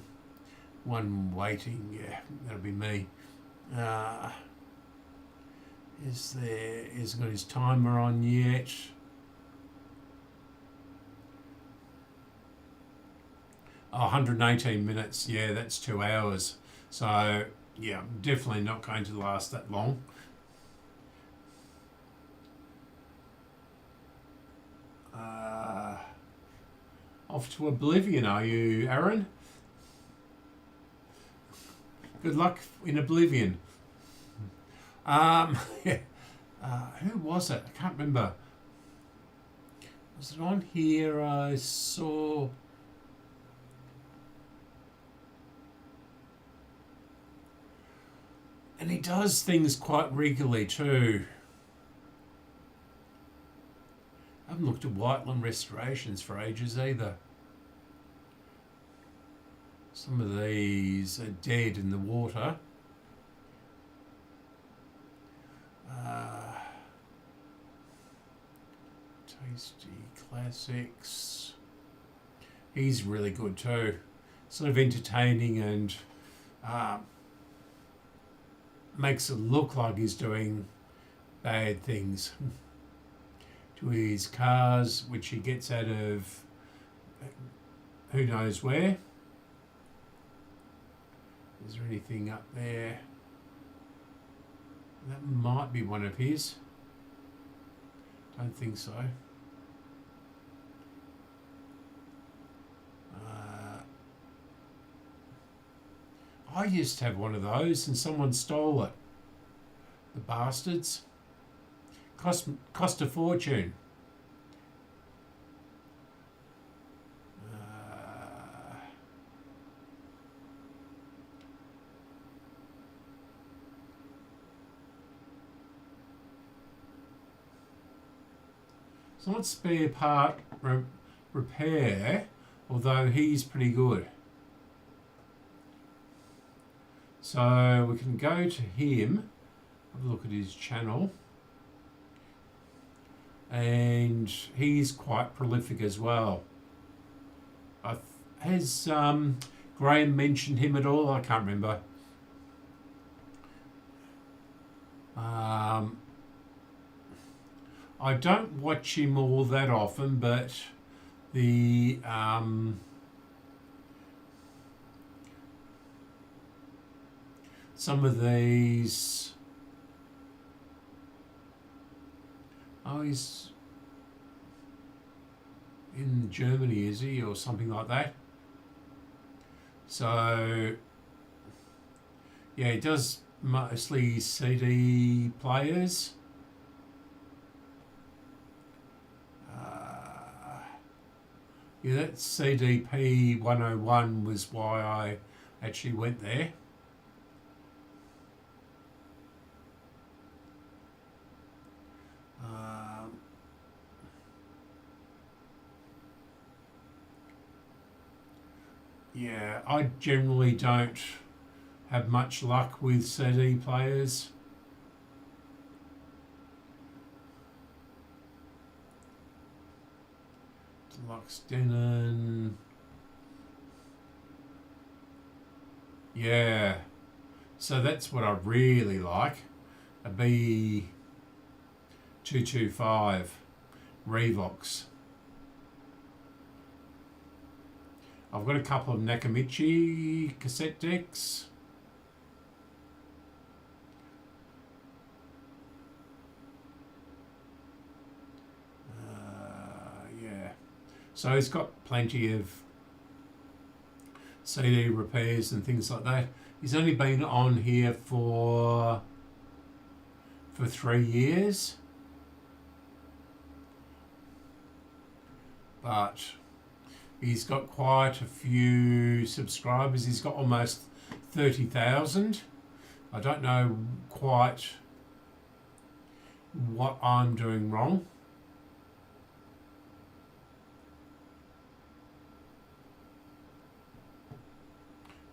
one waiting, yeah, that'll be me. He's got his timer on yet. Oh, 118 minutes, yeah, that's 2 hours. So yeah, definitely not going to last that long. Off to oblivion, are you, Aaron? Good luck in oblivion. Yeah. Who was it? I can't remember. Was it on here? I saw. And he does things quite regularly too. I haven't looked at Whiteland restorations for ages either. Some of these are dead in the water. Tasty Classics. He's really good too. Sort of entertaining and makes it look like he's doing bad things to his cars, which he gets out of who knows where. Is there anything up there? That might be one of his. Don't think so. I used to have one of those and someone stole it. The bastards. Cost a fortune. It's not spare part repair, although he's pretty good. So we can go to him, have a look at his channel, and he's quite prolific as well. Has Graham mentioned him at all? I can't remember. I don't watch him all that often, but the some of these. Oh, he's in Germany, is he, or something like that? So yeah, he does mostly CD players. Yeah, that CDP 101 was why I actually went there. Yeah, I generally don't have much luck with CD players. Deluxe Denon. Yeah, so that's what I really like. A B225 Revox. I've got a couple of Nakamichi cassette decks. Yeah, so it's got plenty of CD repairs and things like that. He's only been on here for 3 years, but he's got quite a few subscribers. He's got almost 30,000. I don't know quite what I'm doing wrong.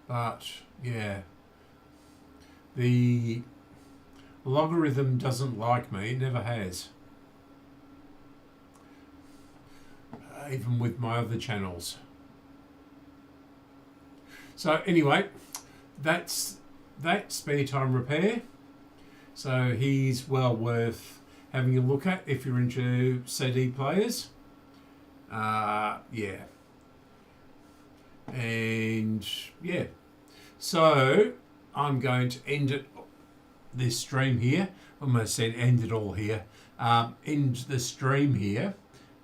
But yeah, The logarithm doesn't like me, it never has. Even with my other channels. So anyway, that's that spare time repair. So he's well worth having a look at if you're into CD players. Yeah. And yeah. So I'm going to end this stream here. I almost said end it all here. End the stream here.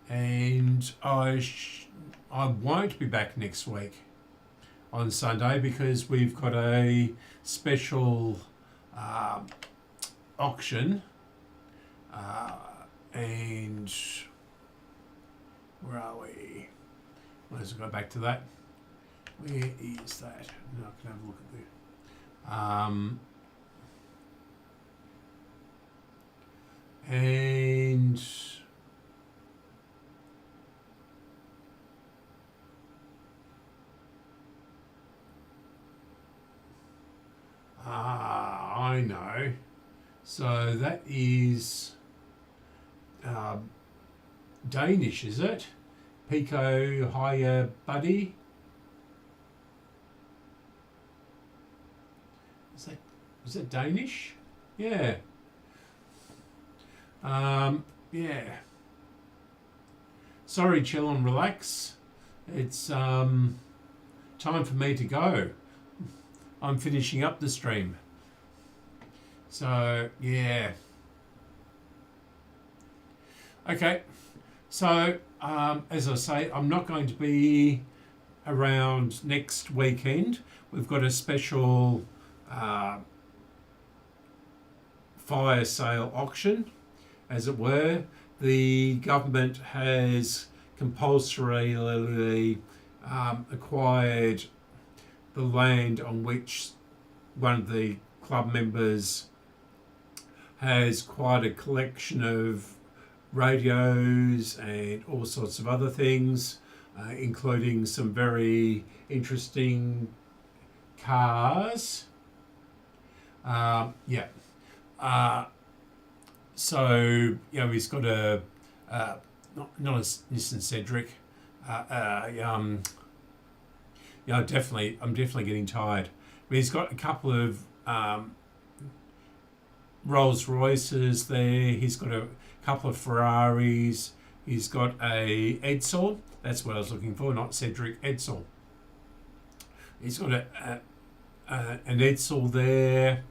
And I won't be back next week on Sunday because we've got a special auction, and where are we? Let's go back to that. Where is that? No, I can have a look at there. And I know. So that is Danish, is it? Pico Higher Buddy. Is that Danish? Yeah. Yeah. Sorry, chill and relax. It's time for me to go. I'm finishing up the stream. So, yeah. Okay. So, as I say, I'm not going to be around next weekend. We've got a special fire sale auction, as it were. The government has compulsorily acquired the land on which one of the club members has quite a collection of radios and all sorts of other things, including some very interesting cars. Yeah. So, you know, he's got a not a Nissan Cedric. Yeah, I'm definitely getting tired. But he's got a couple of Rolls Royces there. He's got a couple of Ferraris. He's got a Edsel. That's what I was looking for, not Cedric, Edsel. He's got an Edsel there.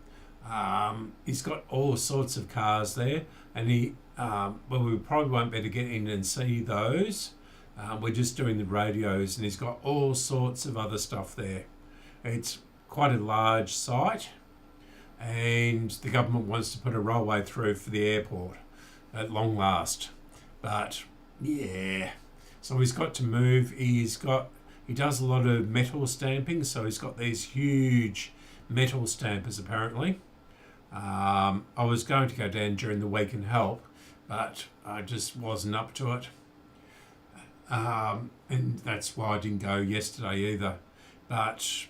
He's got all sorts of cars there, and we probably won't be able to get in and see those. We're just doing the radios, and he's got all sorts of other stuff there. It's quite a large site, and the government wants to put a railway through for the airport at long last. But yeah, so he's got to move. He does a lot of metal stamping, so he's got these huge metal stampers apparently. I was going to go down during the week and help, but I just wasn't up to it. And that's why I didn't go yesterday either. But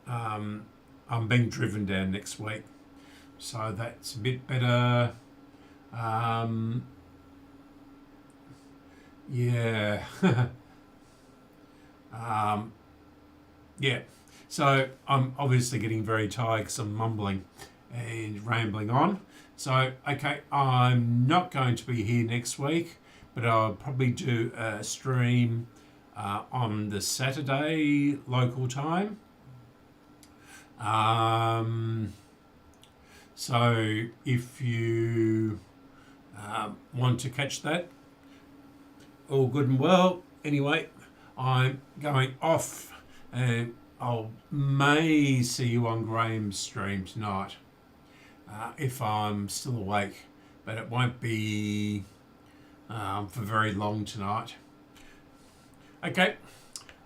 I'm being driven down next week, so that's a bit better. Yeah. Yeah. So I'm obviously getting very tired because I'm mumbling and rambling on. So, okay, I'm not going to be here next week, but I'll probably do a stream on the Saturday local time. So if you want to catch that, all good and well. Anyway, I'm going off, and I may see you on Graham's stream tonight if I'm still awake, but it won't be for very long tonight. Okay,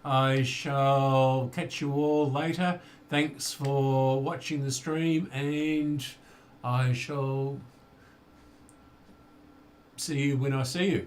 I shall catch you all later. Thanks for watching the stream, and I shall see you when I see you.